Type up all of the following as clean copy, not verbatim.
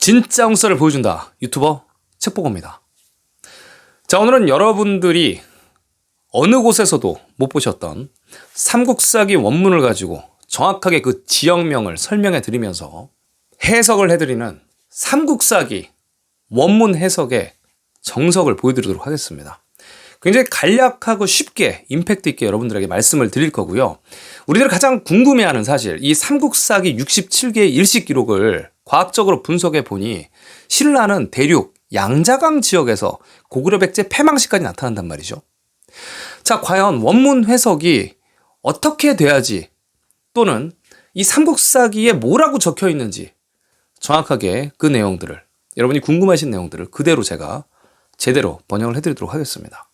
진짜 홍수를 보여준다. 유튜버 책보고입니다. 자, 오늘은 여러분들이 어느 곳에서도 못 보셨던 삼국사기 원문을 가지고 정확하게 그 지역명을 설명해 드리면서 해석을 해드리는 삼국사기 원문 해석의 정석을 보여드리도록 하겠습니다. 굉장히 간략하고 쉽게 임팩트 있게 여러분들에게 말씀을 드릴 거고요. 우리들이 가장 궁금해하는 사실, 이 삼국사기 67개의 일식 기록을 과학적으로 분석해 보니 신라는 대륙 양자강 지역에서 고구려 백제 패망시까지 나타난단 말이죠. 자, 과연 원문 해석이 어떻게 돼야지, 또는 이 삼국사기에 뭐라고 적혀 있는지 정확하게 그 내용들을, 여러분이 궁금하신 내용들을 그대로 제가 제대로 번역을 해드리도록 하겠습니다.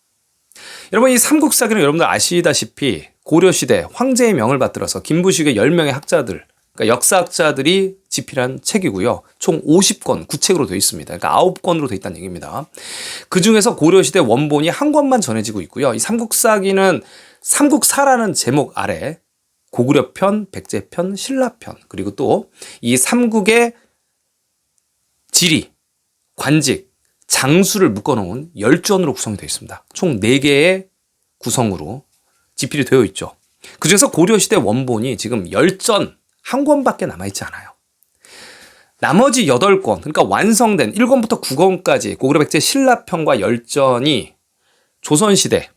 여러분, 이 삼국사기는 여러분들 아시다시피 고려시대 황제의 명을 받들어서 김부식의 10명의 학자들, 그러니까 역사학자들이 집필한 책이고요. 총 50권 구책으로 되어 있습니다. 그러니까 9권으로 되어 있다는 얘기입니다. 그중에서 고려시대 원본이 한 권만 전해지고 있고요. 이 삼국사기는 삼국사라는 제목 아래 고구려편, 백제편, 신라편, 그리고 또 이 삼국의 지리, 관직, 장수를 묶어놓은 10전으로 구성이 되어 있습니다. 총 4개의 구성으로 집필이 되어 있죠. 그중에서 고려시대 원본이 지금 10전 한 권밖에 남아있지 않아요. 나머지 8권, 그러니까 완성된 1권부터 9권까지 고구려 백제 신라편과 10전이 조선시대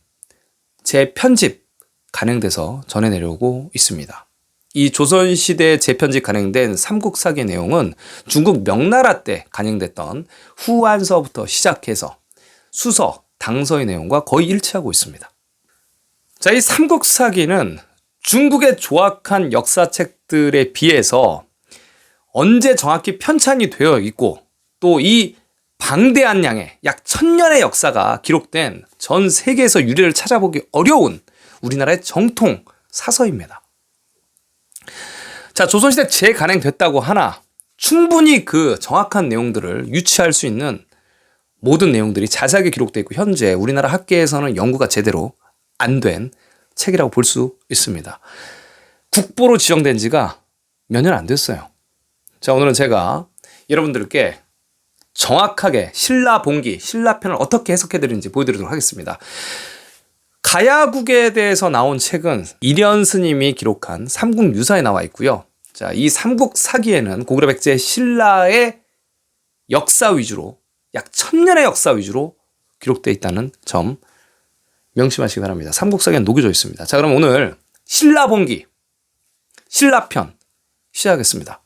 재편집 간행돼서 전해 내려오고 있습니다. 이 조선시대 재편집 간행된 삼국사기의 내용은 중국 명나라 때 간행됐던 후한서부터 시작해서 수서, 당서의 내용과 거의 일치하고 있습니다. 자, 이 삼국사기는 중국의 조악한 역사책들에 비해서 언제 정확히 편찬이 되어 있고, 또 이 방대한 양의 약 1000년의 역사가 기록된 전 세계에서 유래를 찾아보기 어려운 우리나라의 정통 사서입니다. 자, 조선시대 재간행됐다고 하나 충분히 그 정확한 내용들을 유추할 수 있는 모든 내용들이 자세하게 기록되어 있고, 현재 우리나라 학계에서는 연구가 제대로 안 된 책이라고 볼 수 있습니다. 국보로 지정된 지가 몇 년 안 됐어요. 자, 오늘은 제가 여러분들께 정확하게 신라본기, 신라편을 어떻게 해석해 드리는지 보여드리도록 하겠습니다. 가야국에 대해서 나온 책은 이련 스님이 기록한 삼국유사에 나와 있고요. 자, 이 삼국사기에는 고구려 백제 신라의 역사 위주로, 약 1000년의 역사 위주로 기록되어 있다는 점 명심하시기 바랍니다. 삼국사기는 녹여져 있습니다. 자, 그럼 오늘 신라본기, 신라편 시작하겠습니다.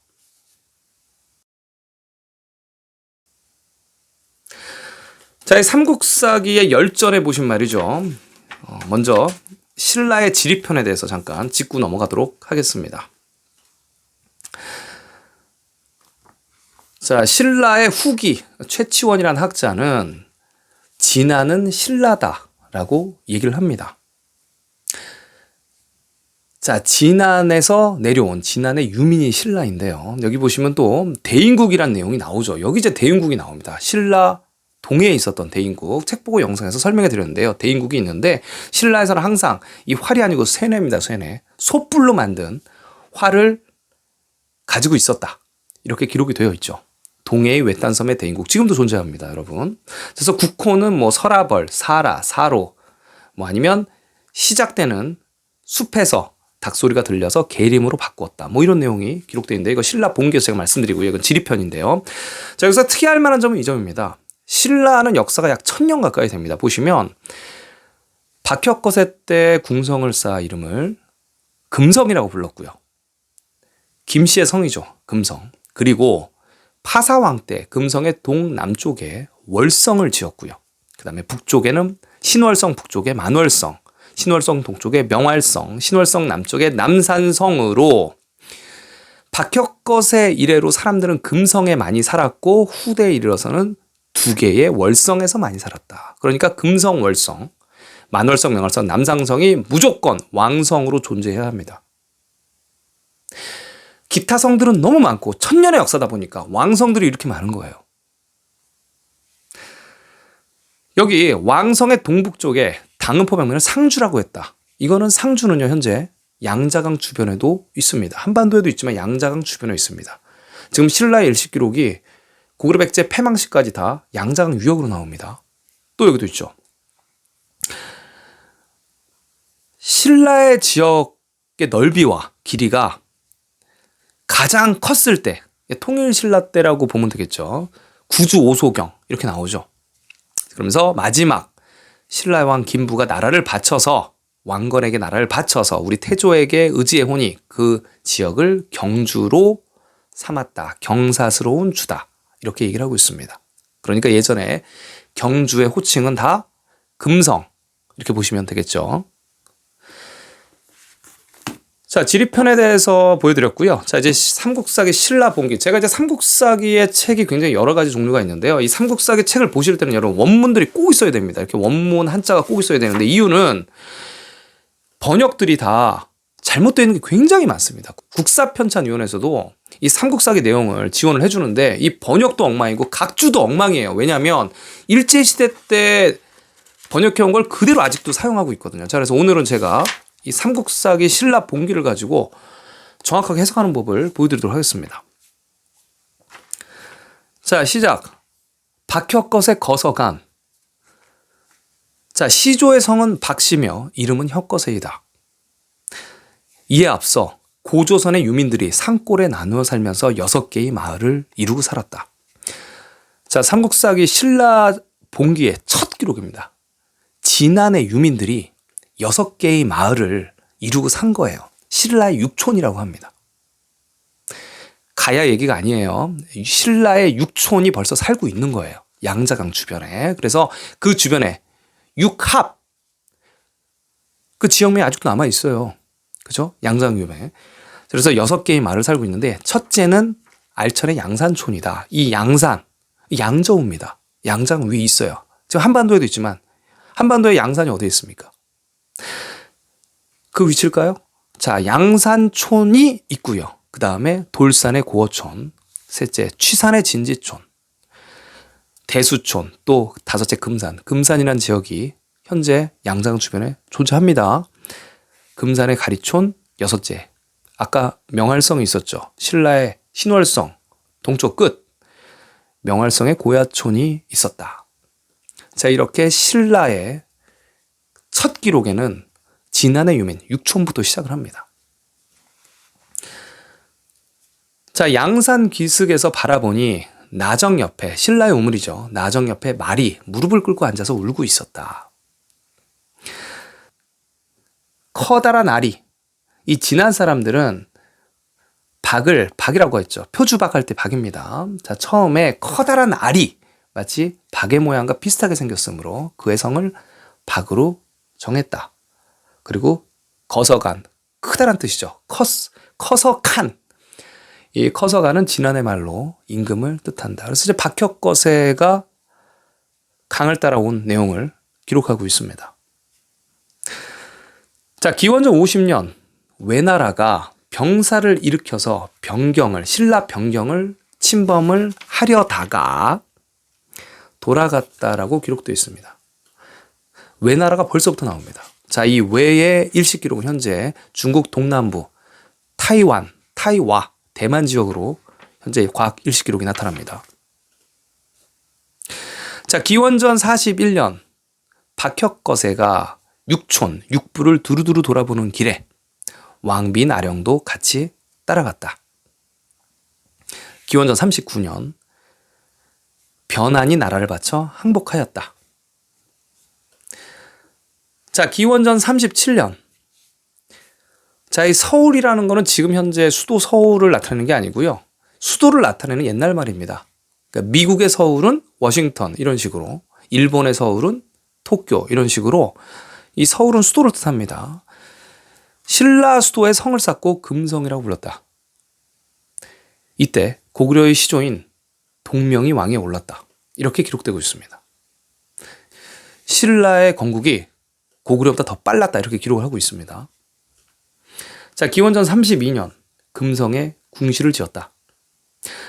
자, 이 삼국사기의 10전에 보신 말이죠. 먼저 신라의 지리편에 대해서 잠깐 짚고 넘어가도록 하겠습니다. 자, 신라의 후기 최치원이라는 학자는 진화는 신라다라고 얘기를 합니다. 자, 진안에서 내려온 진안의 유민이 신라인데요. 여기 보시면 또 대인국이라는 내용이 나오죠. 여기 이제 대인국이 나옵니다. 신라 동해에 있었던 대인국, 책보고 영상에서 설명해 드렸는데요. 대인국이 있는데 신라에서는 항상 이 활이 아니고 쇠뇌입니다. 쇠뇌. 솥불로 만든 활을 가지고 있었다. 이렇게 기록이 되어 있죠. 동해의 외딴섬의 대인국, 지금도 존재합니다, 여러분. 그래서 국호는 뭐 서라벌, 사라, 사로, 뭐 아니면 시작되는 숲에서 닭소리가 들려서 계림으로 바꾸었다. 뭐 이런 내용이 기록되어 있는데, 이거 신라 본기에서 제가 말씀드리고요. 이건 지리편인데요. 자, 여기서 특이할 만한 점은 이 점입니다. 신라는 역사가 약 1000년 가까이 됩니다. 보시면 박혁거세 때 궁성을 쌓아 이름을 금성이라고 불렀고요. 김씨의 성이죠. 금성. 그리고 파사왕 때 금성의 동남쪽에 월성을 지었고요. 그 다음에 북쪽에는 신월성 북쪽에 만월성, 신월성 동쪽에 명활성, 신월성 남쪽에 남산성으로 박혁거세 이래로 사람들은 금성에 많이 살았고, 후대에 이르러서는 2개의 월성에서 많이 살았다. 그러니까 금성, 월성, 만월성, 명월성, 남산성이 무조건 왕성으로 존재해야 합니다. 기타 성들은 너무 많고 1000년의 역사다 보니까 왕성들이 이렇게 많은 거예요. 여기 왕성의 동북쪽에 당은포 방면을 상주라고 했다. 이거는 상주는요, 현재 양자강 주변에도 있습니다. 한반도에도 있지만 양자강 주변에 있습니다. 지금 신라의 일식 기록이 고구려 백제 패망시까지 다 양자강 유역으로 나옵니다. 또 여기도 있죠. 신라의 지역의 넓이와 길이가 가장 컸을 때, 통일신라 때라고 보면 되겠죠. 구주 오소경 이렇게 나오죠. 그러면서 마지막 신라의 왕 김부가 나라를 바쳐서, 왕건에게 나라를 바쳐서 우리 태조에게 의지해오니 그 지역을 경주로 삼았다. 경사스러운 주다. 이렇게 얘기를 하고 있습니다. 그러니까 예전에 경주의 호칭은 다 금성 이렇게 보시면 되겠죠. 자, 지리편에 대해서 보여드렸고요. 자, 이제 삼국사기 신라본기. 제가 이제 삼국사기의 책이 굉장히 여러 가지 종류가 있는데요. 이 삼국사기 책을 보실 때는 여러분 원문들이 꼭 있어야 됩니다. 이렇게 원문 한자가 꼭 있어야 되는데, 이유는 번역들이 다 잘못되어 있는 게 굉장히 많습니다. 국사편찬위원회에서도 이 삼국사기 내용을 지원을 해주는데 이 번역도 엉망이고 각주도 엉망이에요. 왜냐하면 일제시대 때 번역해온 걸 그대로 아직도 사용하고 있거든요. 자, 그래서 오늘은 제가 이 삼국사기 신라본기를 가지고 정확하게 해석하는 법을 보여드리도록 하겠습니다. 자, 시작. 박혁것의 거서간. 자, 시조의 성은 박씨며 이름은 혁거세이다. 이에 앞서 고조선의 유민들이 산골에 나누어 살면서 6개의 마을을 이루고 살았다. 자, 삼국사기 신라본기의 첫 기록입니다. 진안의 유민들이 6개의 마을을 이루고 산 거예요. 신라의 육촌이라고 합니다. 가야 얘기가 아니에요. 신라의 육촌이 벌써 살고 있는 거예요. 양자강 주변에. 그래서 그 주변에 육합, 그 지역명이 아직도 남아 있어요. 그죠? 양자강 유변에. 그래서 6개의 마을을 살고 있는데, 첫째는 알천의 양산촌이다. 이 양산, 양저우입니다. 양자강 위에 있어요. 지금 한반도에도 있지만 한반도에 양산이 어디에 있습니까? 그 위치일까요? 자, 양산촌이 있고요. 그 다음에 돌산의 고어촌, 셋째 취산의 진지촌, 대수촌, 또 다섯째 금산. 금산이라는 지역이 현재 양자강 주변에 존재합니다. 금산의 가리촌, 여섯째. 아까 명할성이 있었죠. 신라의 신월성, 동쪽 끝. 명할성의 고야촌이 있었다. 자, 이렇게 신라의 첫 기록에는 진안의 유민, 육촌부터 시작을 합니다. 자, 양산 기슭에서 바라보니 나정 옆에, 신라의 우물이죠. 나정 옆에 말이 무릎을 꿇고 앉아서 울고 있었다. 커다란 아리. 이 진안 사람들은 박이라고 했죠. 표주박 할 때 박입니다. 자, 처음에 커다란 알이 마치 박의 모양과 비슷하게 생겼으므로 그의 성을 박으로 정했다. 그리고 거서간, 크다란 뜻이죠. 커서칸. 이 커서간은 진안의 말로 임금을 뜻한다. 그래서 이제 박혁거세가 강을 따라온 내용을 기록하고 있습니다. 자, 기원전 50년 외나라가 병사를 일으켜서 신라 변경을 침범을 하려다가 돌아갔다라고 기록되어 있습니다. 외나라가 벌써부터 나옵니다. 자, 이 외의 일식 기록은 현재 중국 동남부, 타이와, 대만 지역으로 현재 과학 일식 기록이 나타납니다. 자, 기원전 41년 박혁거세가 육부를 두루두루 돌아보는 길에 왕비 나령도 같이 따라갔다. 기원전 39년 변한이 나라를 바쳐 항복하였다. 자, 기원전 37년. 자, 이 서울이라는 거는 지금 현재 수도 서울을 나타내는 게 아니고요. 수도를 나타내는 옛날 말입니다. 그러니까 미국의 서울은 워싱턴 이런 식으로, 일본의 서울은 도쿄 이런 식으로 이 서울은 수도를 뜻합니다. 신라 수도에 성을 쌓고 금성이라고 불렀다. 이때 고구려의 시조인 동명이 왕에 올랐다. 이렇게 기록되고 있습니다. 신라의 건국이 고구려보다 더 빨랐다. 이렇게 기록을 하고 있습니다. 자, 기원전 32년 금성에 궁시를 지었다.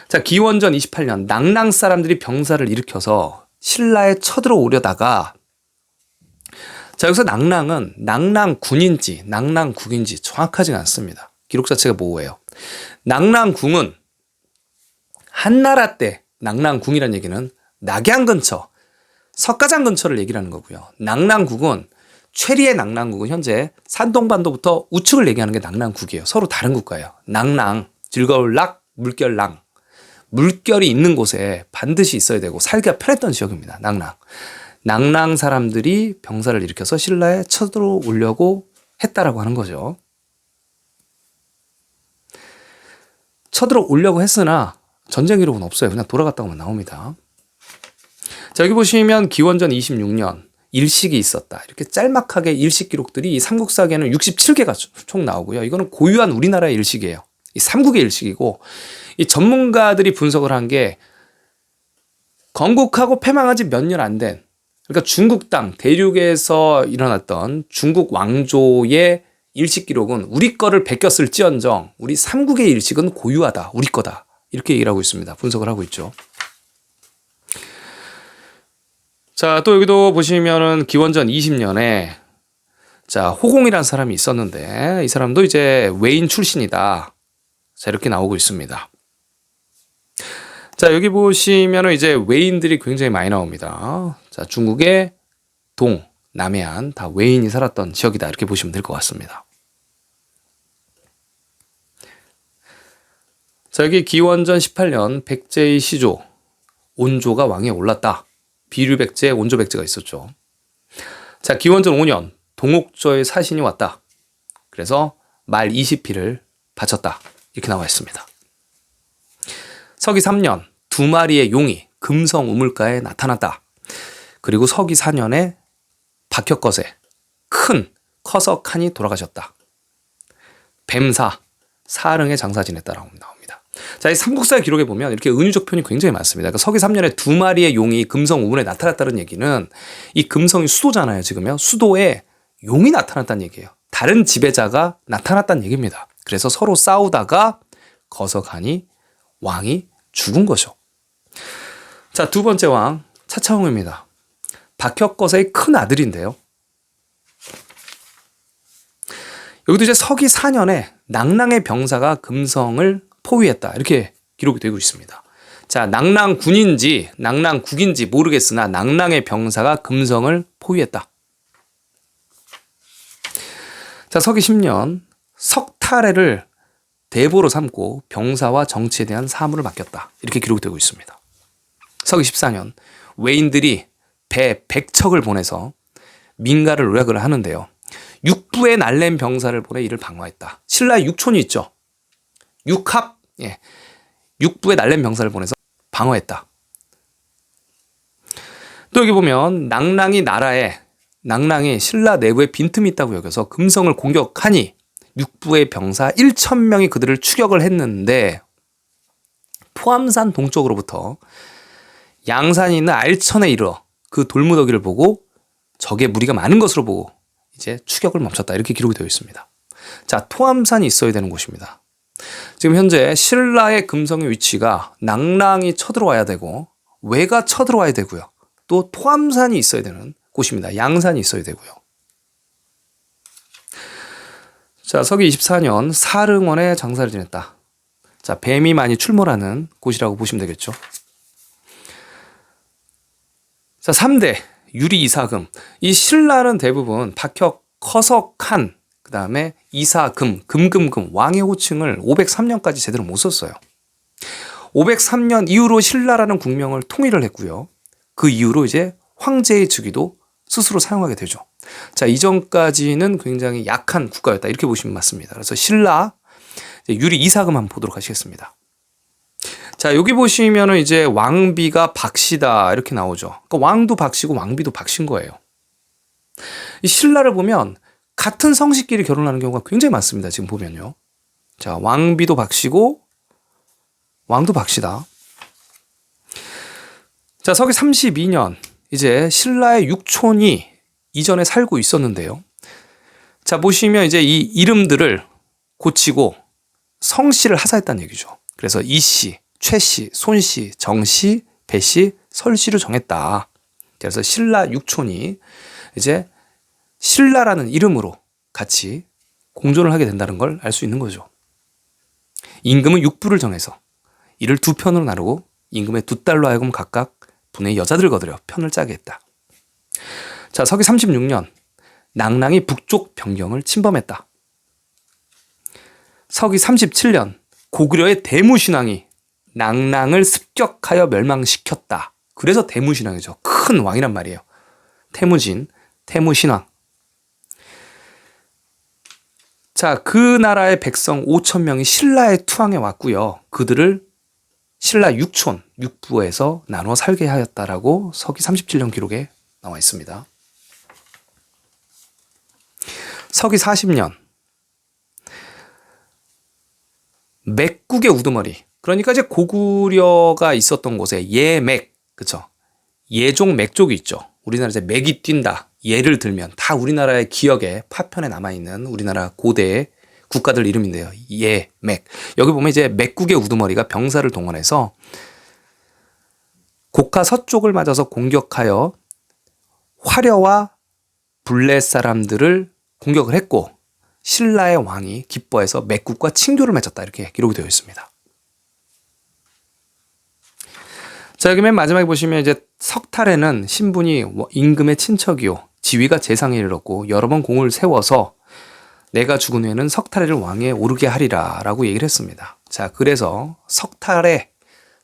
자, 기원전 28년 낭랑 사람들이 병사를 일으켜서 신라에 쳐들어오려다가, 자, 여기서 낭랑은 낭랑군인지 낭랑국인지 정확하지가 않습니다. 기록 자체가 모호해요. 낭랑궁은 한나라 때 낙랑궁이라는 얘기는 낙양 근처, 석가장 근처를 얘기하는 거고요. 낙랑국은 최리의 낙랑국은 현재 산동반도부터 우측을 얘기하는 게 낙랑국이에요. 서로 다른 국가예요. 낙랑, 즐거울 락, 물결 랑. 물결이 있는 곳에 반드시 있어야 되고 살기가 편했던 지역입니다. 낙랑. 낙랑 사람들이 병사를 일으켜서 신라에 쳐들어오려고 했다라고 하는 거죠. 쳐들어오려고 했으나 전쟁 기록은 없어요. 그냥 돌아갔다고만 나옵니다. 자, 여기 보시면 기원전 26년 일식이 있었다. 이렇게 짤막하게 일식 기록들이 이 삼국사기에는 67개가 총 나오고요. 이거는 고유한 우리나라의 일식이에요. 이 삼국의 일식이고, 이 전문가들이 분석을 한 게 건국하고 패망한 지 몇 년 안 된, 그러니까 중국 땅 대륙에서 일어났던 중국 왕조의 일식 기록은 우리 거를 베꼈을지언정 우리 삼국의 일식은 고유하다, 우리 거다, 이렇게 얘기를 하고 있습니다. 분석을 하고 있죠. 자, 또 여기도 보시면은 기원전 20년에 자, 호공이라는 사람이 있었는데 이 사람도 이제 외인 출신이다. 자, 이렇게 나오고 있습니다. 자, 여기 보시면은 이제 외인들이 굉장히 많이 나옵니다. 자, 중국의 동, 남해안 다 외인이 살았던 지역이다. 이렇게 보시면 될 것 같습니다. 자, 여기 기원전 18년 백제의 시조 온조가 왕위에 올랐다. 비류백제, 온조백제가 있었죠. 자, 기원전 5년 동옥저의 사신이 왔다. 그래서 말 20피를 바쳤다. 이렇게 나와 있습니다. 서기 3년 두 마리의 용이 금성 우물가에 나타났다. 그리고 서기 4년에 박혁것에 큰 커석한이 돌아가셨다. 뱀사, 사릉의 장사 지냈다라고 나옵니다. 자, 이 삼국사 기록에 보면 이렇게 은유적 표현이 굉장히 많습니다. 그러니까 서기 3년에 두 마리의 용이 금성 우물에 나타났다는 얘기는 이 금성이 수도잖아요, 지금요. 수도에 용이 나타났다는 얘기예요. 다른 지배자가 나타났다는 얘기입니다. 그래서 서로 싸우다가 거석하니 왕이 죽은 거죠. 자, 두 번째 왕 차차홍입니다. 박혁것의 큰 아들인데요. 여기도 이제 서기 4년에 낙랑의 병사가 금성을 포위했다. 이렇게 기록이 되고 있습니다. 자, 낙랑군인지 낙랑국인지 모르겠으나 낙랑의 병사가 금성을 포위했다. 자, 서기 10년 석탈해를 대보로 삼고 병사와 정치에 대한 사무를 맡겼다. 이렇게 기록이 되고 있습니다. 서기 14년 외인들이 배 100척을 보내서 민가를 노략을 하는데요. 육부의 날랜 병사를 보내 이를 방어했다. 신라의 육촌이 있죠. 육합, 육부의 날랜 병사를 보내서 방어했다. 또 여기 보면 낙랑이 신라 내부에 빈틈이 있다고 여겨서 금성을 공격하니 육부의 병사 1,000명이 그들을 추격을 했는데 포암산 동쪽으로부터 양산이 있는 알천에 이르러 그 돌무더기를 보고 적의 무리가 많은 것으로 보고 이제 추격을 멈췄다. 이렇게 기록이 되어 있습니다. 자, 토암산이 있어야 되는 곳입니다. 지금 현재 신라의 금성의 위치가 낙랑이 쳐들어와야 되고 외가 쳐들어와야 되고요. 또 토암산이 있어야 되는 곳입니다. 양산이 있어야 되고요. 자, 서기 24년 사릉원에 장사를 지냈다. 자, 뱀이 많이 출몰하는 곳이라고 보시면 되겠죠. 자, 3대 유리 이사금. 이 신라는 대부분 박혁, 커석한, 그 다음에 이사금, 금금금, 왕의 호칭을 503년까지 제대로 못 썼어요. 503년 이후로 신라라는 국명을 통일을 했고요. 그 이후로 이제 황제의 즉위도 스스로 사용하게 되죠. 자, 이전까지는 굉장히 약한 국가였다. 이렇게 보시면 맞습니다. 그래서 신라 유리 이사금 한번 보도록 하시겠습니다. 자, 여기 보시면은 이제 왕비가 박씨다 이렇게 나오죠. 그러니까 왕도 박씨고 왕비도 박씨인 거예요. 이 신라를 보면 같은 성씨끼리 결혼하는 경우가 굉장히 많습니다. 지금 보면요. 자, 왕비도 박씨고 왕도 박씨다. 자, 서기 32년 이제 신라의 육촌이 이전에 살고 있었는데요. 자, 보시면 이제 이 이름들을 고치고 성씨를 하사했다는 얘기죠. 그래서 이씨, 최씨, 손씨, 정씨, 배씨, 설씨로 정했다. 그래서 신라 육촌이 이제 신라라는 이름으로 같이 공존을 하게 된다는 걸 알 수 있는 거죠. 임금은 육부를 정해서 이를 두 편으로 나누고 임금의 두 딸로 하여금 각각 분의 여자들 거들여 편을 짜게 했다. 자, 서기 36년 낭랑이 북쪽 변경을 침범했다. 서기 37년 고구려의 대무신왕이 낭랑을 습격하여 멸망시켰다. 그래서 대무신왕이죠. 큰 왕이란 말이에요. 태무진, 태무신왕. 자, 그 나라의 백성 5천 명이 신라에 투항해 왔고요. 그들을 신라 육촌, 육부에서 나누어 살게 하였다라고 서기 37년 기록에 나와 있습니다. 서기 40년 맥국의 우두머리, 그러니까 이제 고구려가 있었던 곳에 예맥, 그쵸? 예종 맥족이 있죠. 우리나라 이제 맥이 뛴다, 예를 들면 다 우리나라의 기억에 파편에 남아있는 우리나라 고대의 국가들 이름인데요. 예, 맥. 여기 보면 이제 맥국의 우두머리가 병사를 동원해서 곡하 서쪽을 맞아서 공격하여 화려와 블레 사람들을 공격을 했고 신라의 왕이 기뻐해서 맥국과 친교를 맺었다. 이렇게 기록이 되어 있습니다. 자, 여기 맨 마지막에 보시면 이제 석탈에는 신분이 임금의 친척이요 지위가 재상에 이르렀고 여러 번 공을 세워서 내가 죽은 후에는 석탈해를 왕에 오르게 하리라 라고 얘기를 했습니다. 자, 그래서 석탈의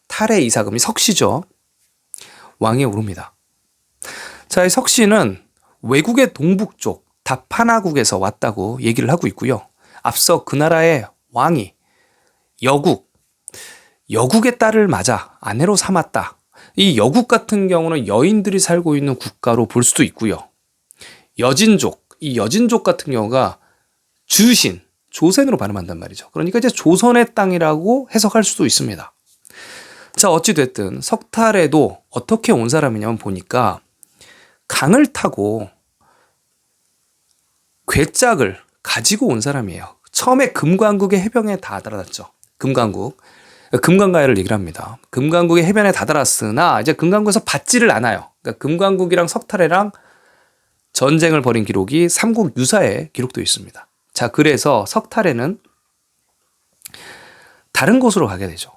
탈의 이사금이 석씨죠. 왕에 오릅니다. 자, 이 석씨는 외국의 동북쪽 다파나국에서 왔다고 얘기를 하고 있고요. 앞서 그 나라의 왕이 여국의 딸을 맞아 아내로 삼았다. 이 여국 같은 경우는 여인들이 살고 있는 국가로 볼 수도 있고요. 여진족, 이 여진족 같은 경우가 주신, 조센으로 발음한단 말이죠. 그러니까 이제 조선의 땅이라고 해석할 수도 있습니다. 자, 어찌됐든 석탈에도 어떻게 온 사람이냐면 보니까 강을 타고 괴짝을 가지고 온 사람이에요. 처음에 금관국의 해변에 다다랐죠. 금관가야를 얘기를 합니다. 금관국의 해변에 다다랐으나 이제 금관국에서 받지를 않아요. 그러니까 금관국이랑 석탈해랑 전쟁을 벌인 기록이 삼국 유사에 기록되어 있습니다. 자, 그래서 석탈에는 다른 곳으로 가게 되죠.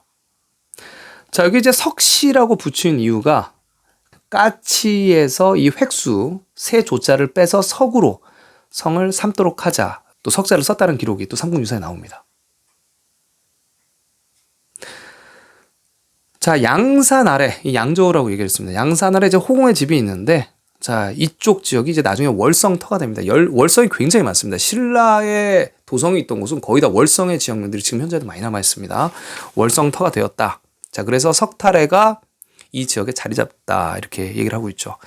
자, 여기 이제 석씨라고 붙인 이유가 까치에서 이 획수 세 조자를 빼서 석으로 성을 삼도록 하자. 또 석자를 썼다는 기록이 또 삼국 유사에 나옵니다. 자, 양산 아래, 이 양저우라고 얘기했습니다. 양산 아래 이제 호공의 집이 있는데, 자, 이쪽 지역이 이제 나중에 월성터가 됩니다. 월성이 굉장히 많습니다. 신라의 도성이 있던 곳은 거의 다 월성의 지역들이 지금 현재도 많이 남아 있습니다. 월성터가 되었다. 자, 그래서 석탈해가 이 지역에 자리 잡다. 이렇게 얘기를 하고 있죠.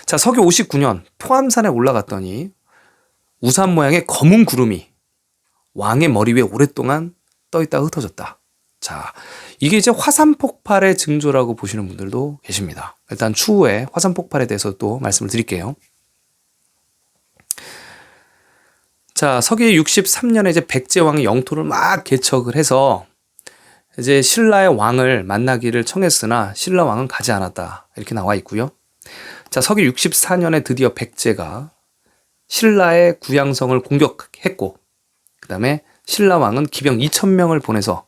자, 서기 59년 토암산에 올라갔더니 우산 모양의 검은 구름이 왕의 머리 위에 오랫동안 떠 있다가 흩어졌다. 자, 이게 이제 화산 폭발의 징조라고 보시는 분들도 계십니다. 일단 추후에 화산 폭발에 대해서 또 말씀을 드릴게요. 자, 서기 63년에 이제 백제왕이 영토를 막 개척을 해서 이제 신라의 왕을 만나기를 청했으나 신라 왕은 가지 않았다. 이렇게 나와 있고요. 자, 서기 64년에 드디어 백제가 신라의 구양성을 공격했고, 그 다음에 신라 왕은 기병 2,000명을 보내서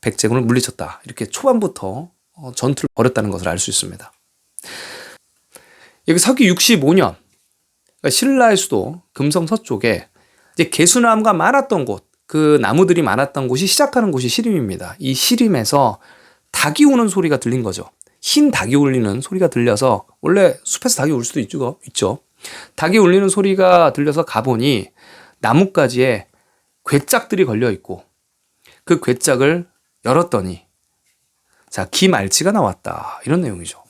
백제군을 물리쳤다. 이렇게 초반부터 전투를 벌였다는 것을 알 수 있습니다. 여기 서기 65년, 그러니까 신라의 수도 금성 서쪽에 이제 개수나무가 많았던 곳, 그 나무들이 많았던 곳이 시작하는 곳이 시림입니다. 이 시림에서 닭이 우는 소리가 들린 거죠. 흰 닭이 울리는 소리가 들려서, 원래 숲에서 닭이 울 수도 있죠. 닭이 울리는 소리가 들려서 가보니 나뭇가지에 괴짝들이 걸려 있고 그 괴짝을 열었더니 자, 김알치가 나왔다. 이런 내용이죠.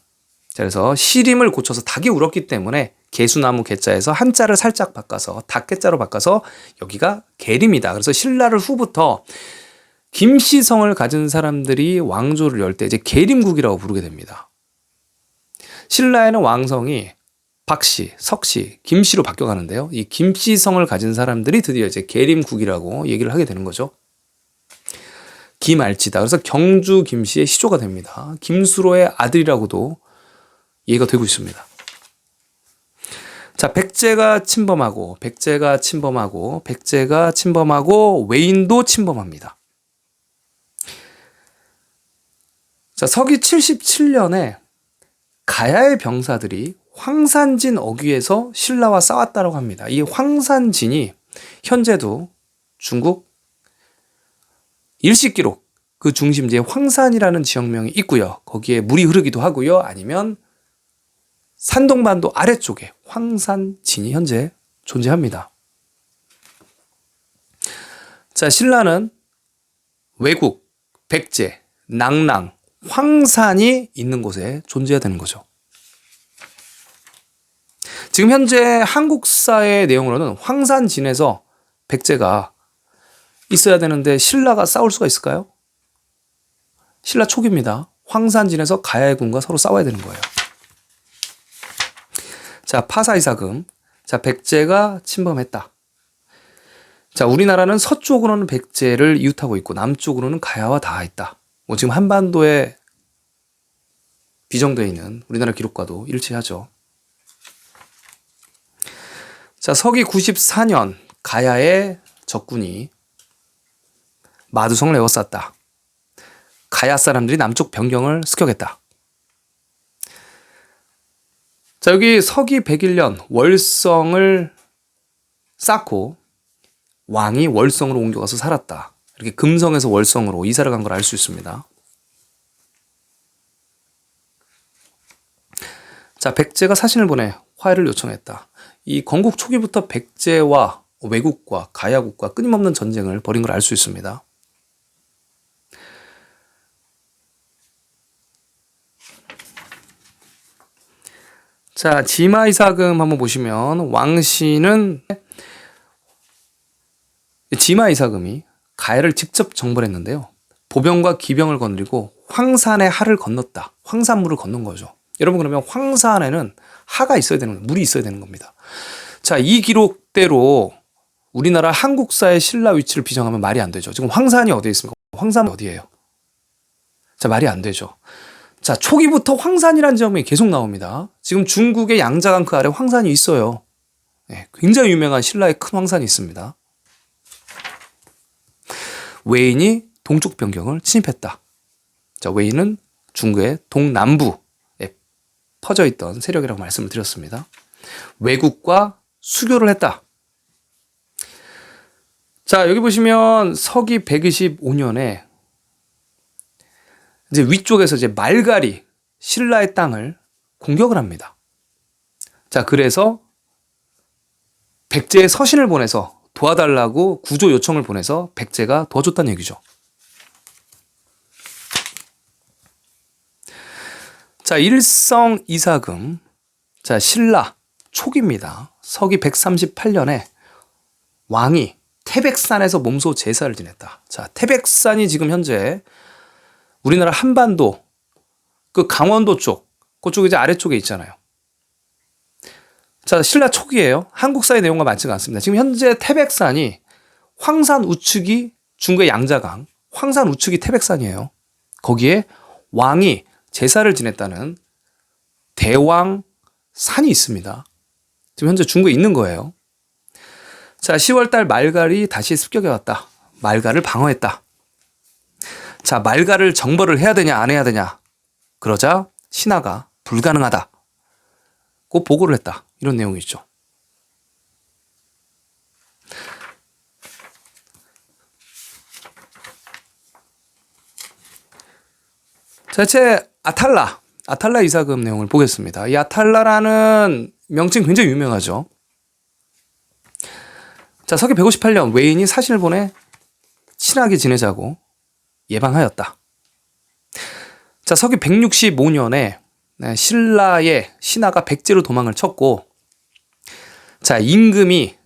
자, 그래서 시림을 고쳐서 닭이 울었기 때문에 개수나무 개자에서 한자를 살짝 바꿔서 닭개자로 바꿔서 여기가 계림이다. 그래서 신라를 후부터 김씨성을 가진 사람들이 왕조를 열 때 이제 계림국이라고 부르게 됩니다. 신라에는 왕성이 박씨, 석씨, 김씨로 바뀌어가는데요. 이 김씨성을 가진 사람들이 드디어 이제 계림국이라고 얘기를 하게 되는 거죠. 김알치다. 그래서 경주 김씨의 시조가 됩니다. 김수로의 아들이라고도 얘기가 되고 있습니다. 자, 백제가 침범하고 외인도 침범합니다. 자, 서기 77년에 가야의 병사들이 황산진 어귀에서 신라와 싸웠다고 합니다. 이 황산진이 현재도 중국 일시기록 그 중심지에 황산이라는 지역명이 있고요. 거기에 물이 흐르기도 하고요. 아니면 산동반도 아래쪽에 황산진이 현재 존재합니다. 자, 신라는 왜국, 백제, 낭랑, 황산이 있는 곳에 존재해야 되는 거죠. 지금 현재 한국사의 내용으로는 황산진에서 백제가 있어야 되는데 신라가 싸울 수가 있을까요? 신라 초기입니다. 황산진에서 가야군과 서로 싸워야 되는 거예요. 자, 파사이사금. 자, 백제가 침범했다. 자, 우리나라는 서쪽으로는 백제를 이웃하고 있고 남쪽으로는 가야와 닿아 있다. 뭐 지금 한반도에 비정되어 있는 우리나라 기록과도 일치하죠. 자, 서기 94년 가야의 적군이 마두성을 에워쌌다. 가야 사람들이 남쪽 변경을 습격했다. 자, 여기 서기 101년 월성을 쌓고 왕이 월성으로 옮겨가서 살았다. 이렇게 금성에서 월성으로 이사를 간 걸 알 수 있습니다. 자, 백제가 사신을 보내 화해를 요청했다. 이 건국 초기부터 백제와 왜국과 가야국과 끊임없는 전쟁을 벌인 걸 알 수 있습니다. 자, 지마이사금 한번 보시면 왕씨는 지마이사금이 가야를 직접 정벌했는데요. 보병과 기병을 거느리고 황산의 하를 건넜다. 황산물을 건넌 거죠. 여러분, 그러면 황산에는 하가 있어야 되는 거예요. 물이 있어야 되는 겁니다. 자, 이 기록대로 우리나라 한국사의 신라 위치를 비정하면 말이 안 되죠. 지금 황산이 어디에 있습니까? 황산이 어디예요? 자, 말이 안 되죠. 자, 초기부터 황산이라는 지역명이 계속 나옵니다. 지금 중국의 양자강 그 아래 황산이 있어요. 네, 굉장히 유명한 신라의 큰 황산이 있습니다. 웨인이 동쪽 변경을 침입했다. 자, 웨인은 중국의 동남부에 퍼져 있던 세력이라고 말씀을 드렸습니다. 왜국과 수교를 했다. 자, 여기 보시면 서기 125년에 이제 위쪽에서 이제 말갈이 신라의 땅을 공격을 합니다. 자, 그래서 백제의 서신을 보내서 도와달라고 구조 요청을 보내서 백제가 도와줬다는 얘기죠. 자, 일성 이사금. 자, 신라 초기입니다. 서기 138년에 왕이 태백산에서 몸소 제사를 지냈다. 자, 태백산이 지금 현재 우리나라 한반도 그 강원도 쪽, 그쪽 이제 아래쪽에 있잖아요. 자, 신라 초기예요. 한국사의 내용과 맞지가 않습니다. 지금 현재 태백산이 황산 우측이 중국의 양자강, 황산 우측이 태백산이에요. 거기에 왕이 제사를 지냈다는 대왕산이 있습니다. 지금 현재 중국에 있는 거예요. 자, 10월달 말갈이 다시 습격해 왔다. 말갈을 방어했다. 자, 말갈을 정벌을 해야 되냐 안 해야 되냐. 그러자 신하가 불가능하다. 고 보고를 했다. 이런 내용이 있죠. 자, 제 아탈라 이사금 내용을 보겠습니다. 이 아탈라라는 명칭 굉장히 유명하죠. 자, 서기 158년 웨인이 사신을 보내 친하게 지내자고 예방하였다. 자, 서기 165년에 신라의 신하가 백제로 도망을 쳤고, 자, 임금이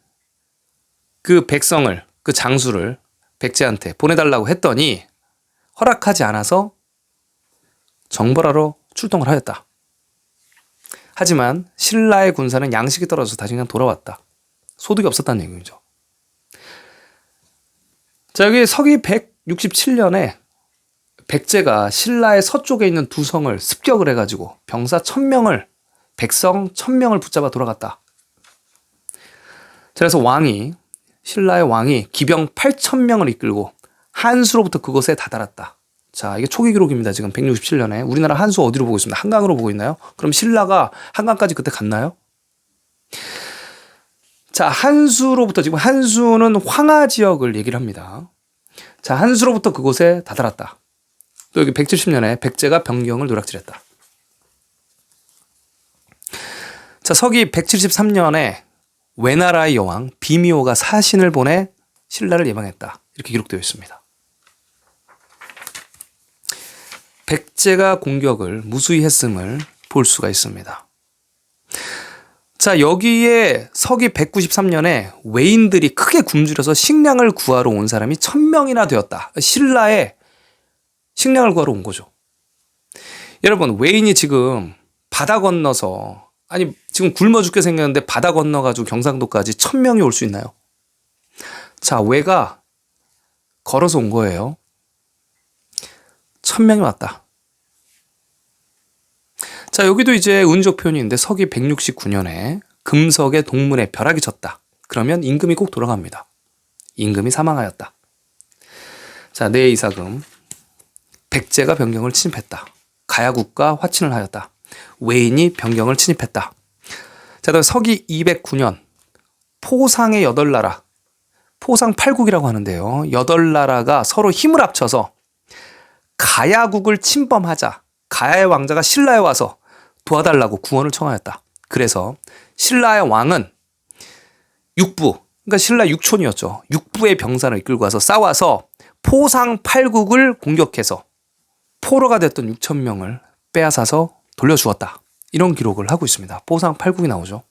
그 백성을, 그 장수를 백제한테 보내달라고 했더니 허락하지 않아서 정벌하러 출동을 하였다. 하지만 신라의 군사는 양식이 떨어져서 다시 그냥 돌아왔다. 소득이 없었다는 얘기죠. 자, 여기 서기 167년에 백제가 신라의 서쪽에 있는 두 성을 습격을 해가지고 병사 1000명을, 백성 1000명을 붙잡아 돌아갔다. 그래서 신라의 왕이 기병 8000명을 이끌고 한수로부터 그곳에 다다랐다. 자, 이게 초기 기록입니다. 지금 167년에. 우리나라 한수 어디로 보고 있습니다? 한강으로 보고 있나요? 그럼 신라가 한강까지 그때 갔나요? 자, 한수로부터 지금 한수는 황하 지역을 얘기를 합니다. 자, 한수로부터 그곳에 다다랐다. 또 여기 170년에 백제가 변경을 노략질했다. 자, 서기 173년에 외나라의 여왕 비미호가 사신을 보내 신라를 예방했다. 이렇게 기록되어 있습니다. 백제가 공격을 무수히 했음을 볼 수가 있습니다. 자, 여기에 서기 193년에 외인들이 크게 굶주려서 식량을 구하러 온 사람이 1000명이나 되었다. 신라에 식량을 구하러 온 거죠. 여러분, 외인이 지금 바다 건너서, 아니 지금 굶어 죽게 생겼는데 바다 건너가지고 경상도까지 1000명이 올 수 있나요? 자, 외가 걸어서 온 거예요. 1000명이 왔다. 자, 여기도 이제 운적 표현인데 서기 169년에 금석의 동문에 벼락이 쳤다. 그러면 임금이 꼭 돌아갑니다. 임금이 사망하였다. 자, 내 이사금. 백제가 변경을 침입했다. 가야국과 화친을 하였다. 외인이 변경을 침입했다. 자, 다음 서기 209년 포상의 8나라, 포상 8국이라고 하는데요. 8나라가 서로 힘을 합쳐서 가야국을 침범하자 가야의 왕자가 신라에 와서 도와달라고 구원을 청하였다. 그래서 신라의 왕은 육부, 그러니까 신라 육촌이었죠. 육부의 병사를 이끌고 와서 싸워서 포상 8국을 공격해서 포로가 됐던 6,000명을 빼앗아서 돌려주었다. 이런 기록을 하고 있습니다. 포상 8국이 나오죠.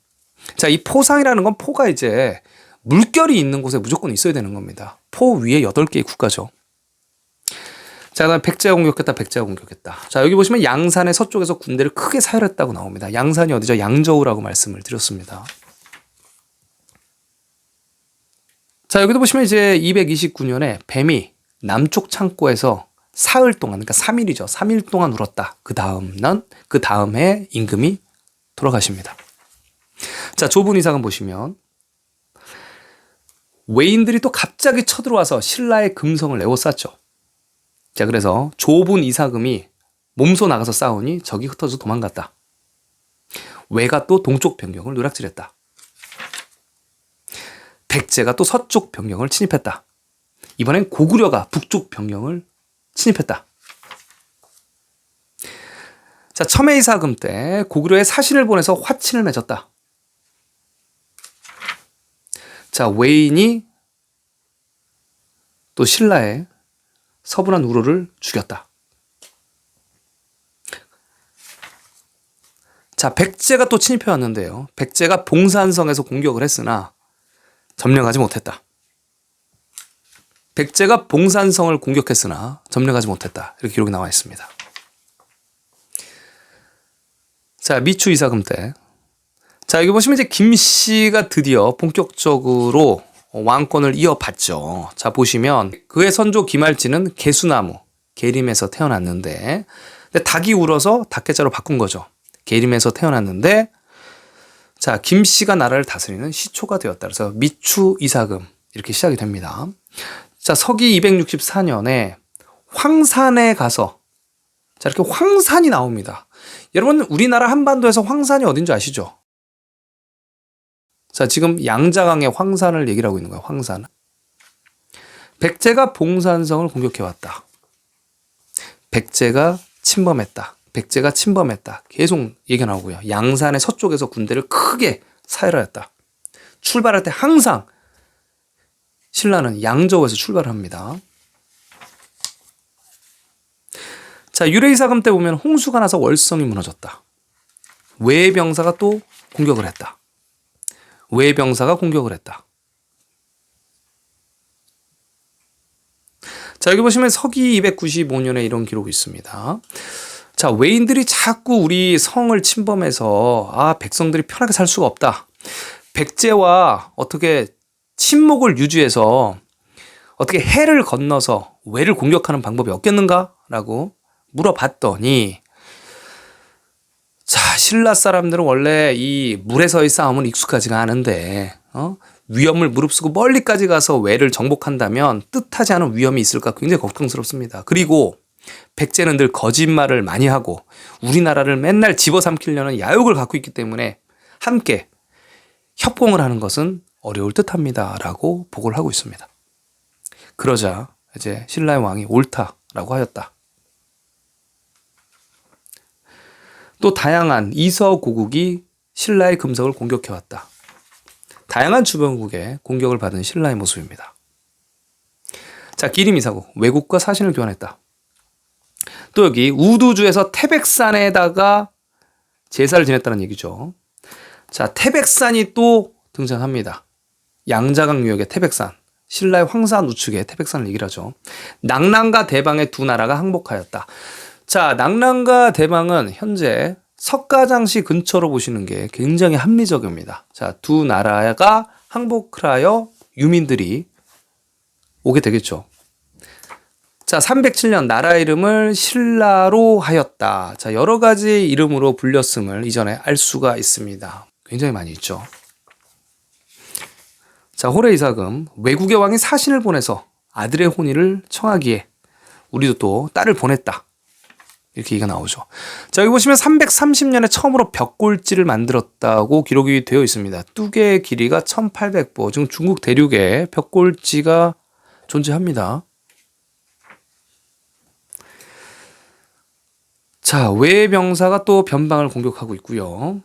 자, 이 포상이라는 건 포가 이제 물결이 있는 곳에 무조건 있어야 되는 겁니다. 포 위에 8개의 국가죠. 자, 그다음 백제가 공격했다. 백제가 공격했다. 자, 여기 보시면 양산의 서쪽에서 군대를 크게 사열했다고 나옵니다. 양산이 어디죠? 양저우라고 말씀을 드렸습니다. 자, 여기도 보시면 이제 229년에 뱀이 남쪽 창고에서 사흘 동안, 그러니까 3일이죠. 3일 동안 울었다. 그 다음에 임금이 돌아가십니다. 자, 좁은 이삭은 보시면 외인들이 또 갑자기 쳐들어와서 신라의 금성을 에워쌌죠. 자, 그래서 좁은 이사금이 몸소 나가서 싸우니 적이 흩어져 도망갔다. 외가 또 동쪽 변경을 노략질했다. 백제가 또 서쪽 변경을 침입했다. 이번엔 고구려가 북쪽 변경을 침입했다. 자, 첨예 이사금 때 고구려에 사신을 보내서 화친을 맺었다. 자, 외인이 또 신라의 서분한 우로를 죽였다. 자, 백제가 또 침입해 왔는데요. 백제가 봉산성에서 공격을 했으나 점령하지 못했다. 백제가 봉산성을 공격했으나 점령하지 못했다. 이렇게 기록이 나와 있습니다. 자, 미추 이사금 때. 자, 여기 보시면 이제 김씨가 드디어 본격적으로 왕권을 이어받죠. 자, 보시면 그의 선조 김할지는 개수나무, 계림에서 태어났는데, 근데 닭이 울어서 닭개자로 바꾼 거죠. 계림에서 태어났는데, 자, 김씨가 나라를 다스리는 시초가 되었다. 그래서 미추 이사금 이렇게 시작이 됩니다. 자, 서기 264년에 황산에 가서, 자, 이렇게 황산이 나옵니다. 여러분, 우리나라 한반도에서 황산이 어딘지 아시죠? 자, 지금 양자강의 황산을 얘기를 하고 있는 거예요. 황산. 백제가 봉산성을 공격해왔다. 백제가 침범했다. 백제가 침범했다. 계속 얘기가 나오고요. 양산의 서쪽에서 군대를 크게 사열하였다. 출발할 때 항상 신라는 양저우에서 출발을 합니다. 자, 유래이사금 때 보면 홍수가 나서 월성이 무너졌다. 외의 병사가 또 공격을 했다. 외의 병사가 공격을 했다. 자, 여기 보시면 서기 295년에 이런 기록이 있습니다. 자, 외인들이 자꾸 우리 성을 침범해서 백성들이 편하게 살 수가 없다. 백제와 어떻게 친목을 유지해서 어떻게 해를 건너서 외를 공격하는 방법이 없겠는가라고 물어봤더니, 자, 신라 사람들은 원래 이 물에서의 싸움은 익숙하지가 않은데 위험을 무릅쓰고 멀리까지 가서 외를 정복한다면 뜻하지 않은 위험이 있을까 굉장히 걱정스럽습니다. 그리고 백제는 늘 거짓말을 많이 하고 우리나라를 맨날 집어삼키려는 야욕을 갖고 있기 때문에 함께 협공을 하는 것은 어려울 듯합니다. 라고 보고를 하고 있습니다. 그러자 이제 신라의 왕이 옳다라고 하였다. 또 다양한 이서고국이 신라의 금성을 공격해왔다. 다양한 주변국에 공격을 받은 신라의 모습입니다. 자, 기림이사국, 외국과 사신을 교환했다. 또 여기 우두주에서 태백산에다가 제사를 지냈다는 얘기죠. 자, 태백산이 또 등장합니다. 양자강 유역의 태백산, 신라의 황산 우측의 태백산을 얘기를 하죠. 낙랑과 대방의 두 나라가 항복하였다. 자, 낙랑과 대방은 현재 석가장시 근처로 보시는 게 굉장히 합리적입니다. 자, 두 나라가 항복을 하여 유민들이 오게 되겠죠. 자, 307년 나라 이름을 신라로 하였다. 자, 여러 가지 이름으로 불렸음을 이전에 알 수가 있습니다. 굉장히 많이 있죠. 자, 호레이사금, 외국의 왕이 사신을 보내서 아들의 혼인을 청하기에 우리도 또 딸을 보냈다. 이렇게 얘기가 나오죠. 자, 여기 보시면 330년에 처음으로 벽골지를 만들었다고 기록이 되어 있습니다. 뚜개의 길이가 1800보, 지금 중국 대륙에 벽골지가 존재합니다. 자, 외의 병사가 또 변방을 공격하고 있고요.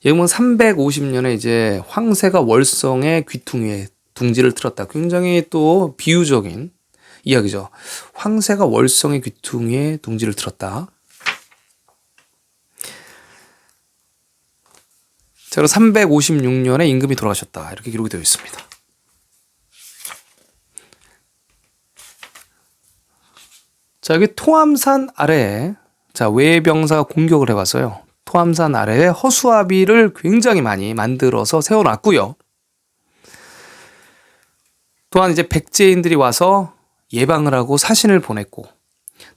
여기 보면 350년에 이제 황새가 월성의 귀퉁이에 둥지를 틀었다. 굉장히 또 비유적인 이야기죠. 황새가 월성의 귀퉁이에 둥지를 틀었다. 자, 그리고 356년에 임금이 돌아가셨다. 이렇게 기록이 되어 있습니다. 자, 여기 토암산 아래에 자, 외병사가 공격을 해와서요. 토암산 아래에 허수아비를 굉장히 많이 만들어서 세워놨고요. 또한 이제 백제인들이 와서 예방을 하고 사신을 보냈고,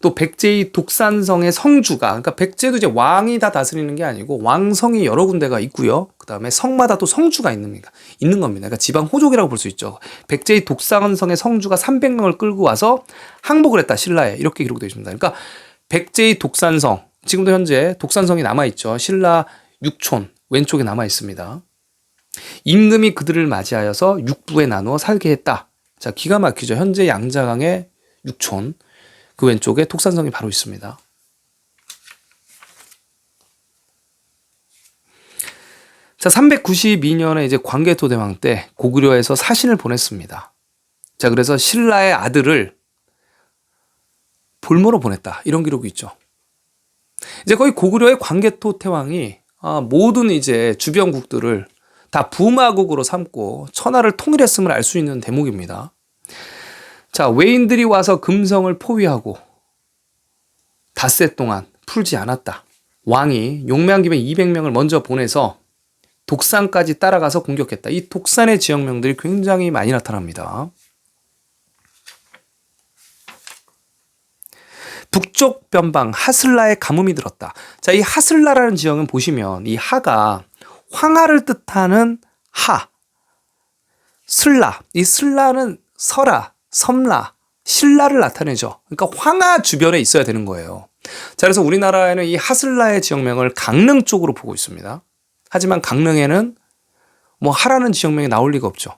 또 백제의 독산성의 성주가, 그러니까 백제도 이제 왕이 다 다스리는 게 아니고 왕성이 여러 군데가 있고요. 그 다음에 성마다 또 성주가 있는 겁니다. 그러니까 지방 호족이라고 볼 수 있죠. 백제의 독산성의 성주가 300명을 끌고 와서 항복을 했다, 신라에. 이렇게 기록되어 있습니다. 그러니까 백제의 독산성, 지금도 현재 독산성이 남아있죠. 신라 육촌 왼쪽에 남아있습니다. 임금이 그들을 맞이하여서 육부에 나누어 살게 했다. 자, 기가 막히죠. 현재 양자강의 육촌, 그 왼쪽에 독산성이 바로 있습니다. 자, 392년에 이제 광개토대왕 때 고구려에서 사신을 보냈습니다. 자, 그래서 신라의 아들을 볼모로 보냈다. 이런 기록이 있죠. 이제 거의 고구려의 광개토 태왕이 모든 이제 주변국들을 다 부마국으로 삼고 천하를 통일했음을 알 수 있는 대목입니다. 자, 외인들이 와서 금성을 포위하고 닷새 동안 풀지 않았다. 왕이 용맹기병 200명을 먼저 보내서 독산까지 따라가서 공격했다. 이 독산의 지역명들이 굉장히 많이 나타납니다. 북쪽 변방 하슬라에 가뭄이 들었다. 자, 이 하슬라라는 지역은 보시면 이 하가 황하를 뜻하는 하, 슬라, 이 슬라는 설하, 섬라, 신라를 나타내죠. 그러니까 황하 주변에 있어야 되는 거예요. 자, 그래서 우리나라에는 이 하슬라의 지역명을 강릉 쪽으로 보고 있습니다. 하지만 강릉에는 뭐 하라는 지역명이 나올 리가 없죠.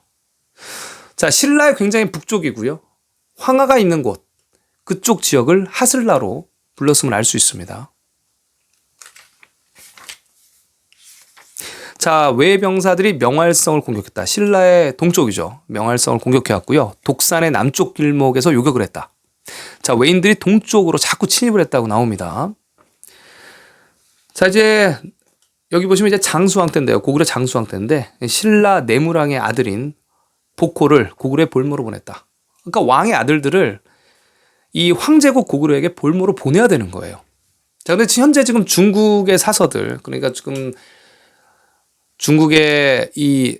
자, 신라의 굉장히 북쪽이고요. 황하가 있는 곳, 그쪽 지역을 하슬라로 불렀음을 알 수 있습니다. 자, 외병사들이 명활성을 공격했다. 신라의 동쪽이죠. 명활성을 공격해왔고요. 독산의 남쪽 길목에서 요격을 했다. 자, 외인들이 동쪽으로 자꾸 침입을 했다고 나옵니다. 자, 이제 여기 보시면 이제 장수왕 때인데요. 고구려 장수왕 때인데 신라 내무랑의 아들인 복호를 고구려의 볼모로 보냈다. 그러니까 왕의 아들들을 이 황제국 고구려에게 볼모로 보내야 되는 거예요. 자, 근데 현재 지금 중국의 사서들, 그러니까 지금 중국의 이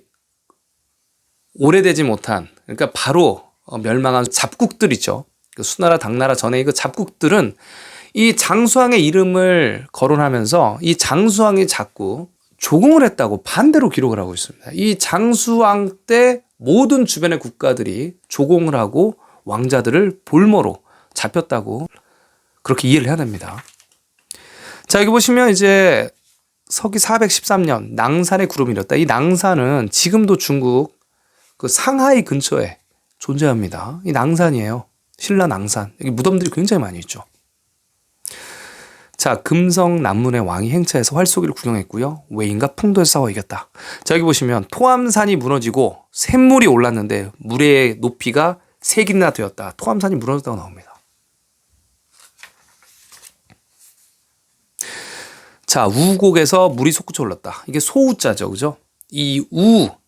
오래되지 못한, 그러니까 바로 멸망한 잡국들 있죠. 그 수나라, 당나라 전에 그 잡국들은 이 장수왕의 이름을 거론하면서 이 장수왕이 자꾸 조공을 했다고 반대로 기록을 하고 있습니다. 이 장수왕 때 모든 주변의 국가들이 조공을 하고 왕자들을 볼모로 잡혔다고 그렇게 이해를 해야 됩니다. 자, 여기 보시면 이제 서기 413년 낭산의 구름이 일었다. 이 낭산은 지금도 중국 그 상하이 근처에 존재합니다. 이 낭산이에요. 신라 낭산. 여기 무덤들이 굉장히 많이 있죠. 자, 금성 남문의 왕이 행차해서 활쏘기를 구경했고요. 웨인과 풍도에서 싸워 이겼다. 자, 여기 보시면 토암산이 무너지고 샘물이 올랐는데 물의 높이가 3길이나 되었다. 토암산이 무너졌다고 나옵니다. 자, 우곡에서 물이 솟구쳐 올랐다. 이게 소우자죠. 그죠? 이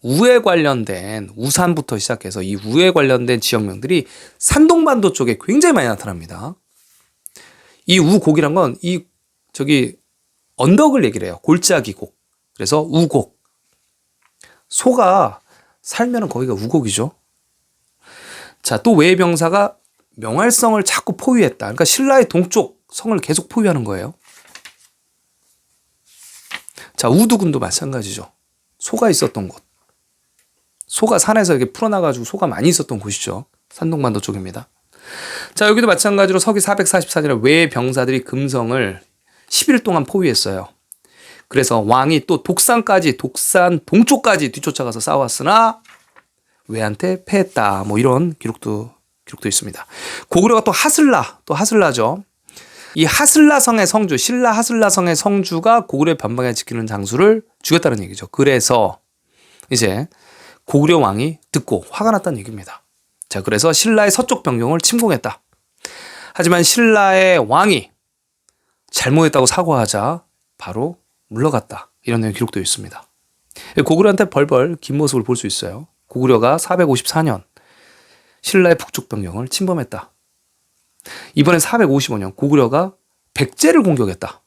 우에 관련된 우산부터 시작해서 이 우에 관련된 지역명들이 산동반도 쪽에 굉장히 많이 나타납니다. 이 우곡이란 건 저기 언덕을 얘기를 해요. 골짜기 곡. 그래서 우곡. 소가 살면은 거기가 우곡이죠. 자, 또 외의 병사가 명할성을 자꾸 포위했다. 그러니까 신라의 동쪽 성을 계속 포위하는 거예요. 자, 우두군도 마찬가지죠. 소가 있었던 곳. 소가 산에서 이렇게 풀어나가지고 소가 많이 있었던 곳이죠. 산동반도 쪽입니다. 자, 여기도 마찬가지로 서기 444년에 외의 병사들이 금성을 10일 동안 포위했어요. 그래서 왕이 또 독산 동쪽까지 뒤쫓아가서 싸웠으나 외한테 패했다. 뭐 이런 기록도 있습니다. 고구려가 또 하슬라죠. 이 하슬라성의 성주, 신라 하슬라성의 성주가 고구려의 변방에 지키는 장수를 죽였다는 얘기죠. 그래서 이제 고구려 왕이 듣고 화가 났다는 얘기입니다. 자, 그래서 신라의 서쪽 변경을 침공했다. 하지만 신라의 왕이 잘못했다고 사과하자 바로 물러갔다. 이런 내용이 기록되어 있습니다. 고구려한테 벌벌 긴 모습을 볼 수 있어요. 고구려가 454년 신라의 북쪽 변경을 침범했다. 이번엔 455년 고구려가 백제를 공격했다.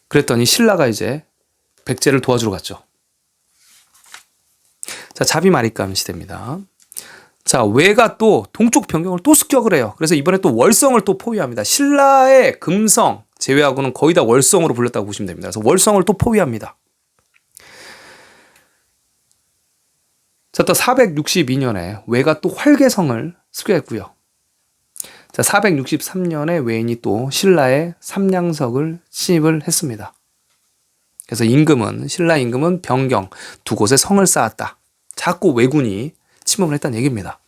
그랬더니 신라가 이제 백제를 도와주러 갔죠. 자, 자비마리감 시대입니다. 자, 외가 또 동쪽 변경을 또 습격을 해요. 그래서 이번에 또 월성을 또 포위합니다. 신라의 금성 제외하고는 거의 다 월성으로 불렸다고 보시면 됩니다. 그래서 월성을 또 포위합니다. 자, 또 462년에 외가 또 활개성을 습격했고요. 자, 463년에 외인이 또 신라의 삼량석을 침입을 했습니다. 그래서 신라 임금은 변경 두 곳에 성을 쌓았다. 자꾸 왜군이 침범을 했다는 얘기입니다.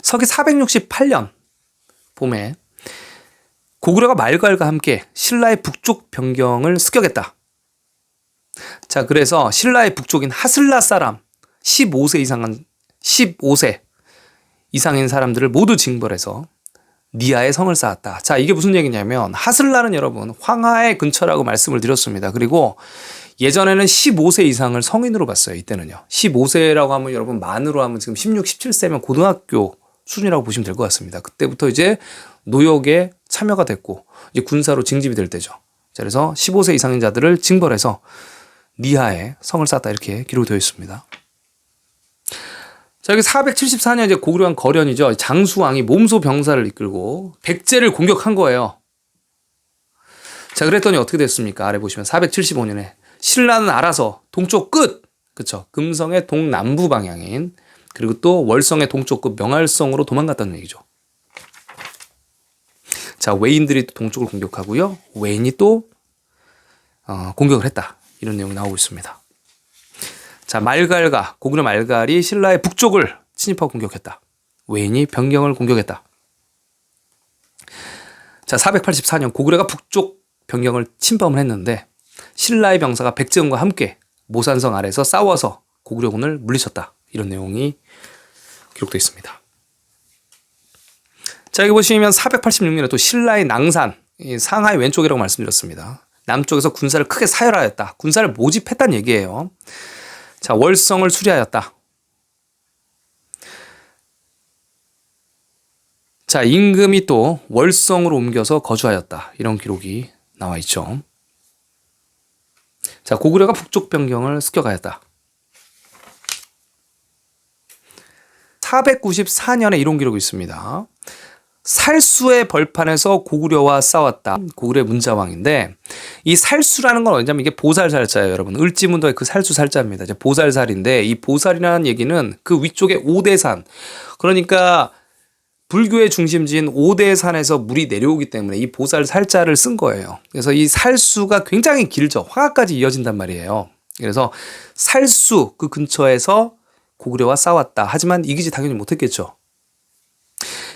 서기 468년 봄에 고구려가 말갈과 함께 신라의 북쪽 변경을 습격했다. 자, 그래서 신라의 북쪽인 하슬라 사람 15세 이상인 사람들을 모두 징벌해서 니아에 성을 쌓았다. 자, 이게 무슨 얘기냐면 하슬라는 여러분 황하의 근처라고 말씀을 드렸습니다. 그리고 예전에는 15세 이상을 성인으로 봤어요. 이때는요. 15세라고 하면 여러분 만으로 하면 지금 16, 17세면 고등학교 수준이라고 보시면 될 것 같습니다. 그때부터 이제 노역에 참여가 됐고 이제 군사로 징집이 될 때죠. 자, 그래서 15세 이상인 자들을 징벌해서 니하에 성을 쌓았다. 이렇게 기록되어 있습니다. 자, 여기 474년 이제 고구려왕 거련이죠. 장수왕이 몸소 병사를 이끌고 백제를 공격한 거예요. 자, 그랬더니 어떻게 됐습니까? 아래 보시면 475년에 신라는 알아서 동쪽 끝, 그쵸? 금성의 동남부 방향인 그리고 또 월성의 동쪽 끝 명할성으로 도망갔다는 얘기죠. 자, 외인들이 동쪽을 공격하고요. 외인이 또 공격을 했다. 이런 내용이 나오고 있습니다. 자, 고구려 말갈이 신라의 북쪽을 침입하고 공격했다. 외인이 변경을 공격했다. 자, 484년 고구려가 북쪽 변경을 침범을 했는데 신라의 병사가 백제군과 함께 모산성 아래서 싸워서 고구려군을 물리쳤다. 이런 내용이 기록되어 있습니다. 자, 여기 보시면 486년에 또 신라의 낭산, 상하이 왼쪽이라고 말씀드렸습니다. 남쪽에서 군사를 크게 사열하였다. 군사를 모집했다는 얘기예요. 자, 월성을 수리하였다. 자, 임금이 또 월성으로 옮겨서 거주하였다. 이런 기록이 나와 있죠. 자, 고구려가 북쪽 변경을 습격하였다. 494년에 이런 기록이 있습니다. 살수의 벌판에서 고구려와 싸웠다. 고구려의 문자왕인데 이 살수라는 건 뭐냐면 이게 보살살자예요, 여러분. 을지문덕의 그 살수 살자입니다. 이제 보살살인데 이 보살이라는 얘기는 그 위쪽에 오대산, 그러니까 불교의 중심지인 오대산에서 물이 내려오기 때문에 이 보살살자를 쓴 거예요. 그래서 이 살수가 굉장히 길죠. 황하까지 이어진단 말이에요. 그래서 살수 그 근처에서 고구려와 싸웠다. 하지만 이기지 당연히 못했겠죠.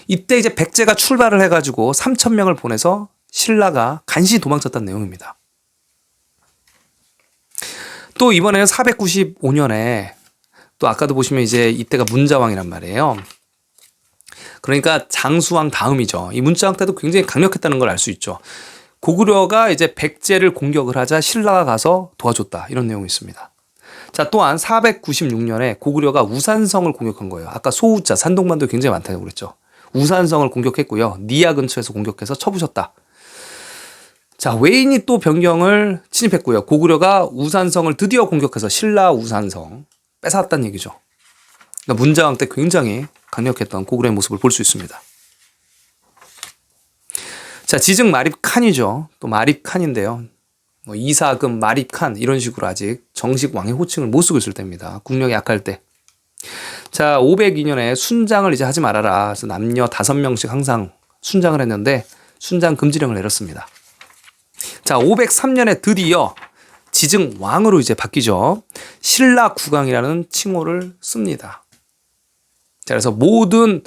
이때 이제 백제가 출발을 해가지고 3,000명을 보내서 신라가 간신히 도망쳤다는 내용입니다. 또 이번에는 495년에 또 아까도 보시면 이제 이때가 문자왕이란 말이에요. 그러니까 장수왕 다음이죠. 이 문자왕 때도 굉장히 강력했다는 걸 알 수 있죠. 고구려가 이제 백제를 공격을 하자 신라가 가서 도와줬다. 이런 내용이 있습니다. 자, 또한 496년에 고구려가 우산성을 공격한 거예요. 아까 소우자, 산동반도 굉장히 많다고 그랬죠. 우산성을 공격했고요. 니아 근처에서 공격해서 쳐부셨다. 자, 웨인이 또 변경을 침입했고요. 고구려가 우산성을 드디어 공격해서 신라 우산성 뺏어왔다는 얘기죠. 그러니까 문자왕 때 굉장히 강력했던 고구려의 모습을 볼 수 있습니다. 자, 지증 마립칸이죠. 또 마립칸인데요. 뭐 이사금, 마립칸 이런 식으로 아직 정식 왕의 호칭을 못 쓰고 있을 때입니다. 국력이 약할 때. 자, 502년에 순장을 이제 하지 말아라. 그래서 남녀 5명씩 항상 순장을 했는데 순장 금지령을 내렸습니다. 자, 503년에 드디어 지증 왕으로 이제 바뀌죠. 신라 국왕이라는 칭호를 씁니다. 자, 그래서 모든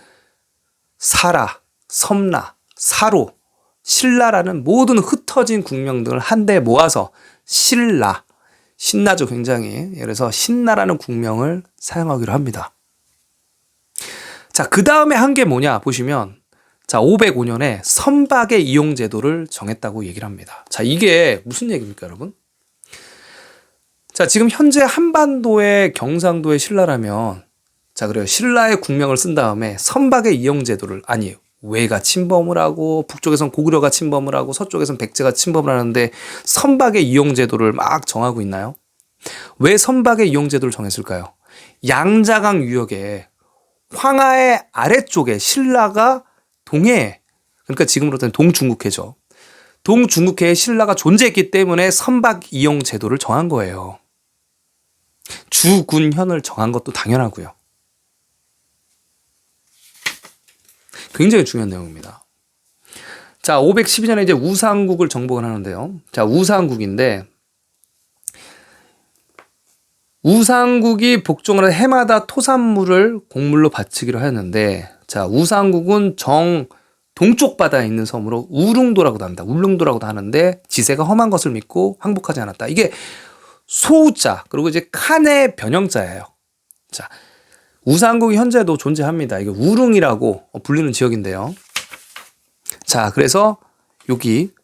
사라, 섬라, 사로, 신라라는 모든 흩어진 국명들을 한데 모아서 신라, 신나죠 굉장히. 그래서 신나라는 국명을 사용하기로 합니다. 자, 그 다음에 한 게 뭐냐 보시면 자, 505년에 선박의 이용 제도를 정했다고 얘기를 합니다. 자, 이게 무슨 얘기입니까, 여러분? 자, 지금 현재 한반도의 경상도의 신라라면 자, 그래요. 신라의 국명을 쓴 다음에 선박의 이용 제도를 아니 왜가 침범을 하고 북쪽에선 고구려가 침범을 하고 서쪽에선 백제가 침범을 하는데 선박의 이용 제도를 막 정하고 있나요? 왜 선박의 이용 제도를 정했을까요? 양자강 유역에 황하의 아래쪽에 신라가 동해, 그러니까 지금으로는 동중국해죠. 동중국해에 신라가 존재했기 때문에 선박 이용 제도를 정한 거예요. 주군현을 정한 것도 당연하고요. 굉장히 중요한 내용입니다. 자, 512년에 이제 우상국을 정복을 하는데요. 자, 우상국인데 우상국이 복종을 해마다 토산물을 곡물로 바치기로 하였는데 자, 우상국은 정 동쪽 바다에 있는 섬으로 우릉도라고도 합니다. 울릉도라고도 하는데 지세가 험한 것을 믿고 항복하지 않았다. 이게 소우자 그리고 이제 칸의 변형자예요. 자, 우상국이 현재도 존재합니다. 이게 우릉이라고 불리는 지역인데요. 자, 그래서 여기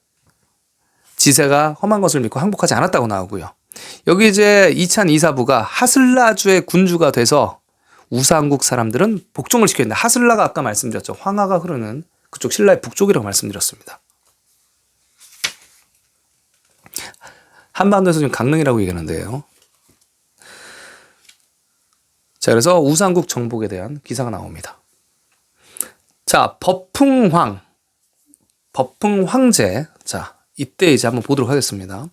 지세가 험한 것을 믿고 항복하지 않았다고 나오고요. 여기 이제 이찬 이사부가 하슬라주의 군주가 돼서 우상국 사람들은 복종을 시켰는데 하슬라가 아까 말씀드렸죠. 황하가 흐르는 그쪽 신라의 북쪽이라고 말씀드렸습니다. 한반도에서 지금 강릉이라고 얘기하는데요. 자, 그래서 우상국 정복에 대한 기사가 나옵니다. 자, 법흥황제. 자, 이때 이제 한번 보도록 하겠습니다.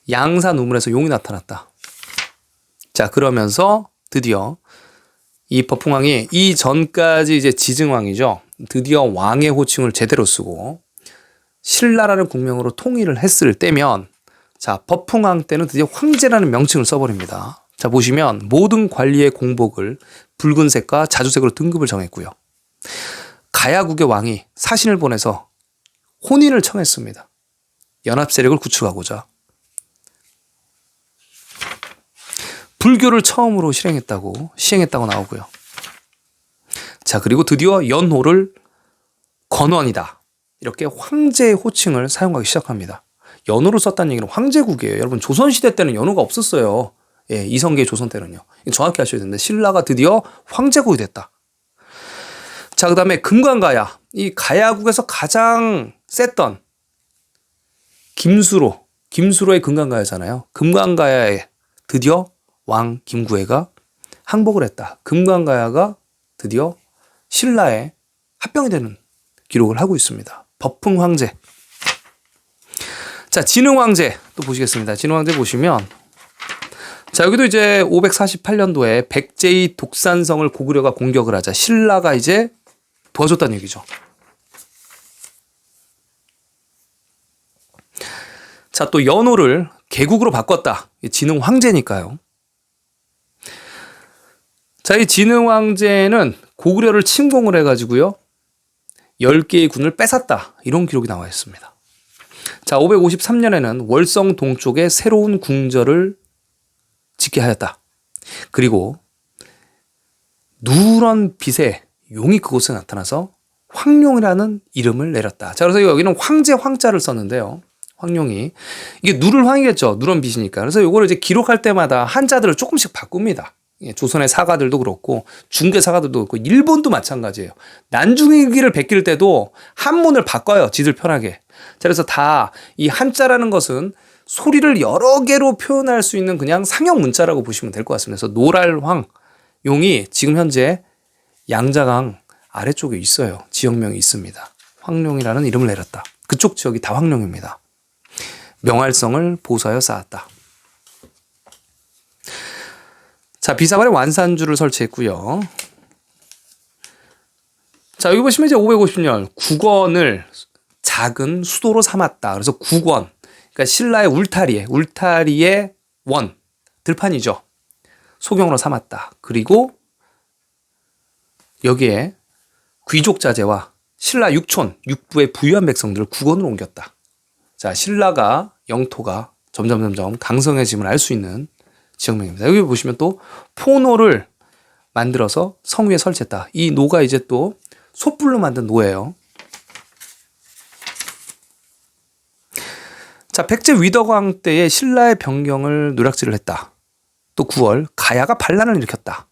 양산 우물에서 용이 나타났다. 자, 그러면서 드디어 이 법흥왕이 이 전까지 이제 지증왕이죠. 드디어 왕의 호칭을 제대로 쓰고 신라라는 국명으로 통일을 했을 때면 자, 법흥왕 때는 드디어 황제라는 명칭을 써버립니다. 자, 보시면 모든 관리의 공복을 붉은색과 자주색으로 등급을 정했고요. 가야국의 왕이 사신을 보내서 혼인을 청했습니다. 연합 세력을 구축하고자. 불교를 처음으로 시행했다고 나오고요. 자, 그리고 드디어 연호를 건원이다. 이렇게 황제의 호칭을 사용하기 시작합니다. 연호를 썼다는 얘기는 황제국이에요. 여러분, 조선시대 때는 연호가 없었어요. 예, 이성계 조선 때는요. 정확히 아셔야 되는데 신라가 드디어 황제국이 됐다. 자, 그 다음에 금관가야. 이 가야국에서 가장 셌던 김수로의 금관가야잖아요. 금관가야에 드디어 왕 김구애가 항복을 했다. 금관가야가 드디어 신라의 합병이 되는 기록을 하고 있습니다. 법흥 황제. 자, 진흥 황제 또 보시겠습니다. 진흥 황제 보시면 자, 여기도 이제 548년도에 백제의 독산성을 고구려가 공격을 하자 신라가 이제 도와줬다는 얘기죠. 자, 또 연호를 개국으로 바꿨다. 진흥 황제니까요. 자, 이 진흥 황제는 고구려를 침공을 해가지고요 10개의 군을 뺏었다. 이런 기록이 나와 있습니다. 자, 553년에는 월성 동쪽에 새로운 궁전을 짓게 하였다. 그리고 누런 빛의 용이 그곳에 나타나서 황룡이라는 이름을 내렸다. 자, 그래서 여기는 황제 황자를 썼는데요. 황룡이. 이게 누를 황이겠죠. 누런 빛이니까. 그래서 이거를 이제 기록할 때마다 한자들을 조금씩 바꿉니다. 조선의 사가들도 그렇고 중개 사가들도 그렇고 일본도 마찬가지예요. 난중일기를 베낄 때도 한문을 바꿔요. 지들 편하게. 자, 그래서 다 이 한자라는 것은 소리를 여러 개로 표현할 수 있는 그냥 상형 문자라고 보시면 될 것 같습니다. 그래서 노랄황 용이 지금 현재 양자강 아래쪽에 있어요. 지역명이 있습니다. 황룡이라는 이름을 내렸다. 그쪽 지역이 다 황룡입니다. 명활성을 보수하여 쌓았다. 자, 비사발에 완산주를 설치했고요. 자, 여기 보시면 이제 550년 국원을 작은 수도로 삼았다. 그래서 국원, 그러니까 신라의 울타리의 원, 들판이죠. 소경으로 삼았다. 그리고 여기에 귀족 자제와 신라 육촌, 육부의 부유한 백성들을 국원으로 옮겼다. 자, 신라가 영토가 점점 강성해짐을 알 수 있는 지역명입니다. 여기 보시면 또 포노를 만들어서 성 위에 설치했다. 이 노가 이제 또 솥불로 만든 노예요. 자, 백제 위덕왕 때에 신라의 변경을 노략질을 했다. 또 9월 가야가 반란을 일으켰다.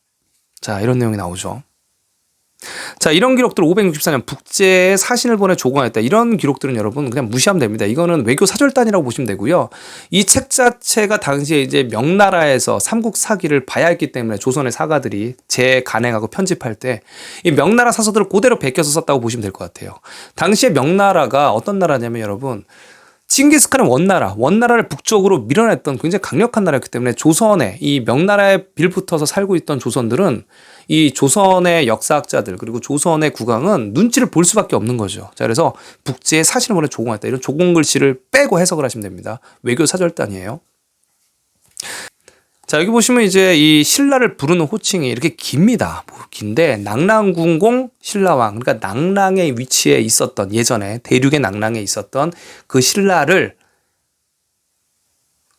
자, 이런 내용이 나오죠. 자, 이런 기록들 564년 북제에 사신을 보내 조공하였다. 이런 기록들은 여러분 그냥 무시하면 됩니다. 이거는 외교 사절단이라고 보시면 되고요. 이 책 자체가 당시에 이제 명나라에서 삼국 사기를 봐야 했기 때문에 조선의 사가들이 재간행하고 편집할 때 이 명나라 사서들을 그대로 베껴서 썼다고 보시면 될 것 같아요. 당시에 명나라가 어떤 나라냐면 여러분 칭기스칸은 원나라를 북쪽으로 밀어냈던 굉장히 강력한 나라였기 때문에 조선에 이 명나라에 빌붙어서 살고 있던 조선들은 이 조선의 역사학자들 그리고 조선의 국왕은 눈치를 볼 수밖에 없는 거죠. 자, 그래서 북제에 사신을 보내 조공했다. 이런 조공 글씨를 빼고 해석을 하시면 됩니다. 외교 사절단이에요. 자, 여기 보시면 이제 이 신라를 부르는 호칭이 이렇게 깁니다. 긴데 낙랑궁공 신라왕, 그러니까 낙랑의 위치에 있었던 예전에 대륙의 낙랑에 있었던 그 신라를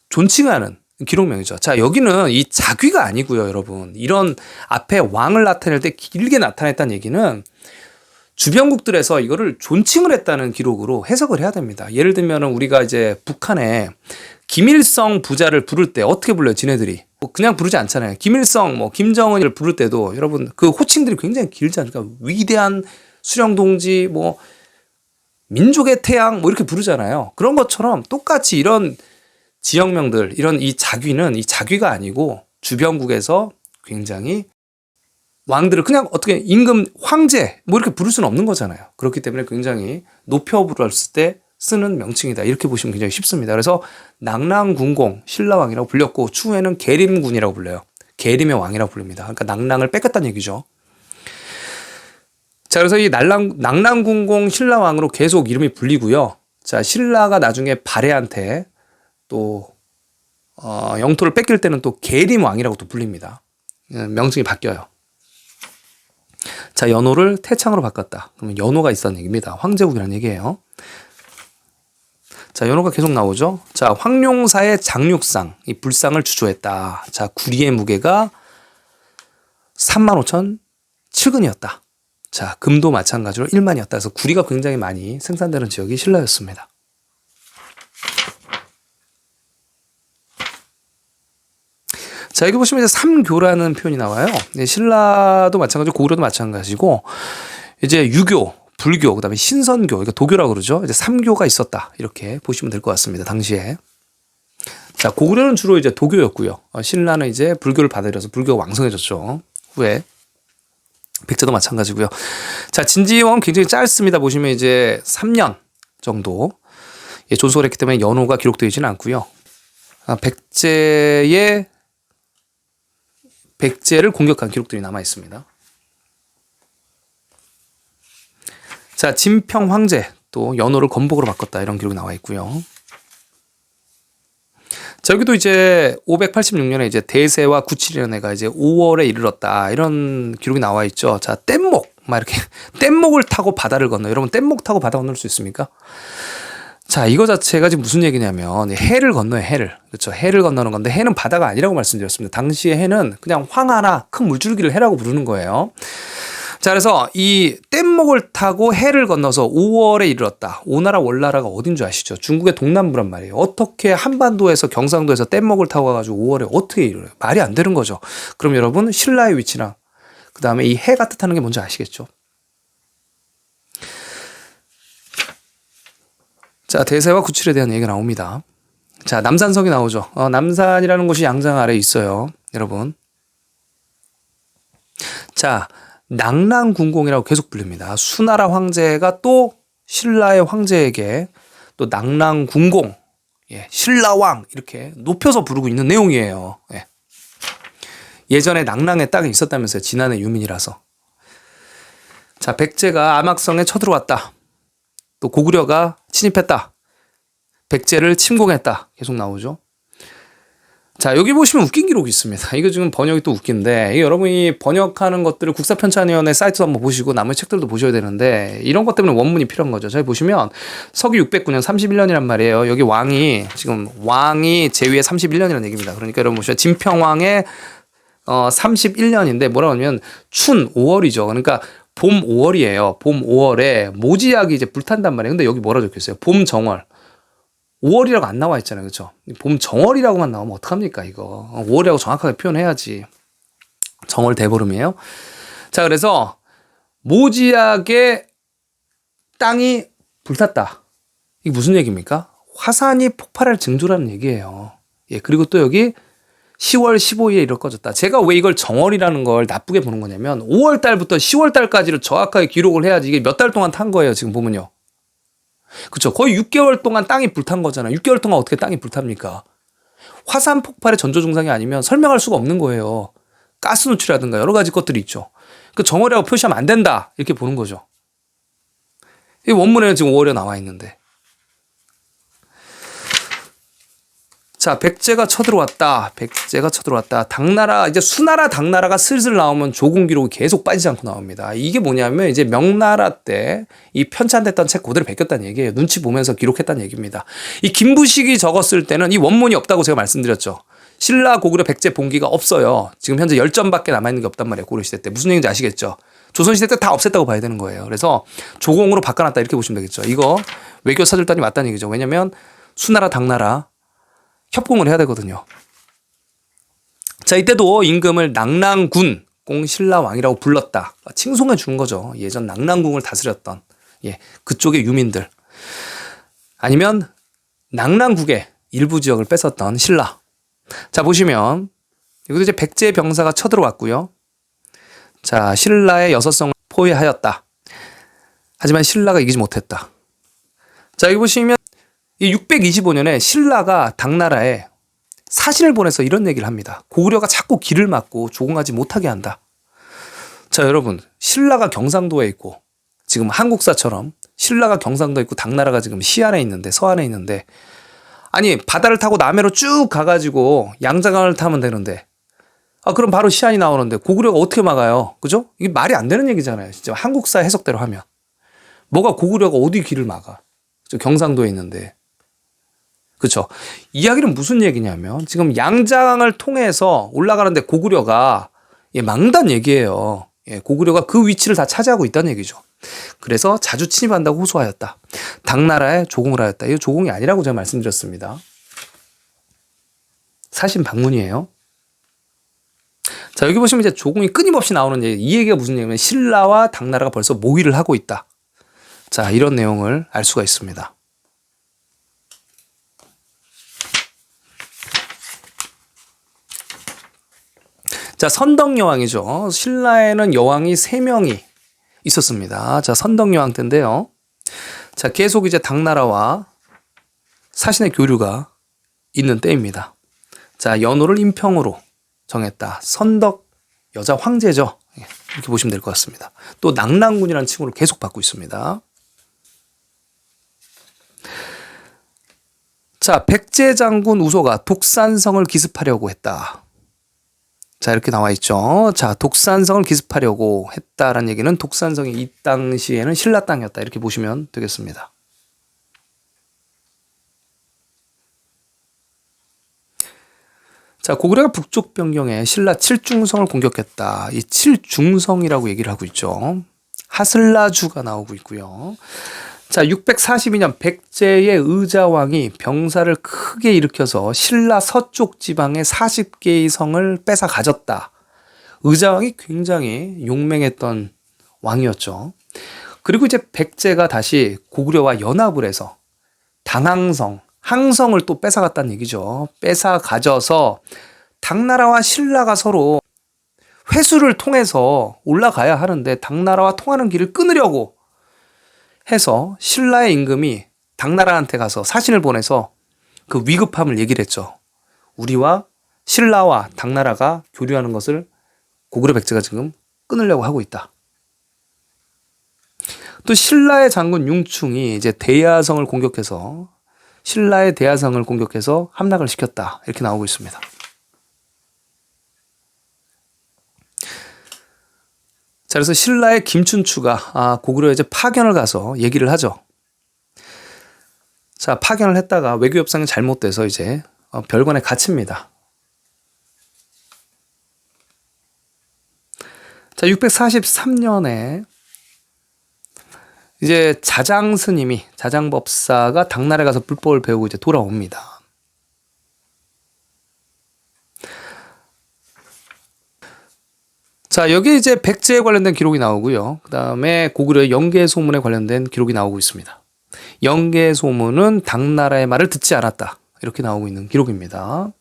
존칭하는 기록명이죠. 자, 여기는 이 자귀가 아니고요, 여러분. 이런 앞에 왕을 나타낼 때 길게 나타냈다는 얘기는 주변국들에서 이거를 존칭을 했다는 기록으로 해석을 해야 됩니다. 예를 들면 우리가 이제 북한에 김일성 부자를 부를 때 어떻게 불러요, 지네들이? 뭐 그냥 부르지 않잖아요. 김일성, 뭐 김정은을 부를 때도 여러분 그 호칭들이 굉장히 길잖아요. 그러니까 위대한 수령동지, 뭐 민족의 태양, 뭐 이렇게 부르잖아요. 그런 것처럼 똑같이 이런 지역명들, 이런 이 자귀는 이 자귀가 아니고 주변국에서 굉장히 왕들을 그냥 어떻게 임금 황제 뭐 이렇게 부를 수는 없는 거잖아요. 그렇기 때문에 굉장히 높여 부르었을 때 쓰는 명칭이다. 이렇게 보시면 굉장히 쉽습니다. 그래서 낙랑궁공 신라왕이라고 불렸고 추후에는 계림군이라고 불려요. 계림의 왕이라고 부릅니다. 그러니까 낙랑을 뺏겼다는 얘기죠. 자, 그래서 이 낙랑궁공 신라왕으로 계속 이름이 불리고요. 자, 신라가 나중에 발해한테 또 영토를 뺏길 때는 또 계림왕이라고 또 불립니다. 명칭이 바뀌어요. 자, 연호를 태창으로 바꿨다. 그러면 연호가 있었던 얘기입니다. 황제국이라는 얘기예요. 자, 연호가 계속 나오죠. 자, 황룡사의 장육상, 이 불상을 주조했다. 자, 구리의 무게가 35,007근이었다. 자, 금도 마찬가지로 1만이었다. 그래서 구리가 굉장히 많이 생산되는 지역이 신라였습니다. 자, 여기 보시면 이제 삼교라는 표현이 나와요. 신라도 마찬가지고 고구려도 마찬가지고 이제 유교, 불교, 그다음에 신선교, 그러니까 도교라고 그러죠. 이제 삼교가 있었다. 이렇게 보시면 될 것 같습니다. 당시에. 자, 고구려는 주로 이제 도교였고요. 신라는 이제 불교를 받아들여서 불교가 왕성해졌죠. 후에. 백제도 마찬가지고요. 자, 진지원 굉장히 짧습니다. 보시면 이제 3년 정도 존속을 했기 때문에 연호가 기록되어 있지는 않고요. 백제를 공격한 기록들이 남아 있습니다. 자, 진평 황제 또 연호를 건복으로 바꿨다 이런 기록이 나와 있고요. 자, 여기도 이제 586년에 이제 대세와 97년에가 이제 5월에 이르렀다 이런 기록이 나와 있죠. 자, 뗏목 막 이렇게 뗏목을 타고 바다를 건너. 여러분 뗏목 타고 바다 건널 수 있습니까? 자, 이거 자체가 지금 무슨 얘기냐면 해를 건너요. 해를. 그렇죠. 해를 건너는 건데 해는 바다가 아니라고 말씀드렸습니다. 당시에 해는 그냥 황하나 큰 물줄기를 해라고 부르는 거예요. 자, 그래서 이 뗏목을 타고 해를 건너서 5월에 이르렀다. 오나라 월나라가 어딘 줄 아시죠? 중국의 동남부란 말이에요. 어떻게 한반도에서 경상도에서 뗏목을 타고 가가지고 5월에 어떻게 이르러요? 말이 안 되는 거죠. 그럼 여러분 신라의 위치랑 그 다음에 이 해가 뜻하는 게 뭔지 아시겠죠? 자, 대세와 구칠에 대한 얘기가 나옵니다. 자, 남산성이 나오죠. 남산이라는 곳이 양장 아래에 있어요. 여러분. 자, 낙랑궁공이라고 계속 불립니다. 수나라 황제가 또 신라의 황제에게 또 낙랑궁공, 신라왕 이렇게 높여서 부르고 있는 내용이에요. 예전에 낙랑의 땅에 있었다면서요. 진안의 유민이라서. 자, 백제가 암악성에 쳐들어왔다. 또 고구려가 침입했다. 백제를 침공했다. 계속 나오죠. 자, 여기 보시면 웃긴 기록이 있습니다. 이거 지금 번역이 또 웃긴데, 이게 여러분이 번역하는 것들을 국사편찬위원회 사이트도 한번 보시고 나머지 책들도 보셔야 되는데, 이런 것 때문에 원문이 필요한 거죠. 저희 보시면 서기 609년 31년이란 말이에요. 여기 왕이 제위의 31년이라는 얘기입니다. 그러니까 여러분 보시면 진평왕의 31년인데 뭐라고 하냐면 춘 5월이죠. 그러니까 봄 5월이에요. 봄 5월에 모지약이 이제 불탄단 말이에요. 근데 여기 뭐라 적혀 있어요? 봄 정월. 5월이라고 안 나와 있잖아요. 그렇죠? 봄 정월이라고만 나오면 어떡합니까, 이거. 5월이라고 정확하게 표현해야지. 정월 대보름이에요. 자, 그래서 모지약의 땅이 불탔다. 이게 무슨 얘기입니까? 화산이 폭발할 징조라는 얘기예요. 그리고 또 여기 10월 15일에 이럴 꺼졌다. 제가 왜 이걸 정월이라는 걸 나쁘게 보는 거냐면 5월 달부터 10월 달까지를 정확하게 기록을 해야지 이게 몇 달 동안 탄 거예요. 지금 보면요. 그렇죠. 거의 6개월 동안 땅이 불탄 거잖아요. 6개월 동안 어떻게 땅이 불탑니까? 화산 폭발의 전조 증상이 아니면 설명할 수가 없는 거예요. 가스 노출이라든가 여러 가지 것들이 있죠. 그 정월이라고 표시하면 안 된다. 이렇게 보는 거죠. 이 원문에는 지금 5월에 나와 있는데. 자, 백제가 쳐들어왔다. 당나라, 이제 수나라, 당나라가 슬슬 나오면 조공 기록이 계속 빠지지 않고 나옵니다. 이게 뭐냐면 이제 명나라 때 이 편찬됐던 책 그대로 베꼈다는 얘기예요. 눈치 보면서 기록했다는 얘기입니다. 이 김부식이 적었을 때는 이 원문이 없다고 제가 말씀드렸죠. 신라, 고구려, 백제 본기가 없어요. 지금 현재 10점밖에 남아있는 게 없단 말이에요. 고려시대 때. 무슨 얘기인지 아시겠죠? 조선시대 때 다 없앴다고 봐야 되는 거예요. 그래서 조공으로 바꿔놨다 이렇게 보시면 되겠죠. 이거 외교 사절단이 맞다는 얘기죠. 왜냐면 수나라, 당나라 협공을 해야 되거든요. 자, 이때도 임금을 낙랑군 공 신라왕이라고 불렀다. 칭송해 준 거죠. 예전 낙랑궁을 다스렸던 그쪽의 유민들. 아니면 낙랑국의 일부 지역을 뺏었던 신라. 자, 보시면 여기도 이제 백제 병사가 쳐들어왔고요. 자, 신라의 6성을 포위하였다. 하지만 신라가 이기지 못했다. 자, 여기 보시면 이 625년에 신라가 당나라에 사신을 보내서 이런 얘기를 합니다. 고구려가 자꾸 길을 막고 조공하지 못하게 한다. 자, 여러분, 신라가 경상도에 있고 지금 한국사처럼 신라가 경상도에 있고 당나라가 지금 시안에 있는데, 서안에 있는데, 아니 바다를 타고 남해로 쭉 가가지고 양자강을 타면 되는데, 그럼 바로 시안이 나오는데 고구려가 어떻게 막아요? 그죠? 이게 말이 안 되는 얘기잖아요. 진짜 한국사 해석대로 하면 뭐가 고구려가 어디 길을 막아? 경상도에 있는데. 그렇죠. 이야기는 무슨 얘기냐면 지금 양자강을 통해서 올라가는데 고구려가 막는다는 얘기예요. 고구려가 그 위치를 다 차지하고 있다는 얘기죠. 그래서 자주 침입한다고 호소하였다. 당나라에 조공을 하였다. 이거 조공이 아니라고 제가 말씀드렸습니다. 사신 방문이에요. 자, 여기 보시면 이제 조공이 끊임없이 나오는 얘기. 이 얘기가 무슨 얘기냐면 신라와 당나라가 벌써 모의를 하고 있다. 자, 이런 내용을 알 수가 있습니다. 자, 선덕여왕이죠. 신라에는 여왕이 3명이 있었습니다. 자, 선덕여왕 때인데요. 자, 계속 이제 당나라와 사신의 교류가 있는 때입니다. 자, 연호를 인평으로 정했다. 선덕 여자 황제죠. 이렇게 보시면 될 것 같습니다. 또 낙랑군이라는 칭호를 계속 받고 있습니다. 자, 백제 장군 우소가 독산성을 기습하려고 했다. 자, 이렇게 나와 있죠. 자, 독산성을 기습하려고 했다라는 얘기는 독산성이 이 당시에는 신라 땅이었다. 이렇게 보시면 되겠습니다. 자, 고구려가 북쪽 변경에 신라 칠중성을 공격했다. 이 칠중성이라고 얘기를 하고 있죠. 하슬라주가 나오고 있고요. 자, 642년 백제의 의자왕이 병사를 크게 일으켜서 신라 서쪽 지방의 40개의 성을 뺏어 가졌다. 의자왕이 굉장히 용맹했던 왕이었죠. 그리고 이제 백제가 다시 고구려와 연합을 해서 당항성, 항성을 또 뺏어갔다는 얘기죠. 뺏어 가져서 당나라와 신라가 서로 회수를 통해서 올라가야 하는데 당나라와 통하는 길을 끊으려고 해서 신라의 임금이 당나라한테 가서 사신을 보내서 그 위급함을 얘기를 했죠. 우리와 신라와 당나라가 교류하는 것을 고구려 백제가 지금 끊으려고 하고 있다. 또 신라의 장군 융충이 이제 대야성을 공격해서 신라의 대야성을 공격해서 함락을 시켰다. 이렇게 나오고 있습니다. 자, 그래서 신라의 김춘추가 고구려에 이제 파견을 가서 얘기를 하죠. 자, 파견을 했다가 외교 협상이 잘못돼서 이제 별관에 갇힙니다. 자, 643년에 이제 자장 스님이 자장법사가 당나라에 가서 불법을 배우고 이제 돌아옵니다. 자, 여기 이제 백제에 관련된 기록이 나오고요. 그 다음에 고구려의 영계소문에 관련된 기록이 나오고 있습니다. 영계소문은 당나라의 말을 듣지 않았다. 이렇게 나오고 있는 기록입니다.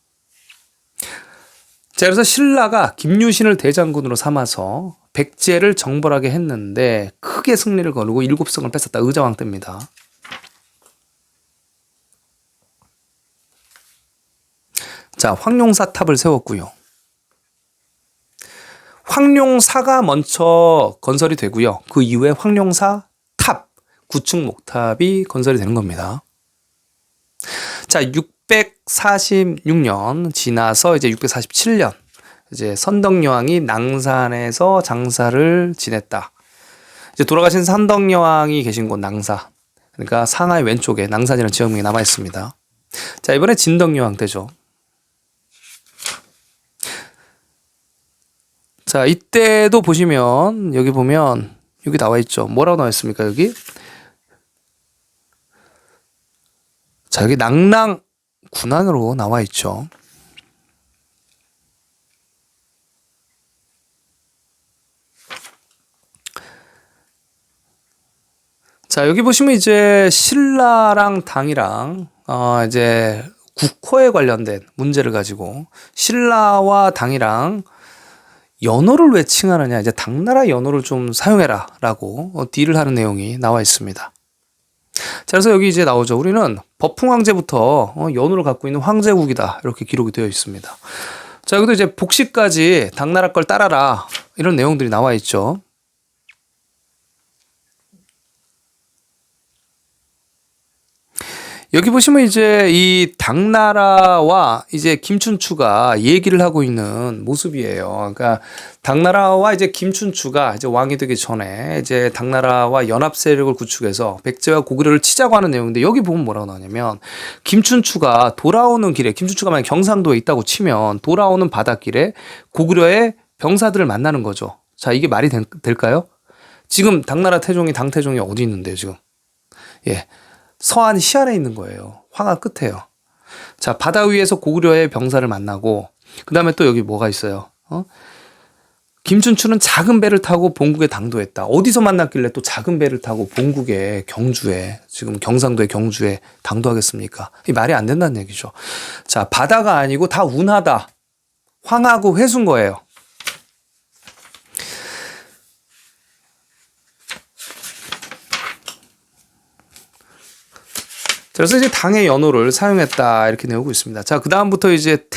자, 그래서 신라가 김유신을 대장군으로 삼아서 백제를 정벌하게 했는데 크게 승리를 거두고 7성을 뺏었다. 의자왕 때입니다. 자, 황룡사탑을 세웠고요. 황룡사가 먼저 건설이 되고요. 그 이후에 황룡사 탑, 구층 목탑이 건설이 되는 겁니다. 자, 646년 지나서 이제 647년 이제 선덕여왕이 낭산에서 장사를 지냈다. 이제 돌아가신 선덕여왕이 계신 곳 낭사. 그러니까 상하이 왼쪽에 낭산이라는 지역명이 남아 있습니다. 자, 이번에 진덕여왕 때죠. 자, 이때도 보시면 여기 보면 여기 나와 있죠. 뭐라고 나와 있습니까, 여기? 자, 여기 낭랑 군안으로 나와 있죠. 자, 여기 보시면 이제 신라랑 당이랑 이제 국호에 관련된 문제를 가지고 신라와 당이랑 연호를 왜 칭하느냐, 이제 당나라 연호를 좀 사용해라 라고 딜을 하는 내용이 나와 있습니다. 자, 그래서 여기 이제 나오죠. 우리는 버풍 황제부터 연호를 갖고 있는 황제국이다. 이렇게 기록이 되어 있습니다. 자, 여기도 이제 복시까지 당나라 걸 따라라. 이런 내용들이 나와 있죠. 여기 보시면 이제 이 당나라와 이제 김춘추가 얘기를 하고 있는 모습이에요. 그러니까 당나라와 이제 김춘추가 이제 왕이 되기 전에 이제 당나라와 연합 세력을 구축해서 백제와 고구려를 치자고 하는 내용인데, 여기 보면 뭐라고 나오냐면 김춘추가 돌아오는 길에, 김춘추가 만약 경상도에 있다고 치면 돌아오는 바닷길에 고구려의 병사들을 만나는 거죠. 자, 이게 말이 될까요? 지금 당나라 태종이, 당태종이 어디 있는데요, 지금? 예. 서안 시안에 있는 거예요. 황하 끝에요. 자, 바다 위에서 고구려의 병사를 만나고, 그 다음에 또 여기 뭐가 있어요? 김춘추는 작은 배를 타고 본국에 당도했다. 어디서 만났길래 또 작은 배를 타고 본국에, 경주에, 지금 경상도의 경주에 당도하겠습니까? 이 말이 안 된다는 얘기죠. 자, 바다가 아니고 다 운하다. 황하고 회수인 거예요. 그래서 이제 당의 연호를 사용했다 이렇게 내오고 있습니다. 자, 그 다음부터 이제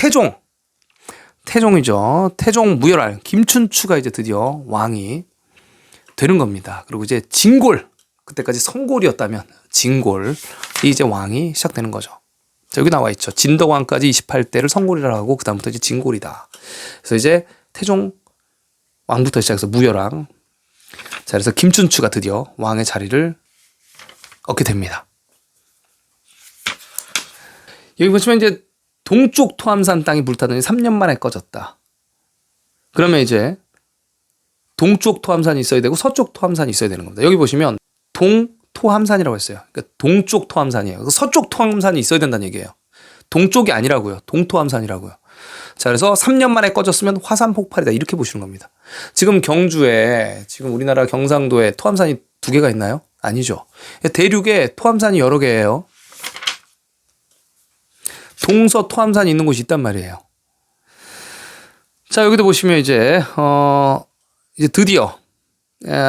태종이죠. 태종 무열할 김춘추가 이제 드디어 왕이 되는 겁니다. 그리고 이제 진골, 그때까지 성골이었다면 진골이 이제 왕이 시작되는 거죠. 자, 여기 나와 있죠. 진덕왕까지 28대를 성골이라고 하고 그 다음부터 이제 진골이다. 그래서 이제 태종 왕부터 시작해서 무열왕. 자, 그래서 김춘추가 드디어 왕의 자리를 얻게 됩니다. 여기 보시면 이제 동쪽 토암산 땅이 불타더니 3년 만에 꺼졌다. 그러면 이제 동쪽 토암산이 있어야 되고 서쪽 토암산이 있어야 되는 겁니다. 여기 보시면 동토함산이라고 했어요. 그러니까 동쪽 토암산이에요. 서쪽 토암산이 있어야 된다는 얘기예요. 동쪽이 아니라고요. 동토함산이라고요. 자, 그래서 3년 만에 꺼졌으면 화산 폭발이다. 이렇게 보시는 겁니다. 지금 경주에, 지금 우리나라 경상도에 토함산이 2개가 있나요? 아니죠. 대륙에 토함산이 여러 개예요. 동서 토함산이 있는 곳이 있단 말이에요. 자, 여기도 보시면 이제 드디어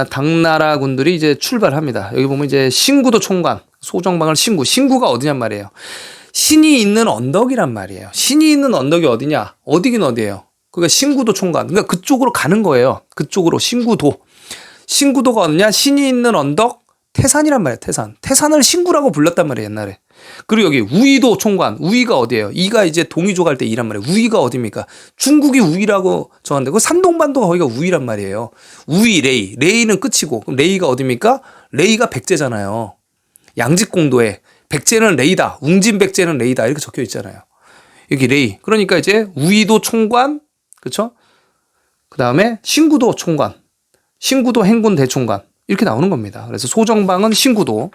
당나라 군들이 이제 출발합니다. 여기 보면 이제 신구도 총관, 소정방을 신구가 어디냔 말이에요. 신이 있는 언덕이란 말이에요. 신이 있는 언덕이 어디냐? 어디긴 어디예요. 그러니까 신구도 총관. 그러니까 그쪽으로 가는 거예요. 그쪽으로 신구도가 어디냐? 신이 있는 언덕 태산이란 말이에요. 태산을 신구라고 불렀단 말이에요, 옛날에. 그리고 여기 우이도 총관. 우이가 어디예요? 이가 이제 동이조 갈 때 이란 말이에요. 우이가 어디입니까? 중국이 우이라고 정하는데 그 산동반도가 거기가 우이란 말이에요. 우이, 레이는 끝이고 그럼 레이가 어디입니까? 레이가 백제잖아요. 양직공도에 백제는 레이다. 웅진백제는 레이다. 이렇게 적혀 있잖아요. 여기 레이. 그러니까 이제 우이도 총관, 그렇죠? 그다음에 신구도 총관, 신구도 행군 대총관 이렇게 나오는 겁니다. 그래서 소정방은 신구도,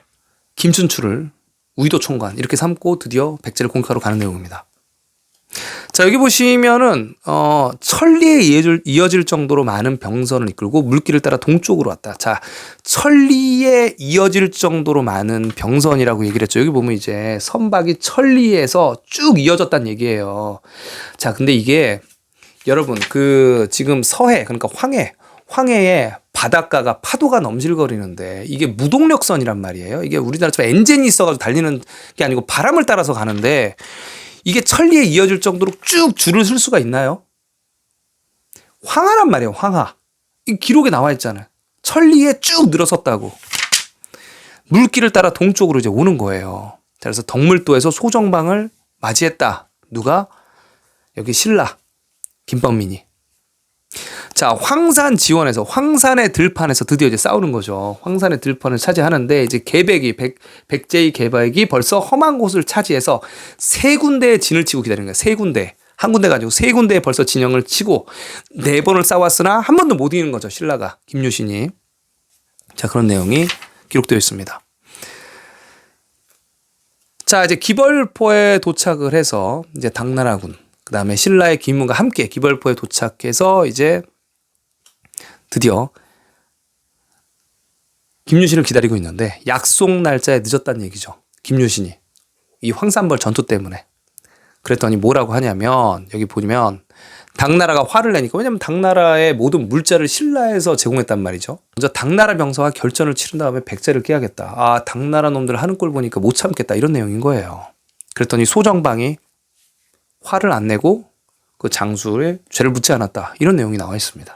김춘추를 우이도 총관 이렇게 삼고 드디어 백제를 공격하러 가는 내용입니다. 자, 여기 보시면은 천리에 이어질 정도로 많은 병선을 이끌고 물길을 따라 동쪽으로 왔다. 자, 천리에 이어질 정도로 많은 병선이라고 얘기를 했죠. 여기 보면 이제 선박이 천리에서 쭉 이어졌다는 얘기예요. 자, 근데 이게 여러분 그 지금 서해, 그러니까 황해에 바닷가가 파도가 넘실거리는데 이게 무동력선이란 말이에요. 이게 우리나라처럼 엔진이 있어가지고 달리는 게 아니고 바람을 따라서 가는데 이게 천리에 이어질 정도로 쭉 줄을 쓸 수가 있나요? 황하란 말이에요. 황하. 이 기록에 나와 있잖아요. 천리에 쭉 늘어섰다고. 물길을 따라 동쪽으로 이제 오는 거예요. 자, 그래서 덕물도에서 소정방을 맞이했다. 누가? 여기 신라 김범민이. 자, 황산 지원에서 황산의 들판에서 드디어 이제 싸우는 거죠. 황산의 들판을 차지하는데 이제 백제의 계백이 벌써 험한 곳을 차지해서 3군데의 진을 치고 기다리는 거예요. 3군데. 한 군데가 아니고 3군데에 벌써 진영을 치고 4번을 싸웠으나 한 번도 못 이기는 거죠. 신라가, 김유신이. 자, 그런 내용이 기록되어 있습니다. 자, 이제 기벌포에 도착을 해서 이제 당나라군, 그 다음에 신라의 김문과 함께 기벌포에 도착해서 이제 드디어 김유신을 기다리고 있는데 약속 날짜에 늦었다는 얘기죠. 김유신이 이 황산벌 전투 때문에. 그랬더니 뭐라고 하냐면 여기 보면 당나라가 화를 내니까, 왜냐면 당나라의 모든 물자를 신라에서 제공했단 말이죠. 먼저 당나라 병사와 결전을 치른 다음에 백제를 깨야겠다. 아, 당나라 놈들 하는 꼴 보니까 못 참겠다. 이런 내용인 거예요. 그랬더니 소정방이 화를 안 내고 그 장수에 죄를 묻지 않았다. 이런 내용이 나와 있습니다.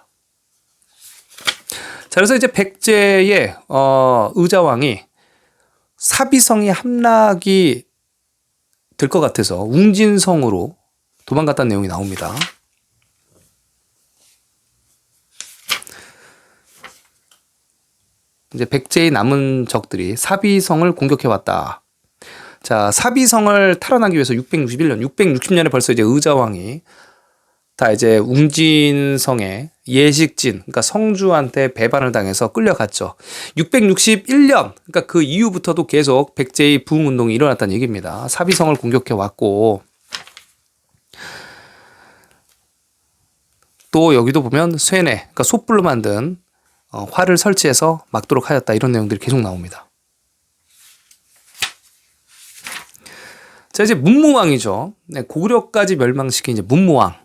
자, 그래서 이제 백제의 의자왕이 사비성이 함락이 될 것 같아서 웅진성으로 도망갔다는 내용이 나옵니다. 이제 백제의 남은 적들이 사비성을 공격해왔다. 자, 사비성을 탈환하기 위해서 660년에 벌써 이제 의자왕이 다 이제 웅진성에 예식진, 그러니까 성주한테 배반을 당해서 끌려갔죠. 661년, 그러니까 그 이후부터도 계속 백제의 부흥운동이 일어났다는 얘기입니다. 사비성을 공격해 왔고, 또 여기도 보면 쇠뇌, 그러니까 솥불로 만든 활을 설치해서 막도록 하였다. 이런 내용들이 계속 나옵니다. 자, 이제 문무왕이죠. 네, 고려까지 멸망시킨 이제 문무왕.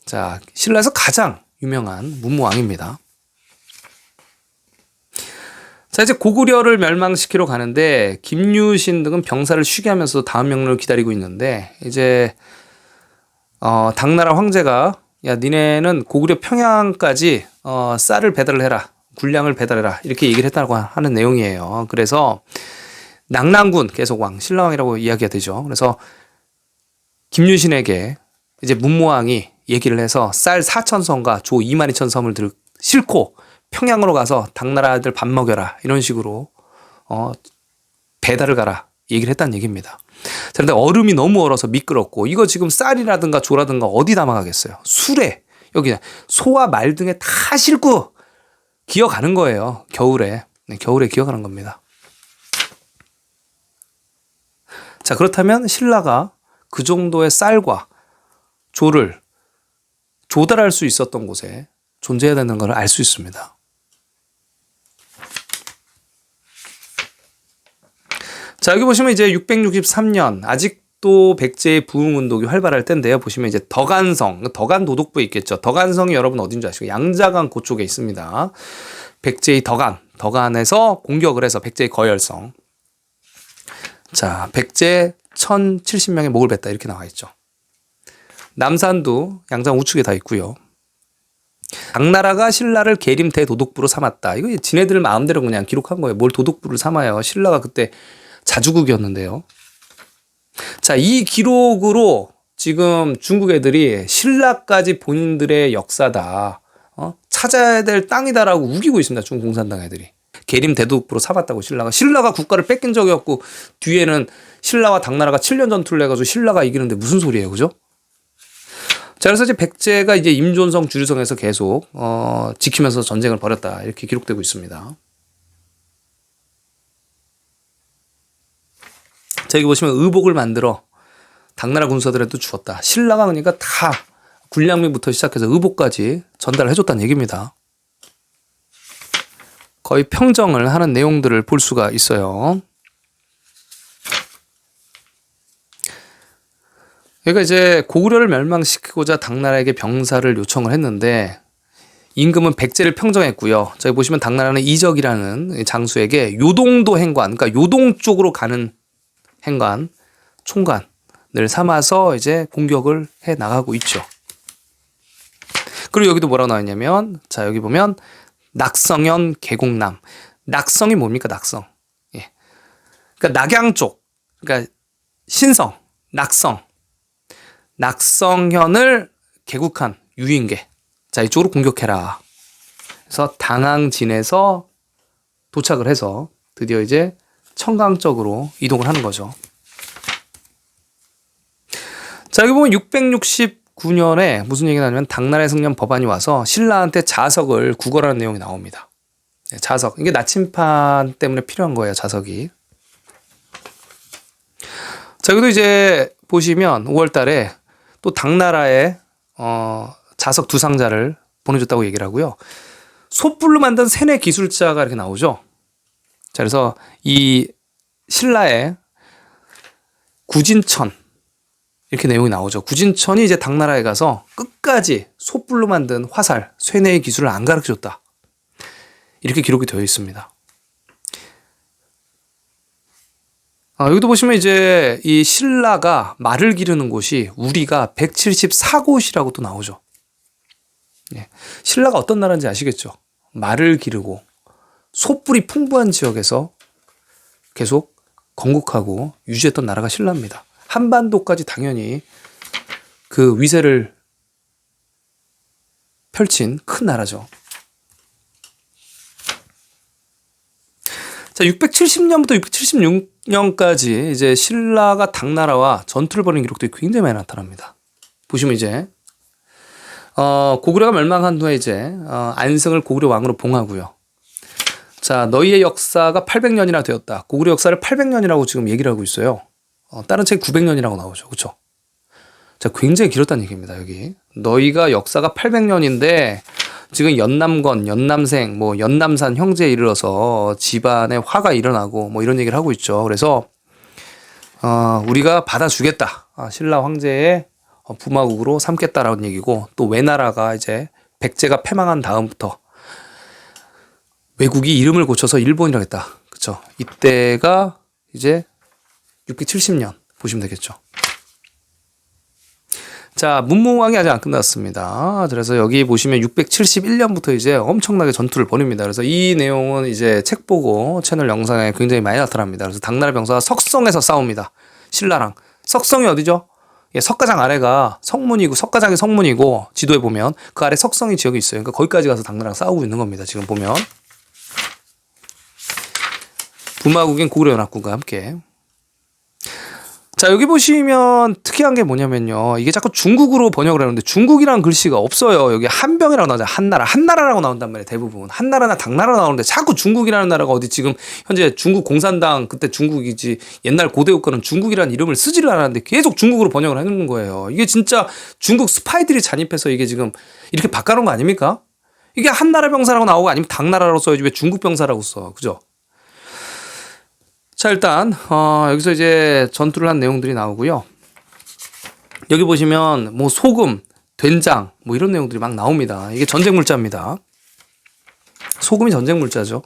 자, 신라에서 가장 유명한 문무왕입니다. 자, 이제 고구려를 멸망시키러 가는데 김유신 등은 병사를 쉬게 하면서 다음 명령을 기다리고 있는데 이제 당나라 황제가 야, 니네는 고구려 평양까지 쌀을 배달을 해라. 군량을 배달해라. 이렇게 얘기를 했다고 하는 내용이에요. 그래서 낙랑군 계속왕, 신라왕이라고 이야기가 되죠. 그래서 김유신에게 이제 문무왕이 얘기를 해서 쌀 4,000섬과 조 22,000섬을 싣고 평양으로 가서 당나라 아들 밥 먹여라. 이런 식으로 배달을 가라. 얘기를 했다는 얘기입니다. 그런데 얼음이 너무 얼어서 미끄럽고 이거 지금 쌀이라든가 조라든가 어디 담아가겠어요. 술에 여기 소와 말 등에 다 싣고 기어가는 거예요. 겨울에. 네, 겨울에 기어가는 겁니다. 자, 그렇다면 신라가 그 정도의 쌀과 조를 조달할 수 있었던 곳에 존재해야 되는 걸 알 수 있습니다. 자, 여기 보시면 이제 663년 아직도 백제의 부흥운동이 활발할 때인데요. 보시면 이제 덕안성, 덕안도독부에 있겠죠. 덕안성이 여러분 어딘지 아시고 양자강 그쪽에 있습니다. 백제의 덕안에서 공격을 해서 백제의 거열성. 자, 백제 1070명의 목을 뱉다 이렇게 나와 있죠. 남산도 양장 우측에 다 있고요. 당나라가 신라를 계림 대도독부로 삼았다. 이거 지네들 마음대로 그냥 기록한 거예요. 뭘 도독부를 삼아요. 신라가 그때 자주국이었는데요. 자, 이 기록으로 지금 중국 애들이 신라까지 본인들의 역사다. 찾아야 될 땅이다라고 우기고 있습니다. 중국 공산당 애들이. 계림 대도독부로 삼았다고 신라가 국가를 뺏긴 적이 없고 뒤에는 신라와 당나라가 7년 전투를 해가지고 신라가 이기는데 무슨 소리예요. 그죠? 자, 그래서 이제 백제가 이제 임존성, 주류성에서 계속 지키면서 전쟁을 벌였다. 이렇게 기록되고 있습니다. 자, 여기 보시면 의복을 만들어 당나라 군사들한테 주었다. 신라가 그러니까 다 군량미부터 시작해서 의복까지 전달을 해줬다는 얘기입니다. 거의 평정을 하는 내용들을 볼 수가 있어요. 그러니까 이제 고구려를 멸망시키고자 당나라에게 병사를 요청을 했는데 임금은 백제를 평정했고요. 저기 보시면 당나라는 이적이라는 장수에게 요동도 행관, 그러니까 요동 쪽으로 가는 행관, 총관을 삼아서 이제 공격을 해 나가고 있죠. 그리고 여기도 뭐라고 나와 있냐면, 자, 여기 보면 낙성현 계곡남. 낙성이 뭡니까? 낙성. 예. 그러니까 낙양 쪽, 그러니까 신성, 낙성. 낙성현을 개국한 유인계. 자, 이쪽으로 공격해라. 그래서 당항진에서 도착을 해서 드디어 이제 청강 쪽으로 이동을 하는 거죠. 자, 여기 보면 669년에 무슨 얘기가 나냐면 당나라의 승려 법안이 와서 신라한테 자석을 구걸하는 내용이 나옵니다. 자석. 이게 나침판 때문에 필요한 거예요, 자석이. 자, 여기도 이제 보시면 5월 달에 또 당나라에 자석 두 상자를 보내줬다고 얘기를 하고요. 솥불로 만든 세뇌 기술자가 이렇게 나오죠. 자, 그래서 이 신라의 구진천 이렇게 내용이 나오죠. 구진천이 이제 당나라에 가서 끝까지 솥불로 만든 화살, 쇠뇌의 기술을 안 가르쳐줬다. 이렇게 기록이 되어 있습니다. 여기도 보시면 이제 이 신라가 말을 기르는 곳이 우리가 174곳이라고 또 나오죠. 예. 신라가 어떤 나라인지 아시겠죠? 말을 기르고 솥불이 풍부한 지역에서 계속 건국하고 유지했던 나라가 신라입니다. 한반도까지 당연히 그 위세를 펼친 큰 나라죠. 자, 670년부터 676년까지 이제 신라가 당나라와 전투를 벌인 기록들이 굉장히 많이 나타납니다. 보시면 이제 고구려가 멸망한 후에 이제 안승을 고구려 왕으로 봉하고요. 자, 너희의 역사가 800년이나 되었다. 고구려 역사를 800년이라고 지금 얘기를 하고 있어요. 다른 책이 900년이라고 나오죠. 그렇죠? 자, 굉장히 길었다는 얘기입니다. 여기 너희가 역사가 800년인데 지금 연남건, 연남생, 뭐 연남산 형제에 이르러서 집안에 화가 일어나고 뭐 이런 얘기를 하고 있죠. 그래서 우리가 받아주겠다. 신라 황제의 부마국으로 삼겠다라는 얘기고 또 외나라가 이제 백제가 패망한 다음부터 외국이 이름을 고쳐서 일본이라고 했다. 그쵸? 이때가 이제 670년 보시면 되겠죠. 자, 문무왕이 아직 안 끝났습니다. 그래서 여기 보시면 671년부터 이제 엄청나게 전투를 벌입니다. 그래서 이 내용은 이제 책 보고 채널 영상에 굉장히 많이 나타납니다. 그래서 당나라 병사가 석성에서 싸웁니다. 신라랑. 석성이 어디죠? 예, 석가장 아래가 성문이고, 석가장이 성문이고, 지도에 보면 그 아래 석성이 지역이 있어요. 그러니까 거기까지 가서 당나라랑 싸우고 있는 겁니다. 지금 보면. 부마국인 고구려연합군과 함께. 자, 여기 보시면 특이한 게 뭐냐면요. 이게 자꾸 중국으로 번역을 하는데 중국이라는 글씨가 없어요. 여기 한병이라고 나오잖아요. 한나라. 한나라라고 나온단 말이에요. 대부분. 한나라나 당나라 나오는데 자꾸 중국이라는 나라가 어디 지금 현재 중국 공산당 그때 중국이지 옛날 고대 국가는 중국이라는 이름을 쓰지를 않았는데 계속 중국으로 번역을 하는 거예요. 이게 진짜 중국 스파이들이 잔입해서 이게 지금 이렇게 바꿔놓은 거 아닙니까? 이게 한나라 병사라고 나오고 아니면 당나라라고 써야지 왜 중국 병사라고 써. 그죠? 자, 일단 여기서 이제 전투를 한 내용들이 나오고요. 여기 보시면 뭐 소금, 된장 뭐 이런 내용들이 막 나옵니다. 이게 전쟁 물자입니다. 소금이 전쟁 물자죠.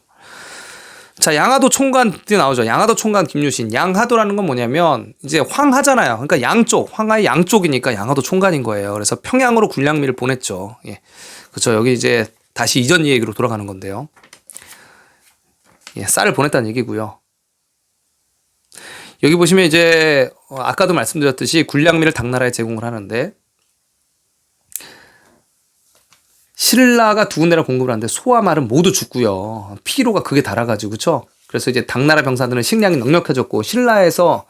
자, 양하도 총관이 나오죠. 양하도 총관 김유신. 양하도라는 건 뭐냐면 이제 황하잖아요. 그러니까 양쪽, 황하의 양쪽이니까 양하도 총관인 거예요. 그래서 평양으로 군량미를 보냈죠. 예. 그렇죠. 여기 이제 다시 이전 얘기로 돌아가는 건데요. 예, 쌀을 보냈다는 얘기고요. 여기 보시면 이제 아까도 말씀드렸듯이 군량미를 당나라에 제공을 하는데 신라가 두 군데나 공급을 하는데 소와 말은 모두 죽고요. 피로가 극에 달아가지고 그렇죠. 그래서 이제 당나라 병사들은 식량이 넉넉해졌고 신라에서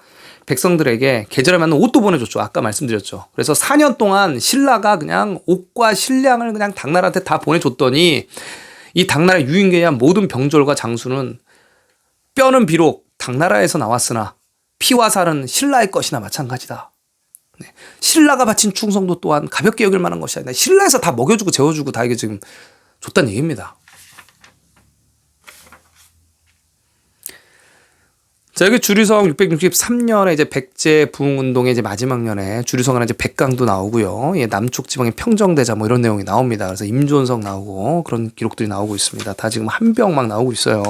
백성들에게 계절에 맞는 옷도 보내줬죠. 아까 말씀드렸죠. 그래서 4년 동안 신라가 그냥 옷과 식량을 그냥 당나라한테 다 보내줬더니 이 당나라 유인계에 한 모든 병졸과 장수는 뼈는 비록 당나라에서 나왔으나 피와 살은 신라의 것이나 마찬가지다. 네. 신라가 바친 충성도 또한 가볍게 여길 만한 것이 아니다. 신라에서 다 먹여주고 재워주고 다 이게 지금 줬다는 얘기입니다. 자, 여기 주류성 663년에 이제 백제 부흥운동의 이제 마지막 년에 주류성 안에 이제 백강도 나오고요. 예, 남쪽 지방의 평정대자 뭐 이런 내용이 나옵니다. 그래서 임존석 나오고 그런 기록들이 나오고 있습니다. 다 지금 한병 막 나오고 있어요.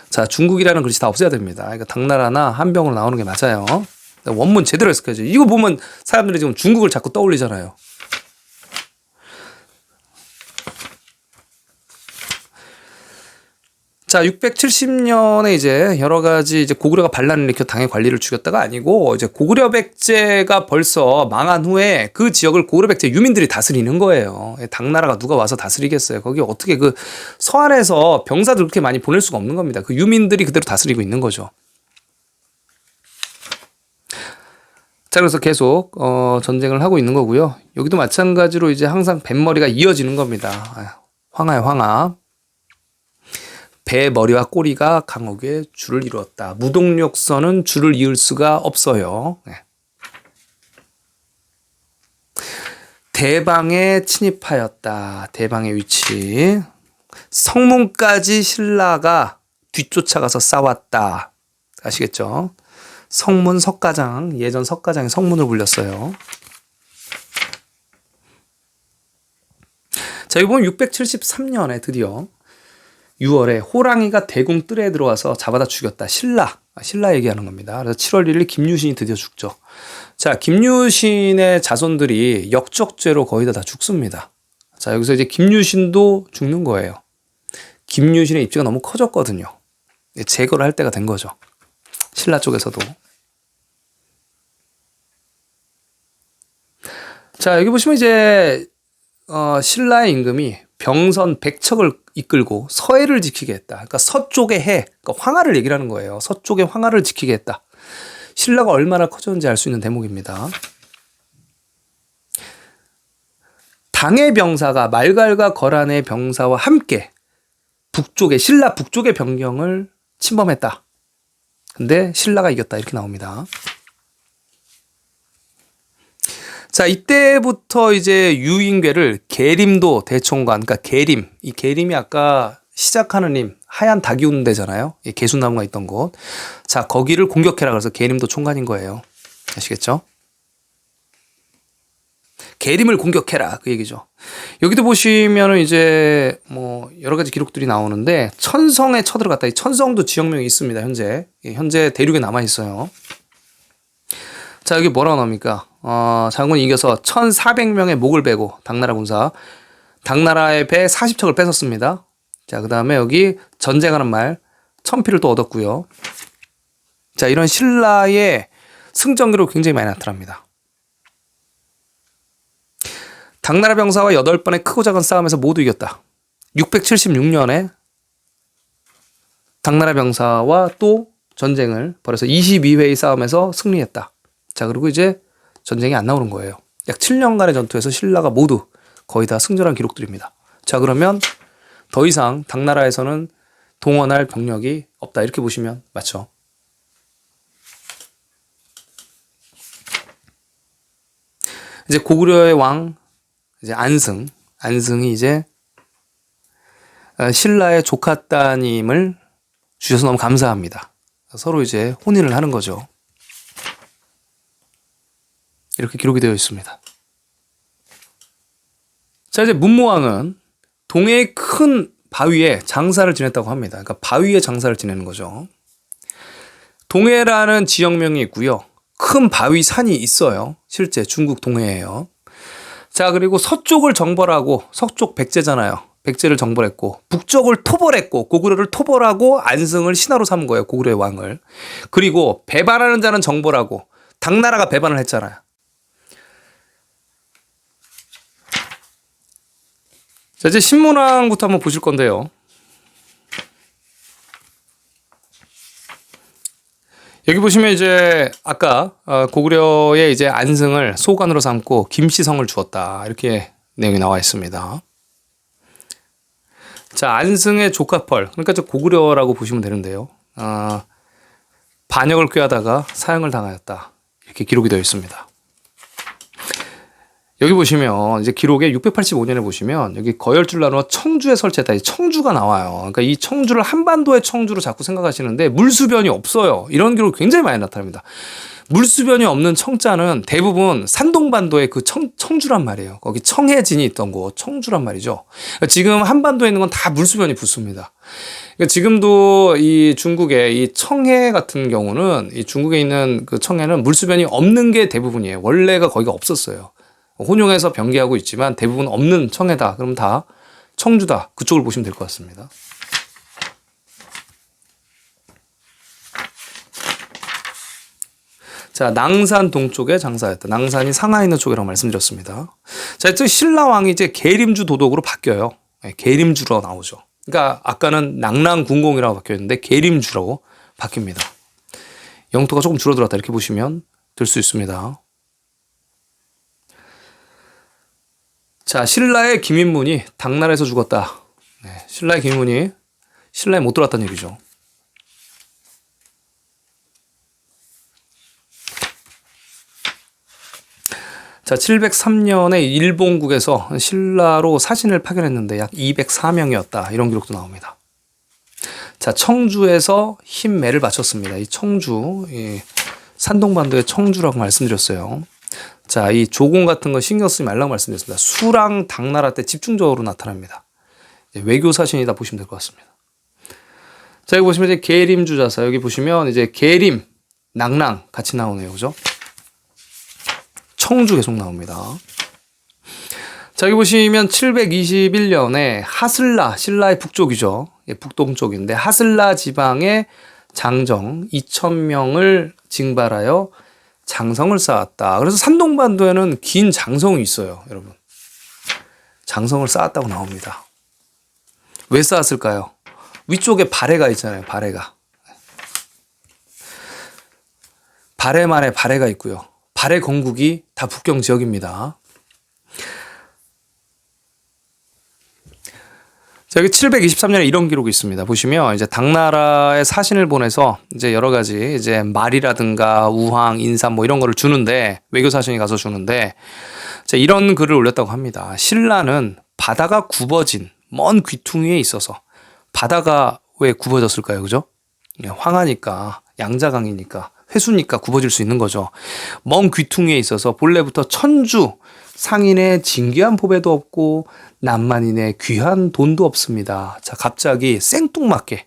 자, 중국이라는 글씨 다 없애야 됩니다. 그러니까 당나라나 한병으로 나오는 게 맞아요. 원문 제대로 해석해야죠. 이거 보면 사람들이 지금 중국을 자꾸 떠올리잖아요. 자, 670년에 이제 여러 가지 이제 고구려가 반란을 일으켜 당의 관리를 죽였다가 아니고 이제 고구려 백제가 벌써 망한 후에 그 지역을 고구려 백제 유민들이 다스리는 거예요. 당나라가 누가 와서 다스리겠어요. 거기 어떻게 그 서안에서 병사들 그렇게 많이 보낼 수가 없는 겁니다. 그 유민들이 그대로 다스리고 있는 거죠. 자, 그래서 계속 전쟁을 하고 있는 거고요. 여기도 마찬가지로 이제 항상 뱃머리가 이어지는 겁니다. 황하야 황하. 배 머리와 꼬리가 강옥에 줄을 이루었다. 무동력선은 줄을 이을 수가 없어요. 네. 대방에 침입하였다. 대방의 위치. 성문까지 신라가 뒤쫓아가서 싸웠다. 아시겠죠? 성문 석가장, 예전 석가장의 성문을 불렸어요. 자, 이번 673년에 드디어 6월에 호랑이가 대궁 뜰에 들어와서 잡아다 죽였다. 신라 얘기하는 겁니다. 그래서 7월 1일 김유신이 드디어 죽죠. 자, 김유신의 자손들이 역적죄로 거의 다 죽습니다. 자, 여기서 이제 김유신도 죽는 거예요. 김유신의 입지가 너무 커졌거든요. 제거를 할 때가 된 거죠. 신라 쪽에서도. 자, 여기 보시면 이제 신라의 임금이 병선 100척을 이끌고 서해를 지키게 했다. 그러니까 서쪽의 해, 그러니까 황하를 얘기를 하는 거예요. 서쪽의 황하를 지키게 했다. 신라가 얼마나 커졌는지 알 수 있는 대목입니다. 당의 병사가 말갈과 거란의 병사와 함께 신라 북쪽의 변경을 침범했다. 근데 신라가 이겼다. 이렇게 나옵니다. 자, 이때부터 이제 유인궤를 계림도 대총관, 그러니까 계림, 이 계림이 아까 시작하는 림, 하얀 닭이 우는 데잖아요. 이 개수나무가 있던 곳. 자, 거기를 공격해라. 그래서 계림도 총관인 거예요. 아시겠죠? 계림을 공격해라 그 얘기죠. 여기도 보시면은 이제 뭐 여러 가지 기록들이 나오는데 천성에 쳐들어갔다. 이 천성도 지역명이 있습니다. 현재 대륙에 남아 있어요. 자, 여기 뭐라고 나옵니까? 장군이 이겨서 1,400명의 목을 베고 당나라 군사 당나라의 배 40척을 뺏었습니다. 자, 그 다음에 여기 전쟁하는 말 1,000피를 또 얻었고요. 자, 이런 신라의 승전 기록 굉장히 많이 나타납니다. 당나라 병사와 8번의 크고 작은 싸움에서 모두 이겼다. 676년에 당나라 병사와 또 전쟁을 벌여서 22회의 싸움에서 승리했다. 자, 그리고 이제 전쟁이 안 나오는 거예요. 약 7년간의 전투에서 신라가 모두 거의 다 승전한 기록들입니다. 자, 그러면 더 이상 당나라에서는 동원할 병력이 없다. 이렇게 보시면 맞죠? 이제 고구려의 왕 이제 안승이 이제 신라의 조카 따님을 주셔서 너무 감사합니다. 서로 이제 혼인을 하는 거죠. 이렇게 기록이 되어 있습니다. 자, 이제 문무왕은 동해의 큰 바위에 장사를 지냈다고 합니다. 그러니까 바위에 장사를 지내는 거죠. 동해라는 지역명이 있고요. 큰 바위 산이 있어요. 실제 중국 동해예요. 자, 그리고 서쪽을 정벌하고 서쪽 백제잖아요. 백제를 정벌했고 북쪽을 토벌했고 고구려를 토벌하고 안승을 신하로 삼은 거예요. 고구려의 왕을. 그리고 배반하는 자는 정벌하고 당나라가 배반을 했잖아요. 자, 이제 신문왕부터 한번 보실 건데요. 여기 보시면 이제 아까 고구려의 이제 안승을 소관으로 삼고 김씨성을 주었다. 이렇게 내용이 나와 있습니다. 자, 안승의 조카펄, 그러니까 저 고구려라고 보시면 되는데요. 반역을 꾀하다가 사형을 당하였다. 이렇게 기록이 되어 있습니다. 여기 보시면 이제 기록에 685년에 보시면 여기 거열줄 나누어 청주에 설치했다. 이 청주가 나와요. 그러니까 이 청주를 한반도의 청주로 자꾸 생각하시는데 물수변이 없어요. 이런 기록 굉장히 많이 나타납니다. 물수변이 없는 청자는 대부분 산동반도의 그 청주란 말이에요. 거기 청해진이 있던 곳 청주란 말이죠. 그러니까 지금 한반도에 있는 건 다 물수변이 붙습니다. 그러니까 지금도 이 중국의 이 청해 같은 경우는 이 중국에 있는 그 청해는 물수변이 없는 게 대부분이에요. 원래가 거기가 없었어요. 혼용해서 병기하고 있지만 대부분 없는 청해다. 그럼 다 청주다. 그쪽을 보시면 될 것 같습니다. 자, 낭산 동쪽에 장사했다. 낭산이 상하에 있는 쪽이라고 말씀드렸습니다. 자, 이제 신라왕이 이제 계림주 도독으로 바뀌어요. 네, 계림주로 나오죠. 그러니까 아까는 낭랑군공이라고 바뀌었는데 계림주로 바뀝니다. 영토가 조금 줄어들었다. 이렇게 보시면 될 수 있습니다. 자, 신라의 김인문이 당나라에서 죽었다. 네, 신라의 김인문이 신라에 못 들어왔다는 얘기죠. 자, 703년에 일본국에서 신라로 사신을 파견했는데 약 204명이었다. 이런 기록도 나옵니다. 자, 청주에서 흰매를 바쳤습니다. 이 청주, 이 산동반도의 청주라고 말씀드렸어요. 자, 이 조공 같은 거 신경 쓰지 말라고 말씀드렸습니다. 수랑 당나라 때 집중적으로 나타납니다. 외교 사신이다 보시면 될 것 같습니다. 자, 여기 보시면 이제 계림주 자사, 여기 보시면 이제 계림, 낭랑 같이 나오네요. 그죠? 청주 계속 나옵니다. 자, 여기 보시면 721년에 하슬라, 신라의 북쪽이죠. 예, 북동쪽인데 하슬라 지방의 장정 2,000명을 징발하여 장성을 쌓았다. 그래서 산동반도에는 긴 장성이 있어요, 여러분. 장성을 쌓았다고 나옵니다. 왜 쌓았을까요? 위쪽에 발해가 있잖아요, 발해가. 발해만에 발해가 있고요. 발해 건국이 다 북경 지역입니다. 자, 여기 723년에 이런 기록이 있습니다. 보시면 이제 당나라에 사신을 보내서 이제 여러 가지 이제 말이라든가 우황, 인삼 뭐 이런 거를 주는데 외교 사신이 가서 주는데 자, 이런 글을 올렸다고 합니다. 신라는 바다가 굽어진 먼 귀퉁이에 있어서 바다가 왜 굽어졌을까요? 그죠? 황하니까 양자강이니까 회수니까 굽어질 수 있는 거죠. 먼 귀퉁이에 있어서 본래부터 천주 상인의 진귀한 보배도 없고 남만인의 귀한 돈도 없습니다. 자, 갑자기 생뚱맞게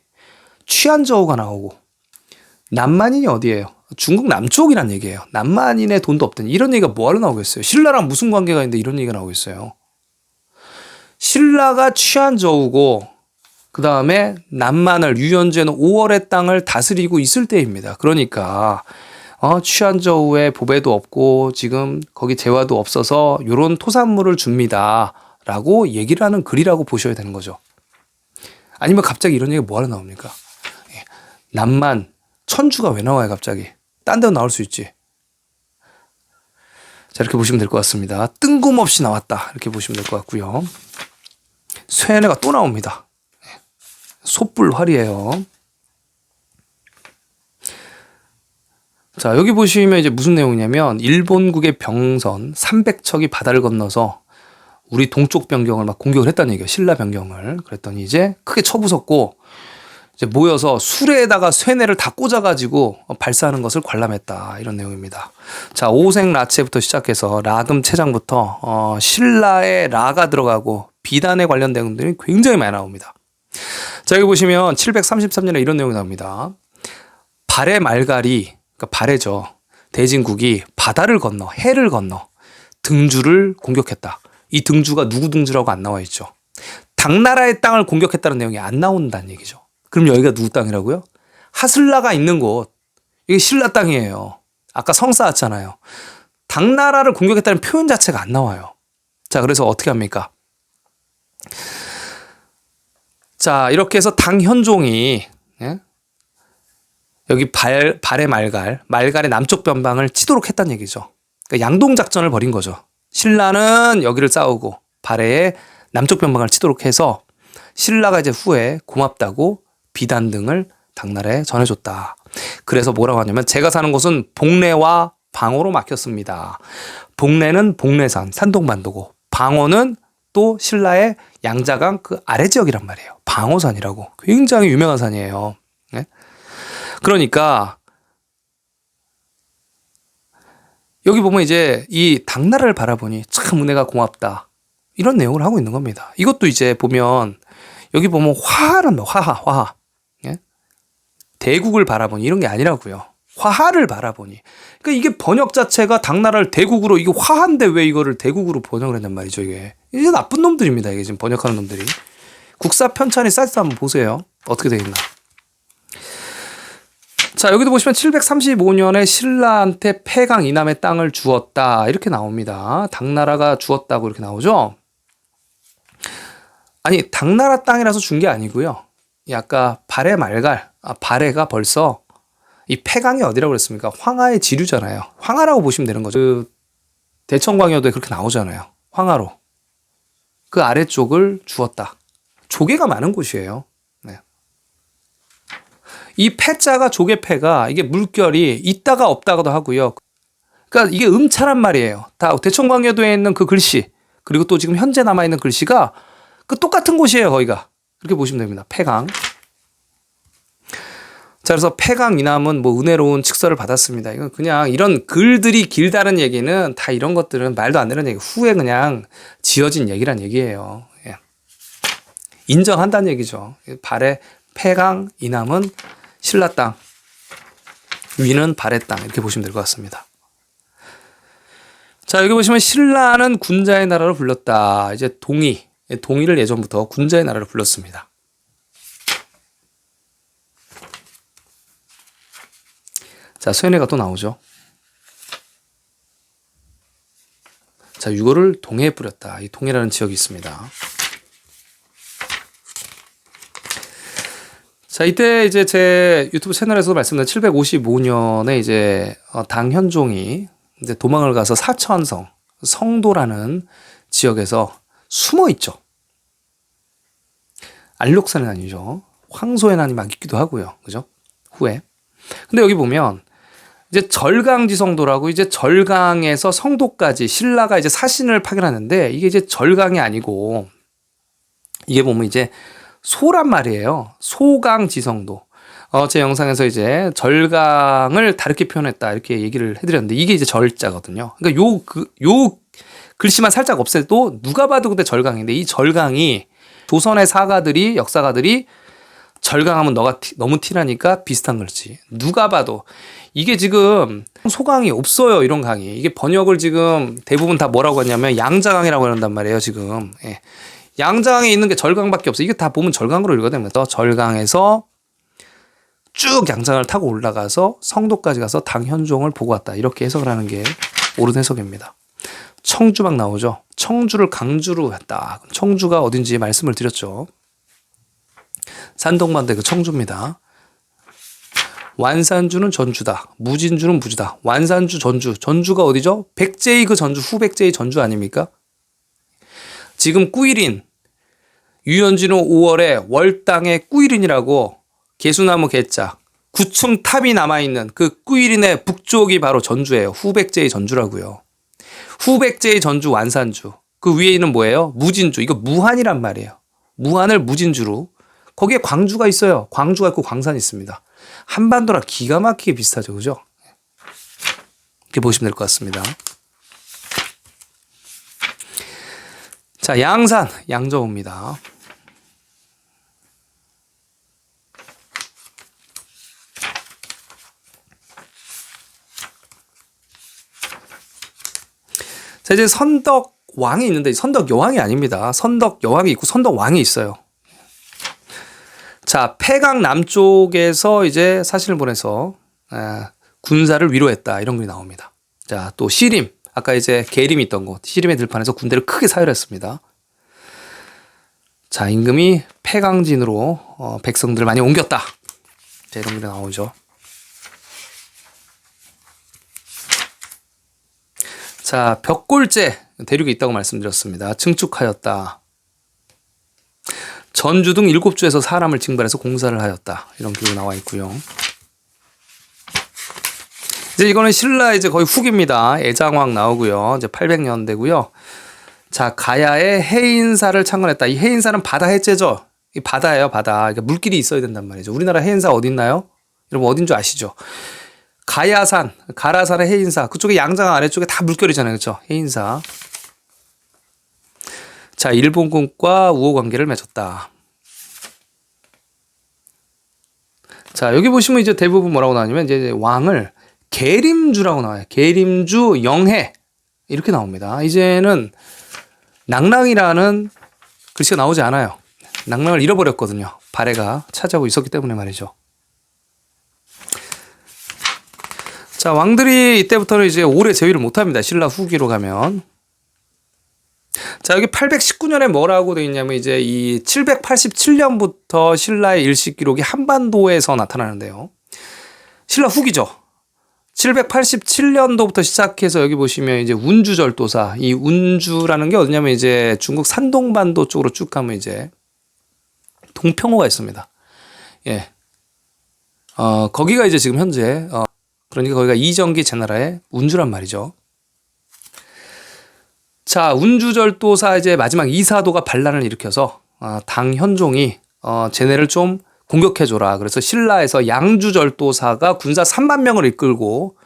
취한저우가 나오고, 남만인이 어디예요? 중국 남쪽이란 얘기예요. 남만인의 돈도 없더니 이런 얘기가 뭐하러 나오겠어요? 신라랑 무슨 관계가 있는데 이런 얘기가 나오겠어요? 신라가 취한저우고 그 다음에 남만을, 유연제는 5월의 땅을 다스리고 있을 때입니다. 그러니까 취한저우에 보배도 없고 지금 거기 재화도 없어서 요런 토산물을 줍니다 라고 얘기를 하는 글이라고 보셔야 되는 거죠. 아니면 갑자기 이런 얘기가 뭐하러 나옵니까? 남만, 천주가 왜 나와요 갑자기? 딴 데로 나올 수 있지. 자, 이렇게 보시면 될 것 같습니다. 뜬금없이 나왔다 이렇게 보시면 될 것 같고요. 쇠뇌가 또 나옵니다. 솥불활이에요. 자, 여기 보시면 이제 무슨 내용이냐면 일본국의 병선 300척이 바다를 건너서 우리 동쪽 변경을 막 공격을 했다는 얘기예요. 신라 변경을. 그랬더니 이제 크게 쳐부쉈고 이제 모여서 수레에다가 쇠뇌를 다 꽂아가지고 발사하는 것을 관람했다. 이런 내용입니다. 자, 오색라체부터 시작해서 라금체장부터 신라의 라가 들어가고 비단에 관련된 내용들이 굉장히 많이 나옵니다. 자, 여기 보시면 733년에 이런 내용이 나옵니다. 발해 말갈이, 그러니까 발해죠. 대진국이 바다를 건너, 해를 건너 등주를 공격했다. 이 등주가 누구 등주라고 안 나와 있죠. 당나라의 땅을 공격했다는 내용이 안 나온다는 얘기죠. 그럼 여기가 누구 땅이라고요? 하슬라가 있는 곳. 이게 신라 땅이에요. 아까 성 쌓았잖아요. 당나라를 공격했다는 표현 자체가 안 나와요. 자, 그래서 어떻게 합니까? 자, 이렇게 해서 당현종이 여기 발의 말갈의 남쪽 변방을 치도록 했다는 얘기죠. 그러니까 양동작전을 벌인 거죠. 신라는 여기를 싸우고 발해의 남쪽 변방을 치도록 해서 신라가 이제 후에 고맙다고 비단 등을 당나라에 전해줬다. 그래서 뭐라고 하냐면 제가 사는 곳은 복례와 방어로 막혔습니다. 복례는 복례산, 산동반도고 방어는 또 신라의 양자강 그 아래 지역이란 말이에요. 방어산이라고. 굉장히 유명한 산이에요. 네? 그러니까 여기 보면 이제 이 당나라를 바라보니 참 은혜가 고맙다. 이런 내용을 하고 있는 겁니다. 이것도 이제 보면 여기 보면 화하란다. 화하. 예? 대국을 바라보니 이런 게 아니라고요. 화하를 바라보니. 그러니까 이게 번역 자체가 당나라를 대국으로, 이게 화한데 왜 이거를 대국으로 번역을 했단 말이죠. 이게 나쁜 놈들입니다. 이게 지금 번역하는 놈들이. 국사 편찬이 사이트 한번 보세요. 어떻게 되어 있나. 자, 여기도 보시면 735년에 신라한테 폐강 이남의 땅을 주었다. 이렇게 나옵니다. 당나라가 주었다고 이렇게 나오죠. 아니, 당나라 땅이라서 준 게 아니고요. 아까 발해 말갈, 발해가 벌써 이 폐강이 어디라고 그랬습니까? 황하의 지류잖아요. 황하라고 보시면 되는 거죠. 그 대천광여도에 그렇게 나오잖아요. 황하로. 그 아래쪽을 주었다. 조개가 많은 곳이에요. 네. 이 패자가 조개 패가 이게 물결이 있다가 없다가도 하고요. 그러니까 이게 음차란 말이에요. 다 대천광여도에 있는 그 글씨, 그리고 또 지금 현재 남아있는 글씨가 그 똑같은 곳이에요. 거기가. 그렇게 보시면 됩니다. 폐강. 자, 그래서 폐강 이남은 뭐 은혜로운 칙서를 받았습니다. 이건 그냥 이런 글들이 길다는 얘기는 다 이런 것들은 말도 안 되는 얘기, 후에 그냥 지어진 얘기란 얘기예요. 예. 인정한다는 얘기죠. 발해 폐강 이남은 신라 땅, 위는 발해 땅, 이렇게 보시면 될 것 같습니다. 자, 여기 보시면 신라는 군자의 나라로 불렸다. 이제 동의를 예전부터 군자의 나라로 불렀습니다. 자, 쇠뇌가 또 나오죠. 자, 이거를 동해에 뿌렸다. 이 동해라는 지역이 있습니다. 자, 이때 이제 제 유튜브 채널에서도 말씀드린 755년에 이제 당현종이 이제 도망을 가서 사천성, 성도라는 지역에서 숨어 있죠. 안록산은 아니죠. 황소의 난이 막 있기도 하고요. 그죠? 후에. 근데 여기 보면 이제 절강지성도라고 이제 절강에서 성도까지 신라가 이제 사신을 파견하는데 이게 이제 절강이 아니고 이게 보면 이제 소란 말이에요. 소강지성도. 제 영상에서 이제 절강을 다르게 표현했다 이렇게 얘기를 해드렸는데 이게 이제 절자거든요. 그러니까 요 글씨만 살짝 없애도 누가 봐도 근데 절강인데 이 절강이 조선의 사가들이 역사가들이 절강하면 너무 티나니까 비슷한 글씨. 누가 봐도 이게 지금 소강이 없어요. 이런 강이. 이게 번역을 지금 대부분 다 뭐라고 하냐면 양자강이라고 한단 말이에요. 지금. 예. 양자강에 있는 게 절강밖에 없어. 이게 다 보면 절강으로 읽어야 서 절강에서 쭉 양장을 타고 올라가서 성도까지 가서 당현종을 보고 왔다. 이렇게 해석을 하는 게 옳은 해석입니다. 청주 막 나오죠. 청주를 강주로 했다. 청주가 어딘지 말씀을 드렸죠. 산동반대 그 청주입니다. 완산주는 전주다. 무진주는 무주다. 완산주 전주. 전주가 어디죠? 백제의 그 전주, 후백제의 전주 아닙니까? 지금 꾸일인 유현진호 5월에 월당의 꾸일인이라고 개수나무 개자 9층 탑이 남아있는 그 꾸일인의 북쪽이 바로 전주예요. 후백제의 전주라고요. 후백제의 전주 완산주. 그 위에 있는 뭐예요? 무진주. 이거 무한이란 말이에요. 무한을 무진주로. 거기에 광주가 있어요. 광주가 있고 광산이 있습니다. 한반도랑 기가 막히게 비슷하죠. 그죠? 이렇게 보시면 될 것 같습니다. 자, 양산, 양저우입니다. 자, 이제 선덕왕이 있는데 선덕여왕이 아닙니다. 선덕여왕이 있고 선덕왕이 있어요. 자, 폐강 남쪽에서 이제 사신을 보내서 군사를 위로했다. 이런 글이 나옵니다. 자, 또 시림. 아까 이제 계림이 있던 곳. 시림의 들판에서 군대를 크게 사열했습니다. 자, 임금이 폐강진으로 백성들을 많이 옮겼다. 자, 이런 글이 나오죠. 자, 벽골제 대륙에 있다고 말씀드렸습니다. 증축하였다. 전주 등 7주에서 사람을 징발해서 공사를 하였다. 이런 기록이 나와 있고요. 이제 이거는 신라 이제 거의 후기입니다. 애장왕 나오고요. 이제 800년대고요. 자, 가야에 해인사를 창건했다. 이 해인사는 바다 해제죠. 이 바다예요, 바다. 그러니까 물길이 있어야 된단 말이죠. 우리나라 해인사 어디 있나요? 여러분 어딘 줄 아시죠? 가야산, 가라산의 해인사. 그쪽에 양장 아래쪽에 다 물결이잖아요. 그렇죠? 해인사. 자, 일본군과 우호 관계를 맺었다. 자, 여기 보시면 이제 대부분 뭐라고 나오냐면 이제 왕을 계림주라고 나와요. 계림주 영해. 이렇게 나옵니다. 이제는 낭랑이라는 글씨가 나오지 않아요. 낭랑을 잃어버렸거든요. 발해가 차지하고 있었기 때문에 말이죠. 자, 왕들이 이때부터는 이제 오래 제위를 못합니다. 신라 후기로 가면. 자, 여기 819년에 뭐라고 되어 있냐면 이제 이 787년부터 신라의 일식 기록이 한반도에서 나타나는데요. 신라 후기죠. 787년도부터 시작해서 여기 보시면 이제 운주절도사. 이 운주라는 게 어디냐면 이제 중국 산동반도 쪽으로 쭉 가면 이제 동평호가 있습니다. 예. 거기가 이제 지금 현재 그러니까 거기가 이정기 제나라의 운주란 말이죠. 자, 운주절도사 이제 마지막 이사도가 반란을 일으켜서 당현종이 쟤네를 좀 공격해줘라. 그래서 신라에서 양주절도사가 군사 3만 명을 이끌고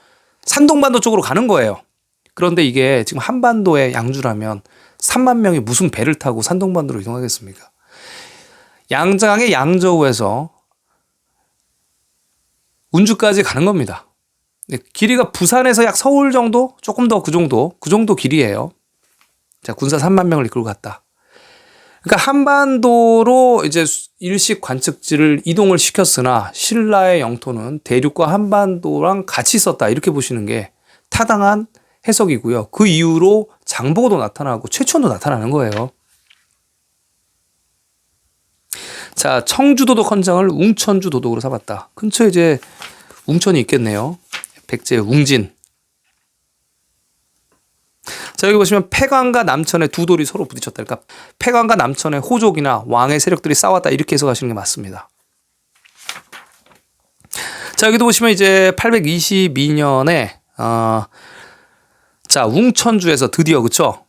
산동반도 쪽으로 가는 거예요. 그런데 이게 지금 한반도의 양주라면 3만 명이 무슨 배를 타고 산동반도로 이동하겠습니까? 양장의 양저우에서 운주까지 가는 겁니다. 길이가 부산에서 약 서울 정도? 조금 더 그 정도 길이에요. 자, 군사 3만 명을 이끌고 갔다. 그러니까 한반도로 이제 일식 관측지를 이동을 시켰으나 신라의 영토는 대륙과 한반도랑 같이 있었다. 이렇게 보시는 게 타당한 해석이고요. 그 이후로 장보고도 나타나고 최초도 나타나는 거예요. 자, 청주도독 헌장을 웅천주 도독으로 삼았다. 근처에 이제 웅천이 있겠네요. 백제 웅진. 자, 여기 보시면 폐광과 남천의 두 돌이 서로 부딪혔다. 그러니까 폐광과 남천의 호족이나 왕의 세력들이 싸웠다. 이렇게 해석하시는 게 맞습니다. 자, 여기도 보시면 이제 822년에 자, 웅천주에서 드디어 그쵸?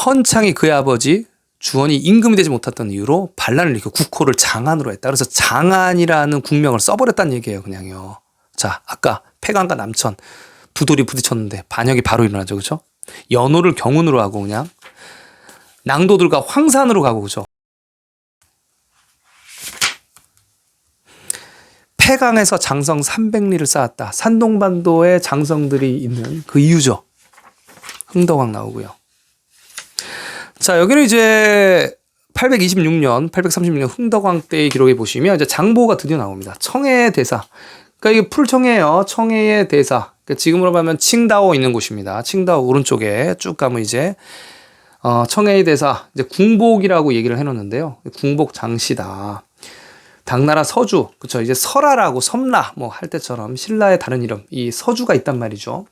헌창이 그의 아버지 주원이 임금이 되지 못했던 이유로 반란을 일으켜 국호를 장안으로 했다. 그래서 장안이라는 국명을 써버렸다는 얘기예요. 그냥요. 자, 아까 패강과 남천 부돌이 부딪혔는데 반역이 바로 일어나죠. 그렇죠? 연호를 경운으로 하고 그냥 낭도들과 황산으로 가고 그죠? 패강에서 장성 300리를 쌓았다. 산동반도에 장성들이 있는 그 이유죠. 흥덕왕 나오고요. 자, 여기는 이제 826년, 836년 흥덕왕 때의 기록에 보시면 이제 장보고가 드디어 나옵니다. 청해의 대사. 그러니까 이게 풀청해예요. 청해의 대사. 그러니까 지금으로 보면 칭다오 있는 곳입니다. 칭다오 오른쪽에 쭉 가면 이제 청해의 대사, 이제 궁복이라고 얘기를 해놓는데요. 궁복 장씨다. 당나라 서주, 그쵸. 이제 설하라고 섬라, 뭐 할 때처럼 신라의 다른 이름, 이 서주가 있단 말이죠.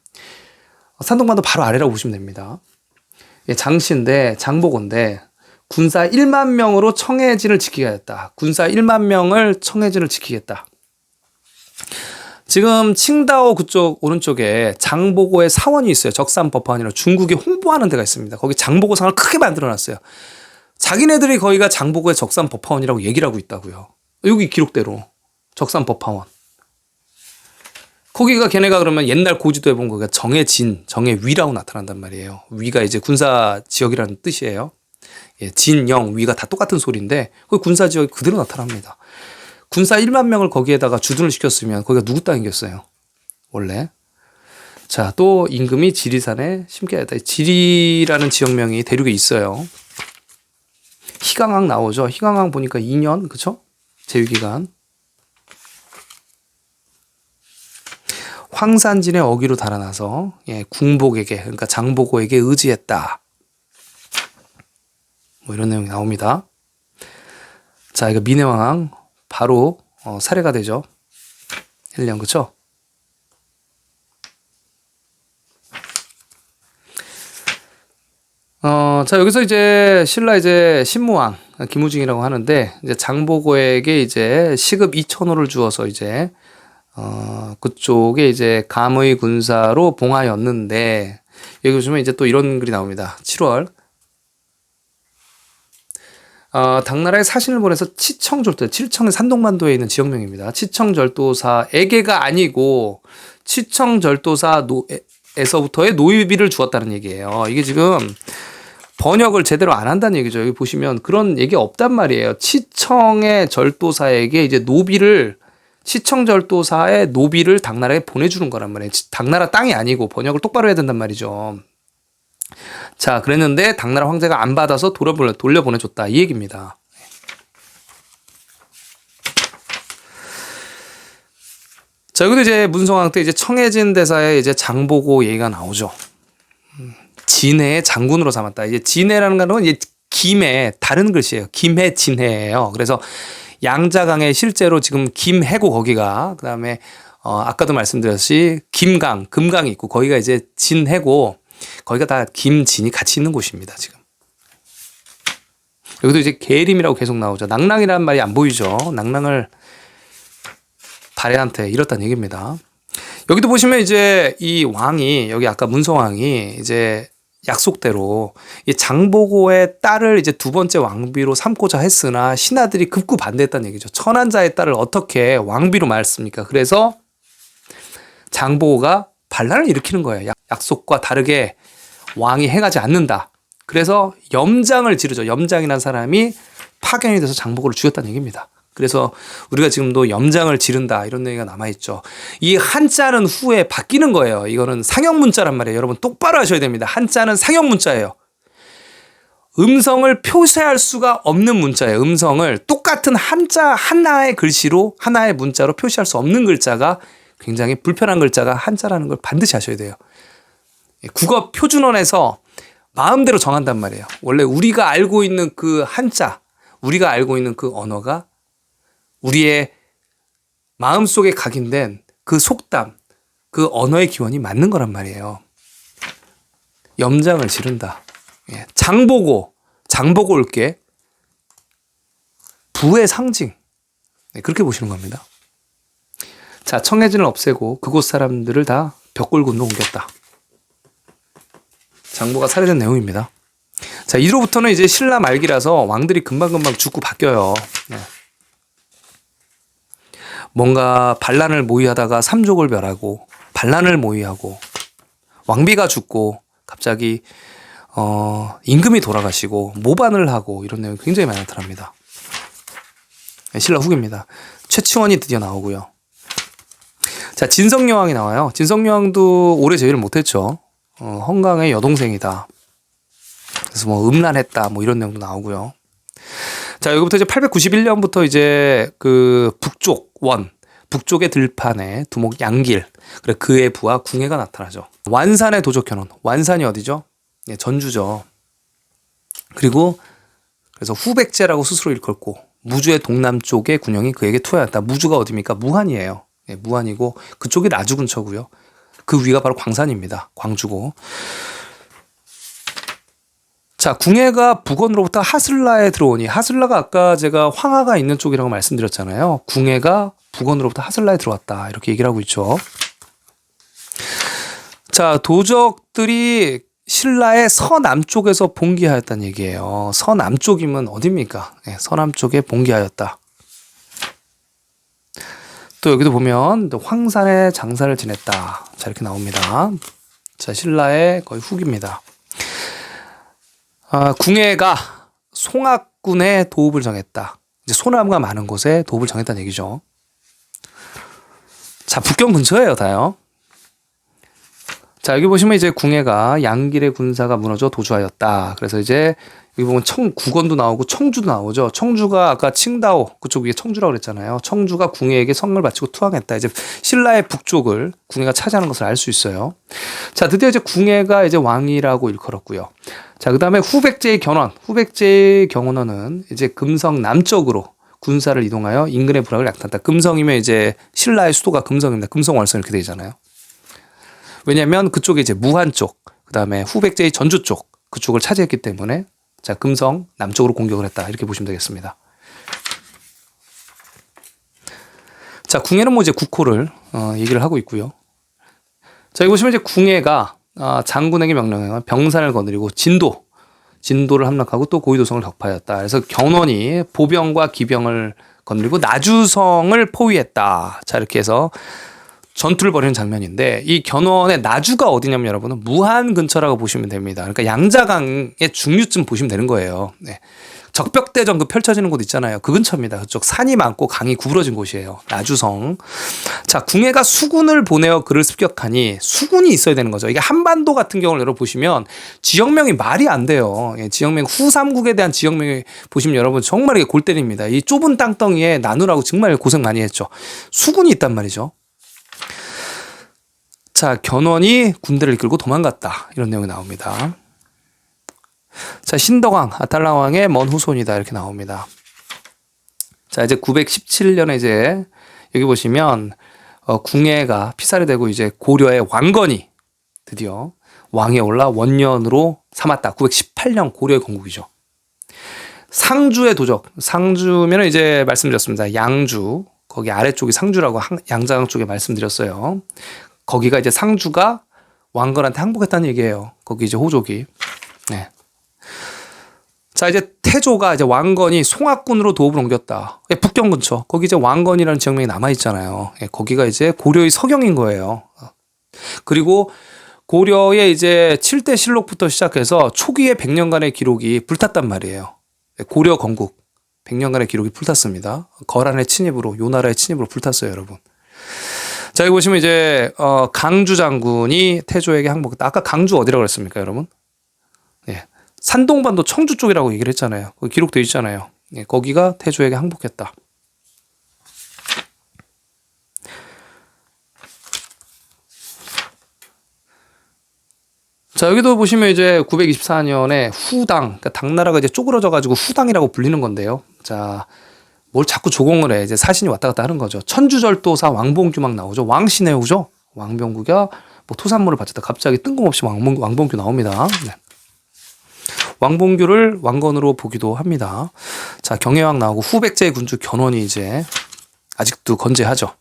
산동반도 바로 아래라고 보시면 됩니다. 예, 장씨인데, 장보고인데, 군사 1만 명으로 청해진을 지키겠다. 군사 1만 명을 청해진을 지키겠다. 지금 칭다오 그쪽 오른쪽에 장보고의 사원이 있어요. 적산법화원이라고 중국에 홍보하는 데가 있습니다. 거기 장보고상을 크게 만들어놨어요. 자기네들이 거기가 장보고의 적산법화원이라고 얘기를 하고 있다고요. 여기 기록대로 적산법화원. 거기가 걔네가 그러면 옛날 고지도에 본 거가 정해진, 정해위라고 나타난단 말이에요. 위가 이제 군사 지역이라는 뜻이에요. 예, 진, 영, 위가 다 똑같은 소리인데 거기 군사 지역이 그대로 나타납니다. 군사 1만 명을 거기에다가 주둔을 시켰으면 거기가 누구 땅이겠어요? 원래. 자, 또 임금이 지리산에 심게 했다. 지리라는 지역명이 대륙에 있어요. 희강항 나오죠. 희강항 보니까 2년, 그쵸? 제위기간. 황산진의 어기로 달아나서 예, 궁복에게, 그러니까 장보고에게 의지했다. 뭐 이런 내용이 나옵니다. 자, 이거 민해왕항 바로 살해가 되죠. 1년, 그쵸? 자, 여기서 이제 신라 이제 신무왕 김우징이라고 하는데 이제 장보고에게 이제 시급 2,000호를 주어서 이제 그쪽에 이제 감의 군사로 봉하였는데 여기 보시면 이제 또 이런 글이 나옵니다. 7월 당나라에 사신을 보내서 치청절도, 칠청은 산동반도에 있는 지역명입니다. 치청절도사에게가 아니고 치청절도사에서부터의 노유비를 주었다는 얘기예요. 이게 지금 번역을 제대로 안 한다는 얘기죠. 여기 보시면 그런 얘기 없단 말이에요. 치청의 절도사에게 이제 노비를, 치청절도사의 노비를 당나라에 보내주는 거란 말이에요. 당나라 땅이 아니고 번역을 똑바로 해야 된단 말이죠. 자, 그랬는데 당나라 황제가 안 받아서 돌려보내줬다. 이 얘기입니다. 자, 여기도 이제 문성왕 때 이제 청해진 대사에 이제 장보고 얘기가 나오죠. 진해의 장군으로 삼았다. 이제 진해라는 건 이제 김해 다른 글씨예요. 김해 진해예요. 그래서 양자강에 실제로 지금 김해고 거기가 그다음에 아까도 말씀드렸듯이 김강, 금강이 있고 거기가 이제 진해고 거기가 다 김진이 같이 있는 곳입니다. 지금. 여기도 이제 계림이라고 계속 나오죠. 낭랑이라는 말이 안 보이죠. 낭랑을 발해한테 이렇다는 얘기입니다. 여기도 보시면 이제 이 왕이 여기 아까 문성왕이 이제 약속대로 이 장보고의 딸을 이제 두 번째 왕비로 삼고자 했으나 신하들이 급구 반대했다는 얘기죠. 천한자의 딸을 어떻게 왕비로 말습니까? 그래서 장보고가 반란을 일으키는 거예요. 약속과 다르게 왕이 행하지 않는다. 그래서 염장을 지르죠. 염장이라는 사람이 파견이 돼서 장보고를 죽였다는 얘기입니다. 그래서 우리가 지금도 염장을 지른다 이런 얘기가 남아있죠. 이 한자는 후에 바뀌는 거예요. 이거는 상형문자란 말이에요. 여러분 똑바로 하셔야 됩니다. 한자는 상형문자예요. 음성을 표시할 수가 없는 문자예요. 음성을 똑같은 한자 하나의 글씨로 하나의 문자로 표시할 수 없는 글자가 굉장히 불편한 글자가 한자라는 걸 반드시 아셔야 돼요. 국어 표준원에서 마음대로 정한단 말이에요. 원래 우리가 알고 있는 그 한자, 우리가 알고 있는 그 언어가 우리의 마음속에 각인된 그 속담, 그 언어의 기원이 맞는 거란 말이에요. 염장을 지른다. 장보고 올게 부의 상징. 그렇게 보시는 겁니다. 자, 청해진을 없애고 그곳 사람들을 다 벽골군으로 옮겼다. 장보가 살해된 내용입니다. 자, 이로부터는 이제 신라 말기라서 왕들이 금방금방 죽고 바뀌어요. 네. 뭔가 반란을 모의하다가 삼족을 멸하고 반란을 모의하고 왕비가 죽고 갑자기 임금이 돌아가시고 모반을 하고 이런 내용이 굉장히 많이 나타납니다. 신라 후기입니다. 최치원이 드디어 나오고요. 자, 진성여왕이 나와요. 진성여왕도 오래 제위를 못했죠. 헌강의 여동생이다. 그래서 뭐 음란했다 뭐 이런 내용도 나오고요. 자, 여기부터 이제 891년부터 이제 그 북쪽의 들판에 두목 양길, 그래 그의 부하 궁예가 나타나죠. 완산의 도적 견훤. 완산이 어디죠? 예, 전주죠. 그리고 그래서 후백제라고 스스로 일컬고 무주의 동남쪽의 군영이 그에게 투하였다. 무주가 어디입니까? 무한이에요. 예, 무한이고 그쪽이 나주 근처고요. 그 위가 바로 광산입니다. 광주고. 자, 궁예가 북원으로부터 하슬라에 들어오니, 하슬라가 아까 제가 황하가 있는 쪽이라고 말씀드렸잖아요. 궁예가 북원으로부터 하슬라에 들어왔다. 이렇게 얘기를 하고 있죠. 자, 도적들이 신라의 서남쪽에서 봉기하였다는 얘기예요. 서남쪽이면 어디입니까? 네, 서남쪽에 봉기하였다. 또 여기도 보면 또 황산에 장사를 지냈다. 자, 이렇게 나옵니다. 자, 신라의 거의 후기입니다. 궁예가 송악군의 도읍을 정했다. 이제 소나무가 많은 곳에 도읍을 정했다는 얘기죠. 자, 북경 근처예요, 다요. 자, 여기 보시면 이제 궁예가 양길의 군사가 무너져 도주하였다. 그래서 이제 여기 보면 국원도 나오고 청주도 나오죠. 청주가 아까 칭다오 그쪽 위에 청주라고 그랬잖아요. 청주가 궁예에게 성을 바치고 투항했다. 이제 신라의 북쪽을 궁예가 차지하는 것을 알 수 있어요. 자, 드디어 이제 궁예가 이제 왕이라고 일컬었고요. 자, 그다음에 후백제의 견훤. 후백제의 견훤은 이제 금성 남쪽으로 군사를 이동하여 인근의 부락을 약탈한다. 금성이면 이제 신라의 수도가 금성입니다. 금성월성 이렇게 되잖아요. 왜냐하면 그쪽에 이제 무한 쪽, 그다음에 후백제의 전주 쪽 그쪽을 차지했기 때문에 자, 금성 남쪽으로 공격을 했다. 이렇게 보시면 되겠습니다. 자, 궁예는 뭐 이제 국호를 얘기를 하고 있고요. 자, 여기 보시면 이제 궁예가 장군에게 명령해 병산을 거느리고 진도를 함락하고 또 고위도성을 격파하였다. 그래서 견훤이 보병과 기병을 거느리고 나주성을 포위했다. 자, 이렇게 해서 전투를 벌이는 장면인데 이 견훤의 나주가 어디냐면 여러분은 무한 근처라고 보시면 됩니다. 그러니까 양자강의 중류쯤 보시면 되는 거예요. 네. 적벽대전 그 펼쳐지는 곳 있잖아요. 그 근처입니다. 그쪽 산이 많고 강이 구부러진 곳이에요. 나주성. 자, 궁예가 수군을 보내어 그를 습격하니 수군이 있어야 되는 거죠. 이게 한반도 같은 경우를 여러분 보시면 지역명이 말이 안 돼요. 예, 지역명 후삼국에 대한 지역명이 보시면 여러분 정말 이게 골 때립니다. 이 좁은 땅덩이에 나누라고 정말 고생 많이 했죠. 수군이 있단 말이죠. 자, 견훤이 군대를 이끌고 도망갔다. 이런 내용이 나옵니다. 자, 신덕왕, 아탈랑왕의 먼 후손이다. 이렇게 나옵니다. 자, 이제 917년에 이제 여기 보시면 궁예가 피살이 되고 이제 고려의 왕건이 드디어 왕에 올라 원년으로 삼았다. 918년 고려의 건국이죠. 상주의 도적, 상주면 이제 말씀드렸습니다. 양주, 거기 아래쪽이 상주라고 양자강 쪽에 말씀드렸어요. 거기가 이제 상주가 왕건한테 항복했다는 얘기예요. 거기 이제 호족이. 네. 자, 이제 태조가 이제 왕건이 송악군으로 도읍을 옮겼다. 북경 근처. 거기 이제 왕건이라는 지역명이 남아있잖아요. 거기가 이제 고려의 서경인 거예요. 그리고 고려의 이제 7대 실록부터 시작해서 초기의 100년간의 기록이 불탔단 말이에요. 고려 건국 100년간의 기록이 불탔습니다. 거란의 침입으로, 요나라의 침입으로 불탔어요, 여러분. 자, 여기 보시면 이제 강주 장군이 태조에게 항복했다. 아까 강주 어디라고 그랬습니까, 여러분? 예. 산동반도 청주 쪽이라고 얘기를 했잖아요. 거기 기록되어 있잖아요. 예, 거기가 태조에게 항복했다. 자, 여기도 보시면 이제 924년에 후당, 그러니까 당나라가 이제 쪼그러져가지고 후당이라고 불리는 건데요. 자, 뭘 자꾸 조공을 해. 이제 사신이 왔다 갔다 하는 거죠. 천주절도사 왕봉규 막 나오죠. 왕신해우죠. 왕봉규가 뭐 토산물을 바쳤다. 갑자기 뜬금없이 왕봉규 나옵니다. 네. 왕봉규를 왕건으로 보기도 합니다. 자, 경혜왕 나오고 후백제의 군주 견훤이 이제 아직도 건재하죠.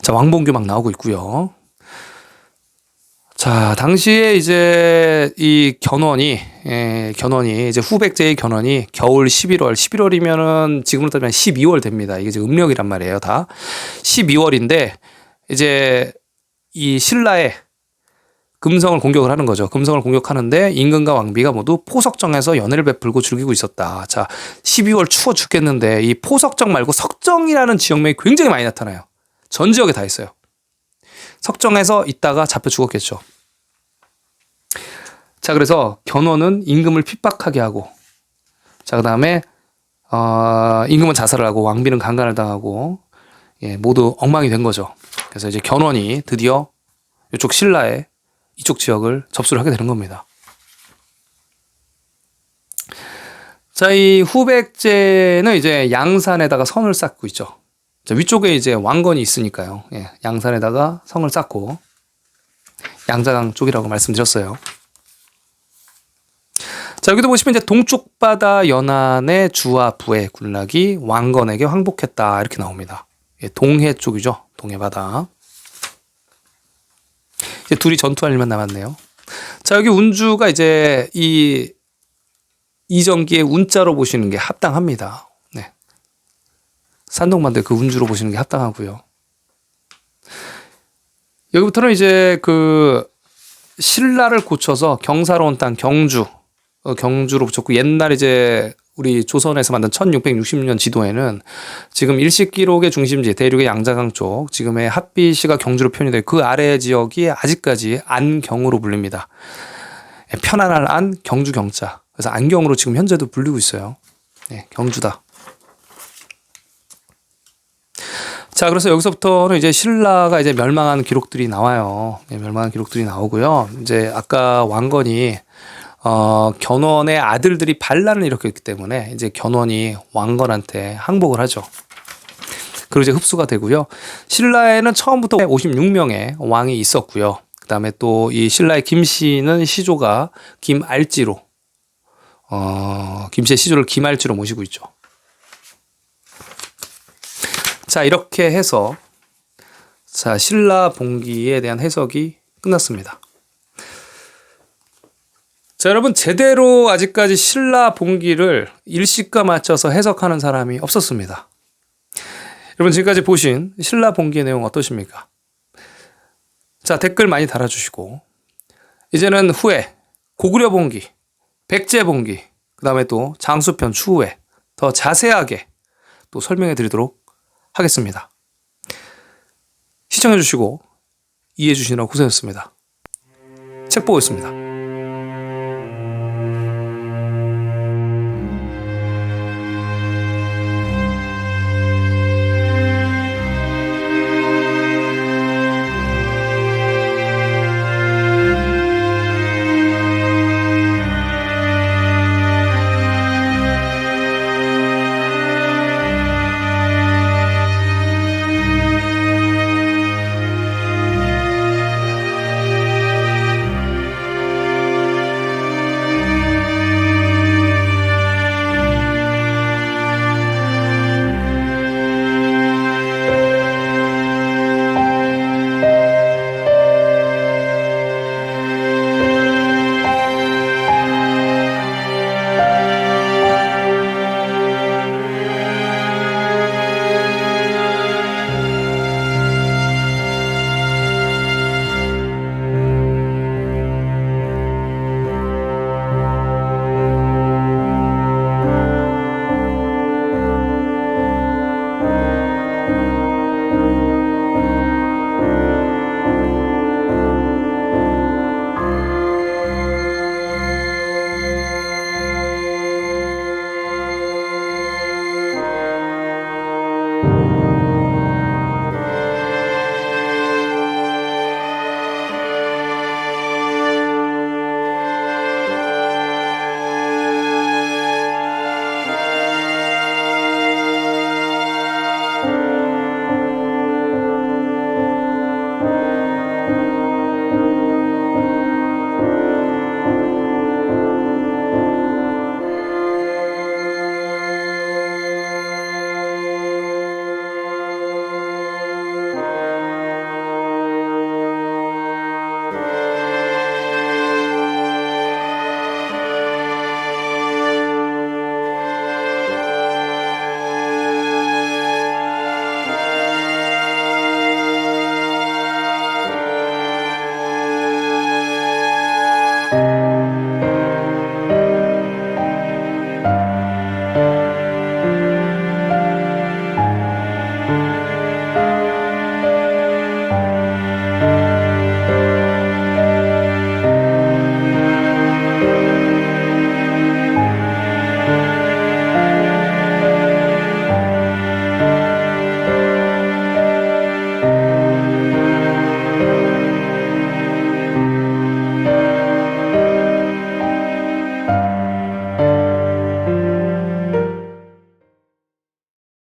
자, 왕봉규 막 나오고 있고요. 자, 당시에 이제 이 견훤이 이제 후백제의 견훤이 겨울 11월이면은 지금으로 따지면 12월 됩니다. 이게 이제 음력이란 말이에요, 다. 12월인데 이제 이 신라의 금성을 공격을 하는 거죠. 금성을 공격하는데 임금과 왕비가 모두 포석정에서 연애를 베풀고 즐기고 있었다. 자, 12월 추워 죽겠는데 이 포석정 말고 석정이라는 지역명이 굉장히 많이 나타나요. 전 지역에 다 있어요. 석정에서 있다가 잡혀 죽었겠죠. 자, 그래서 견훤은 임금을 핍박하게 하고, 자, 그 다음에 임금은 자살을 하고 왕비는 강간을 당하고, 예, 모두 엉망이 된 거죠. 그래서 이제 견훤이 드디어 이쪽 신라의 이쪽 지역을 접수를 하게 되는 겁니다. 자, 이 후백제는 이제 양산에다가 성을 쌓고 있죠. 자, 위쪽에 이제 왕건이 있으니까요. 예, 양산에다가 성을 쌓고 양자강 쪽이라고 말씀드렸어요. 자, 여기도 보시면 이제 동쪽 바다 연안의 주와 부의 군락이 왕건에게 항복했다 이렇게 나옵니다. 예, 동해 쪽이죠. 동해 바다. 이제 둘이 전투할 일만 남았네요. 자, 여기 운주가 이제 이 이전기의 운자로 보시는 게 합당합니다. 네. 산동반도의 그 운주로 보시는 게 합당하고요. 여기부터는 이제 그 신라를 고쳐서 경사로운 땅 경주로 붙였고, 옛날 이제 우리 조선에서 만든 1660년 지도에는 지금 일식기록의 중심지 대륙의 양자강 쪽 지금의 합비시가 경주로 표현이 되고 그 아래 지역이 아직까지 안경으로 불립니다. 편안할 안 경주 경자. 그래서 안경으로 지금 현재도 불리고 있어요. 네, 경주다. 자, 그래서 여기서부터는 이제 신라가 이제 멸망한 기록들이 나와요. 네, 멸망한 기록들이 나오고요. 이제 아까 왕건이 견훤의 아들들이 반란을 일으켰기 때문에 이제 견훤이 왕건한테 항복을 하죠. 그리고 이제 흡수가 되고요. 신라에는 처음부터 56명의 왕이 있었고요. 그 다음에 또 이 신라의 김씨는 시조가 김알지로, 김씨의 시조를 김알지로 모시고 있죠. 자, 이렇게 해서 자, 신라 봉기에 대한 해석이 끝났습니다. 자, 여러분, 제대로 아직까지 신라 봉기를 일식과 맞춰서 해석하는 사람이 없었습니다. 여러분, 지금까지 보신 신라 봉기의 내용 어떠십니까? 자, 댓글 많이 달아주시고, 이제는 후에 고구려 봉기, 백제 봉기, 그 다음에 또 장수편 추후에 더 자세하게 또 설명해 드리도록 하겠습니다. 시청해 주시고 이해해 주시느라 고생했습니다. 책 보고 있습니다.